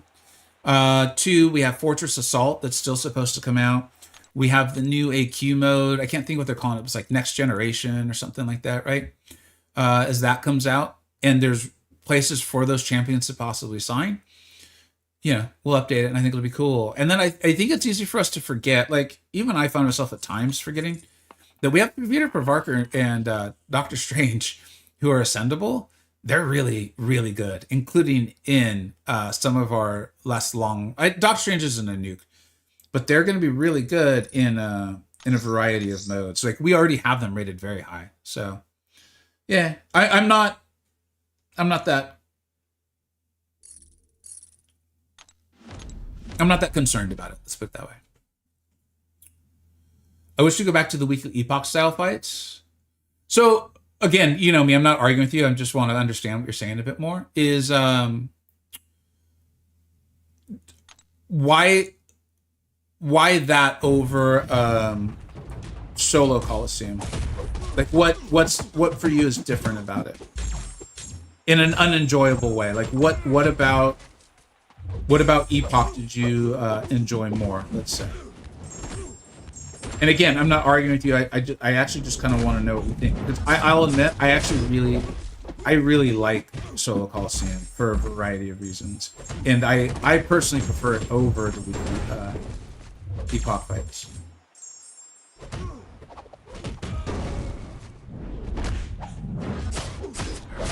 on. 2, we have Fortress Assault that's still supposed to come out. We have the new AQ mode. I can't think what they're calling it. It's like Next Generation or something like that, right? As that comes out, and there's places for those champions to possibly sign, we'll update it, and I think it'll be cool. And then I think it's easy for us to forget. Like, even I find myself at times forgetting that we have Peter Parvarker and Doctor Strange, who are ascendable. They're really, really good, including in some of our less long. Doctor Strange isn't a nuke, but they're going to be really good in a variety of modes. Like, we already have them rated very high. So, yeah, I'm not that concerned about it. Let's put it that way. I wish to go back to the weekly Epoch style fights. So again, you know me, I'm not arguing with you. I just want to understand what you're saying a bit more. Is why that over solo Coliseum? Like what for you is different about it? in an unenjoyable way. Like what about HeatlyBros did you enjoy more? Let's say. And again, I'm not arguing with you. I actually just kind of want to know what you think, because I'll admit I actually really like Solo Coliseum for a variety of reasons, and I personally prefer it over the HeatlyBros fights.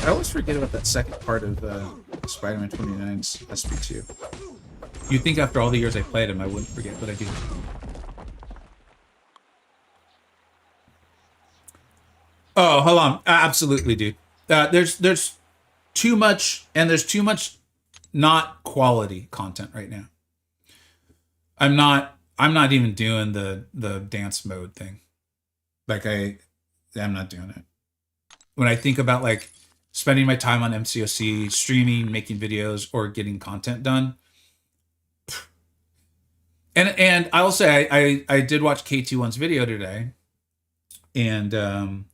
I always forget about that second part of Spider-Man 29's SP2. You'd think after all the years I played him, I wouldn't forget, but I do. Oh, hold on. Absolutely, dude. There's too much, and there's too much not quality content right now. I'm not even doing the dance mode thing. Like I'm not doing it. When I think about like spending my time on MCoC, streaming, making videos, or getting content done. And I will say I did watch K21's video today, and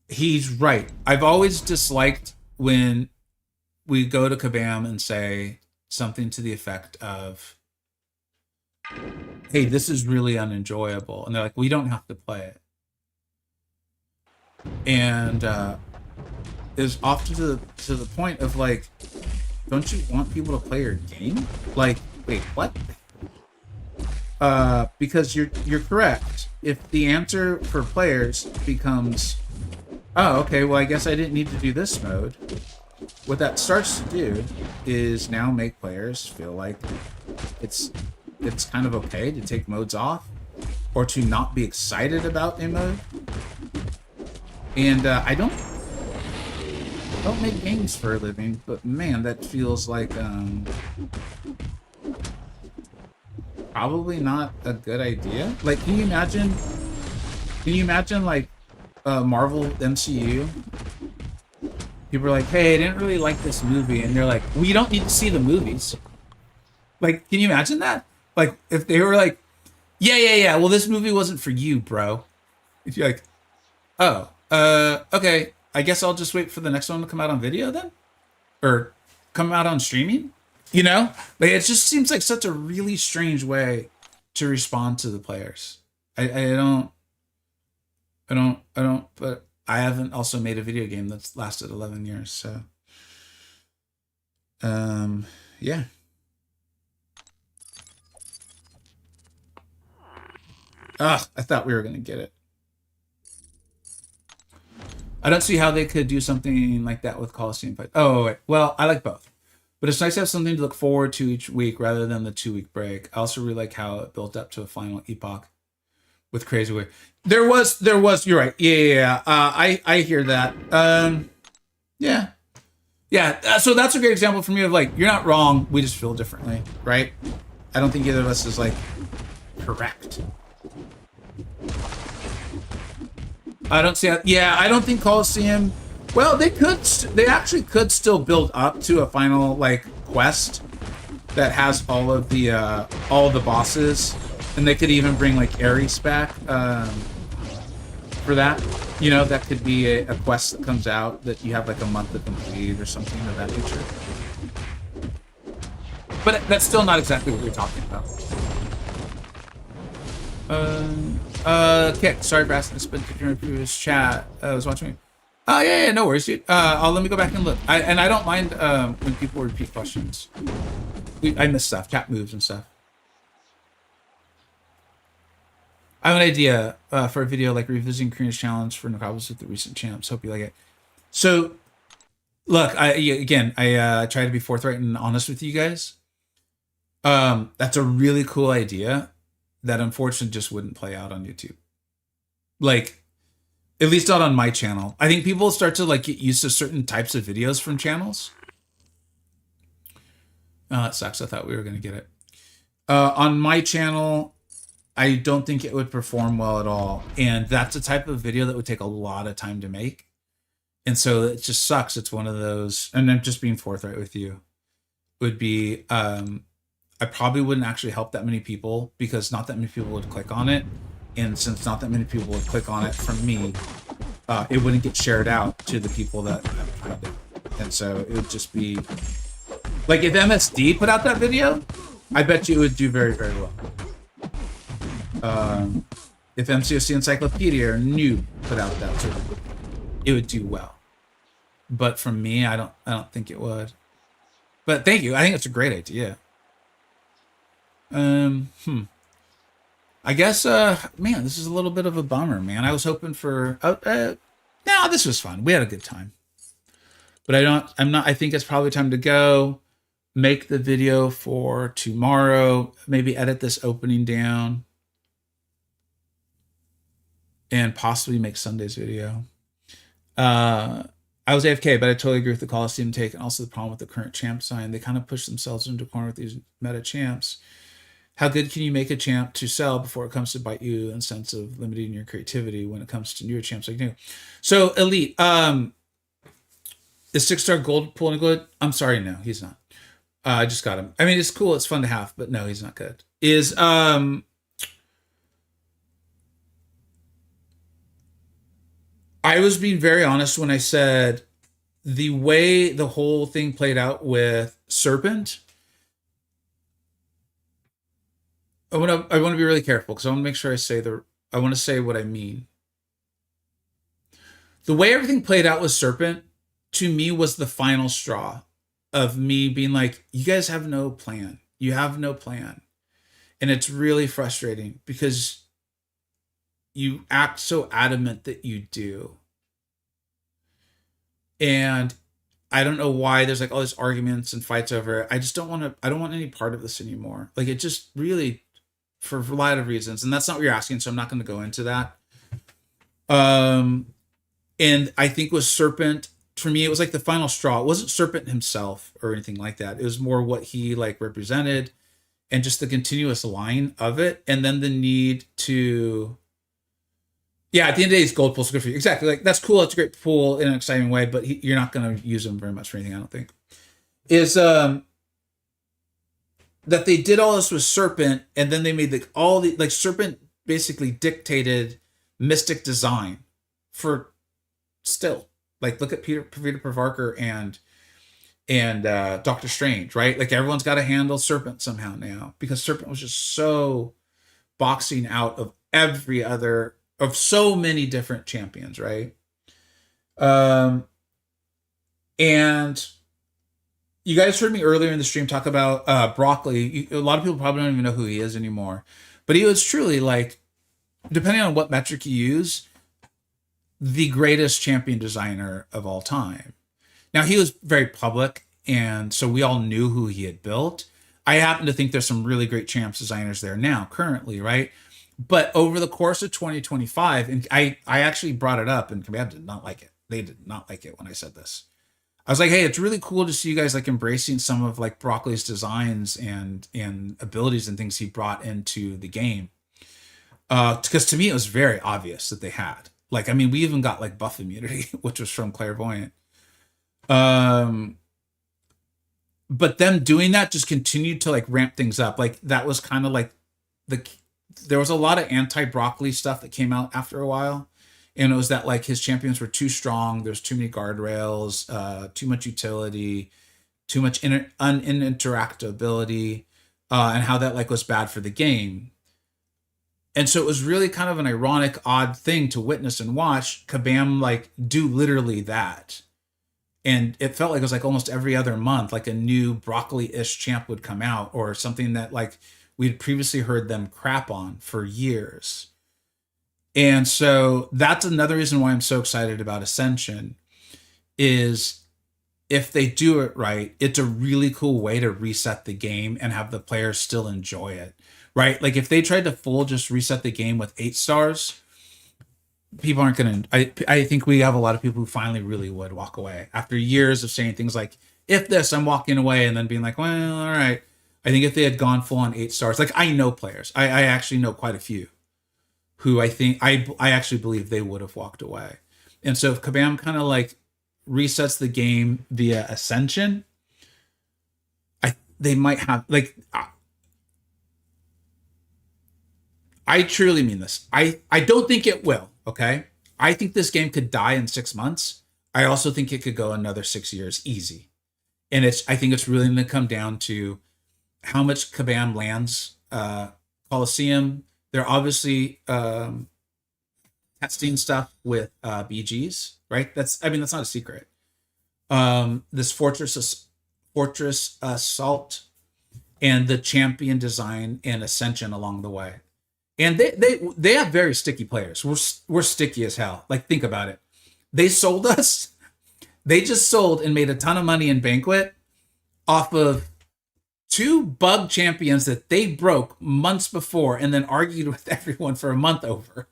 he's right. I've always disliked when we go to Kabam and say something to the effect of, hey, this is really unenjoyable. And they're like, we don't have to play it. And is often to the point of like, don't you want people to play your game? Like, wait, what? Because you're correct. If the answer for players becomes, oh, okay, well, I guess I didn't need to do this mode. What that starts to do is now make players feel like it's kind of okay to take modes off, or to not be excited about a mode. And I don't make games for a living, but man, that feels like probably not a good idea. Like, can you imagine like Marvel MCU? People are like, hey, I didn't really like this movie, and they're like, well, you don't need to see the movies. Like, can you imagine that? Like, if they were like, yeah, well, this movie wasn't for you, bro. If you're like, oh, okay, I guess I'll just wait for the next one to come out on video then? Or come out on streaming? You know? Like, it just seems like such a really strange way to respond to the players. I don't, but I haven't also made a video game that's lasted 11 years, so. Yeah. Ugh, I thought we were gonna get it. I don't see how they could do something like that with Coliseum fight. Oh, wait. Well, I like both. But it's nice to have something to look forward to each week rather than the 2-week break. I also really like how it built up to a final epoch with Crazy Way. There was, you're right. Yeah. I hear that. Yeah. So that's a great example for me of like, you're not wrong. We just feel differently, right? I don't think either of us is like correct. I don't see how, yeah, I don't think Coliseum, well, they actually could still build up to a final like quest that has all the bosses, and they could even bring like Ares back for that. You know, that could be a quest that comes out that you have like a month to complete or something of that nature. But that's still not exactly what we're talking about. Kick. Sorry for asking to spin your previous chat. I was watching. Oh yeah, no worries, dude. Let me go back and look. I don't mind when people repeat questions. I miss stuff, chat moves and stuff. I have an idea for a video like revisiting Korean's challenge for Nakabas with the recent champs. Hope you like it. So, look, I try to be forthright and honest with you guys. That's a really cool idea that unfortunately just wouldn't play out on YouTube. Like, at least not on my channel. I think people start to like get used to certain types of videos from channels. It sucks. I thought we were going to get it. On my channel, I don't think it would perform well at all. And that's a type of video that would take a lot of time to make. And so it just sucks. It's one of those, and I'm just being forthright with you, would be, I probably wouldn't actually help that many people because not that many people would click on it. And since not that many people would click on it from me, it wouldn't get shared out to the people that And so it would just be like if MSD put out that video, I bet you it would do very, very well. If MCoC Encyclopedia or Noob put out that sort of video, it would do well. But from me, I don't think it would. But thank you. I think it's a great idea. I guess man, this is a little bit of a bummer, man. I was hoping for no, this was fun. We had a good time. But I think it's probably time to go. Make the video for tomorrow. Maybe edit this opening down. And possibly make Sunday's video. I was AFK, but I totally agree with the Coliseum take, and also the problem with the current champ sign. They kind of push themselves into a corner with these meta champs. How good can you make a champ to sell before it comes to bite you in the sense of limiting your creativity when it comes to newer champs like new? So Elite, is 6-star gold pulling good? I'm sorry, no, he's not. I just got him. I mean, it's cool, it's fun to have, but no, he's not good. I was being very honest when I said the way the whole thing played out with Serpent. I want to be really careful because I want to make sure I want to say what I mean. The way everything played out with Serpent to me was the final straw of me being like, you guys have no plan. You have no plan. And it's really frustrating because you act so adamant that you do. And I don't know why there's like all these arguments and fights over it. I just don't want any part of this anymore. Like it just really, for a lot of reasons, and that's not what you're asking, so I'm not going to go into that. And I think with Serpent, for me, it was like the final straw. It wasn't Serpent himself or anything like that. It was more what he like represented and just the continuous line of it. And then the need to, yeah, at the end of the day, it's gold pools good for you. Exactly. Like that's cool. It's a great pool in an exciting way, but you're not going to use them very much for anything, I don't think. Is that they did all this with Serpent, and then they made Serpent basically dictated Mystic design for still. Like look at Peter Parker and Doctor Strange, right? Like everyone's got to handle Serpent somehow now because Serpent was just so boxing out of of so many different champions, right? And you guys heard me earlier in the stream talk about Broccoli. A lot of people probably don't even know who he is anymore, but he was truly like, depending on what metric you use, the greatest champion designer of all time. Now he was very public, and so we all knew who he had built. I happen to think there's some really great champs designers there now, currently, right? But over the course of 2025, and I actually brought it up, and Command did not like it. They did not like it when I said this. I was like, hey, it's really cool to see you guys like embracing some of like Broccoli's designs and abilities and things he brought into the game. Because to me, it was very obvious that they had. Like, I mean, we even got like buff immunity, which was from Clairvoyant. But them doing that just continued to like ramp things up. Like that was kind of like there was a lot of anti-Broccoli stuff that came out after a while. And it was that like his champions were too strong. There's too many guardrails, too much utility, too much uninteractability, and how that like was bad for the game. And so it was really kind of an ironic, odd thing to witness and watch Kabam like do literally that. And it felt like it was like almost every other month, like a new Broccoli-ish champ would come out or something that like we'd previously heard them crap on for years. And so that's another reason why I'm so excited about Ascension is if they do it right, it's a really cool way to reset the game and have the players still enjoy it, right? Like if they tried to just reset the game with 8 stars, people aren't going to, I think we have a lot of people who finally really would walk away after years of saying things like, if this, I'm walking away, and then being like, well, all right. I think if they had gone full on 8 stars, like I know players, I actually know quite a few who I think I actually believe they would have walked away. And so if Kabam kind of like resets the game via Ascension, they might have like, I truly mean this. I don't think it will. Okay. I think this game could die in 6 months. I also think it could go another 6 years easy. And I think it's really going to come down to how much Kabam lands. Coliseum, they're obviously testing stuff with BGs, right? That's not a secret. This Fortress Assault and the champion design and Ascension along the way. And they have very sticky players. We're sticky as hell. Like, think about it. They sold us. They just sold and made a ton of money in Banquet off of 2 bug champions that they broke months before and then argued with everyone for a month over.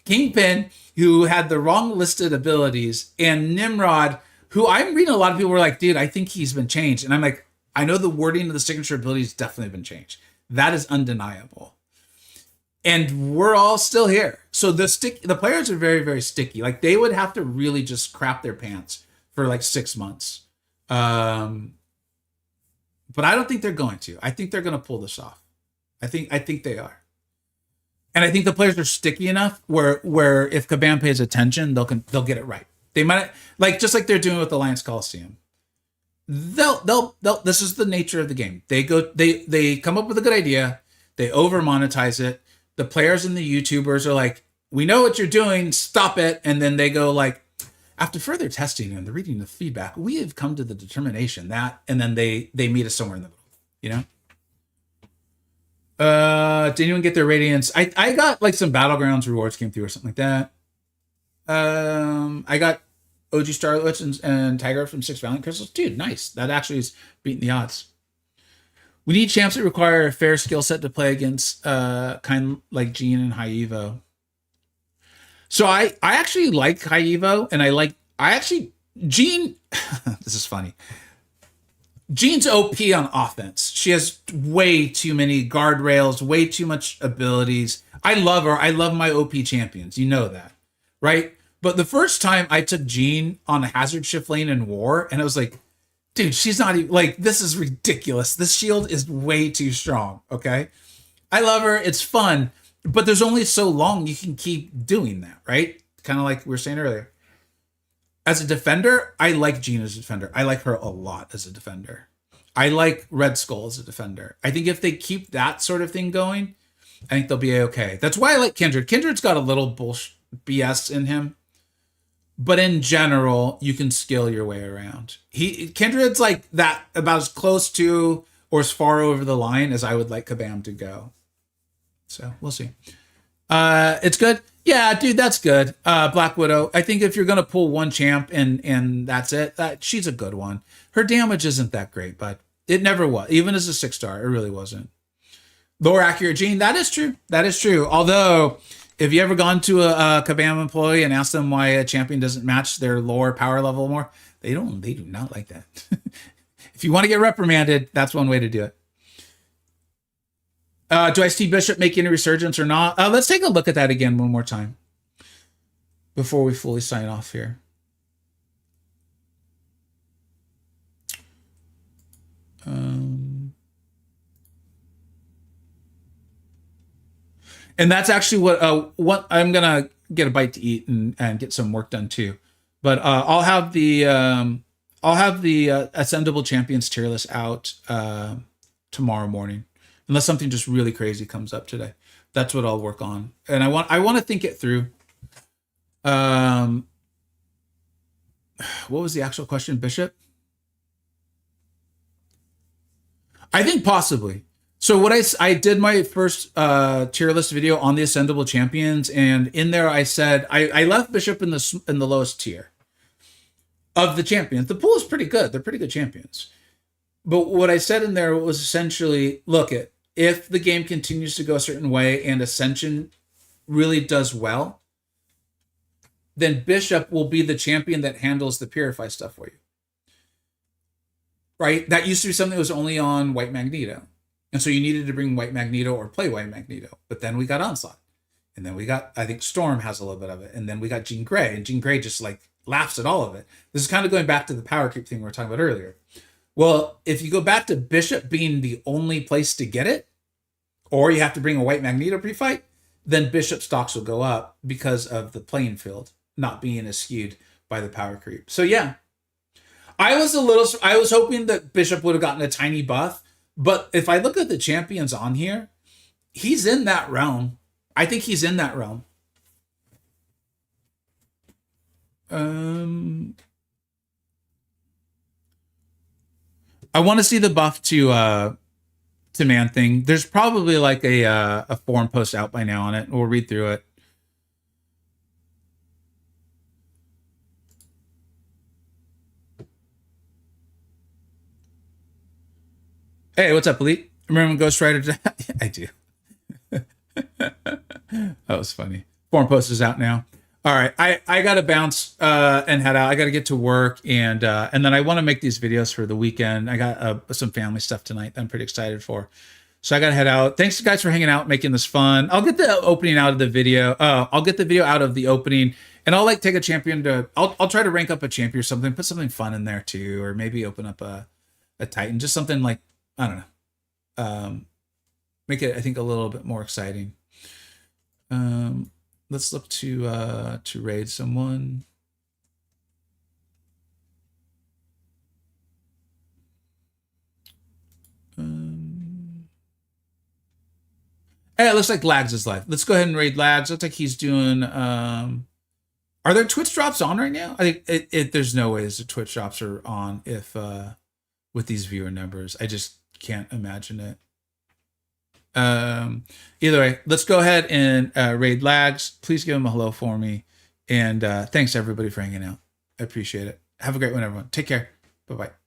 Kingpin, who had the wrong listed abilities, and Nimrod, who I'm reading a lot of people were like, dude, I think he's been changed. And I'm like, I know the wording of the signature abilities definitely been changed. That is undeniable. And we're all still here. So the players are very, very sticky. Like, they would have to really just crap their pants for like 6 months. But I don't think they're going to. I think they're going to pull this off. I think they are. And I think the players are sticky enough where if Kabam pays attention, they'll get it right. They might, like, just like they're doing with Alliance Coliseum. They'll this is the nature of the game. They come up with a good idea, they over monetize it. The players and the YouTubers are like, we know what you're doing, stop it. And then they go like, after further testing and the reading of feedback, we have come to the determination that, and then they meet us somewhere in the middle, you know? Did anyone get their radiance? I got like some Battlegrounds rewards came through or something like that. I got OG Starlets and Tiger from 6 Valiant Crystals. Dude, nice. That actually is beating the odds. We need champs that require a fair skill set to play against kind like Gene and High Evo. So I actually like High Evo, and Gene, this is funny. Jean's OP on offense. She has way too many guardrails, way too much abilities. I love her. I love my OP champions. You know that, right? But the first time I took Jean on a hazard shift lane in war, and I was like, dude, she's not even, like, this is ridiculous. This shield is way too strong, okay? I love her. It's fun. But there's only so long you can keep doing that, right? Kind of like we were saying earlier. As a defender, I like Jean as a defender. I like her a lot as a defender. I like Red Skull as a defender. I think if they keep that sort of thing going, I think they'll be okay. That's why I like Kindred. Kindred's got a little BS in him. But in general, you can skill your way around. Kindred's like that, about as close to or as far over the line as I would like Kabam to go. So we'll see. It's good. Yeah, dude, that's good. Black Widow. I think if you're gonna pull one champ and that's it, she's a good one. Her damage isn't that great, but it never was. Even as a 6-star, it really wasn't. Lower accurate Gene. That is true. That is true. Although, if you ever gone to a Kabam employee and asked them why a champion doesn't match their lower power level more, they do not like that. If you want to get reprimanded, that's one way to do it. Do I see Bishop making a resurgence or not? Let's take a look at that again one more time before we fully sign off here. And that's actually what I'm gonna get a bite to eat and get some work done too. But I'll have the Ascendable Champions tier list out tomorrow morning, unless something just really crazy comes up today. That's what I'll work on, and I want to think it through. What was the actual question, Bishop? I think possibly. So what I did my first tier list video on the Ascendable Champions, and in there I said I left Bishop in the lowest tier of the champions. The pool is pretty good. They're pretty good champions. But what I said in there was essentially, look, if the game continues to go a certain way and Ascension really does well, then Bishop will be the champion that handles the Purify stuff for you. Right? That used to be something that was only on White Magneto. And so you needed to bring White Magneto or play White Magneto. But then we got Onslaught. And then we got, I think Storm has a little bit of it. And then we got Jean Grey. And Jean Grey just like laughs at all of it. This is kind of going back to the power creep thing we were talking about earlier. Well, if you go back to Bishop being the only place to get it, or you have to bring a White Magneto pre-fight, then Bishop stocks will go up because of the playing field not being as skewed by the power creep. So yeah, I was hoping that Bishop would have gotten a tiny buff, but if I look at the champions on here, he's in that realm. I think he's in that realm. I want to see the buff to Man Thing. There's probably like a forum post out by now on it. We'll read through it. Hey, what's up, Elite? Remember Ghost Rider? I do. That was funny. Forum post is out now. All right, I gotta bounce and head out. I gotta get to work, and then I want to make these videos for the weekend. I got some family stuff tonight that I'm pretty excited for, so I gotta head out. Thanks guys for hanging out, making this fun. I'll get the opening out of the video. I'll get the video out of the opening, and I'll like take a champion to. I'll try to rank up a champion or something. Put something fun in there too, or maybe open up a Titan, just something like I don't know. Make it I think a little bit more exciting. Let's look to raid someone. Hey, it looks like Lags is live. Let's go ahead and raid Lags. Looks like he's doing. Are there Twitch drops on right now? I think there's no ways the Twitch drops are on if with these viewer numbers. I just can't imagine it. Either way, let's go ahead and raid Lags. Please give him a hello for me. And thanks everybody for hanging out. I appreciate it. Have a great one, everyone. Take care. Bye-bye.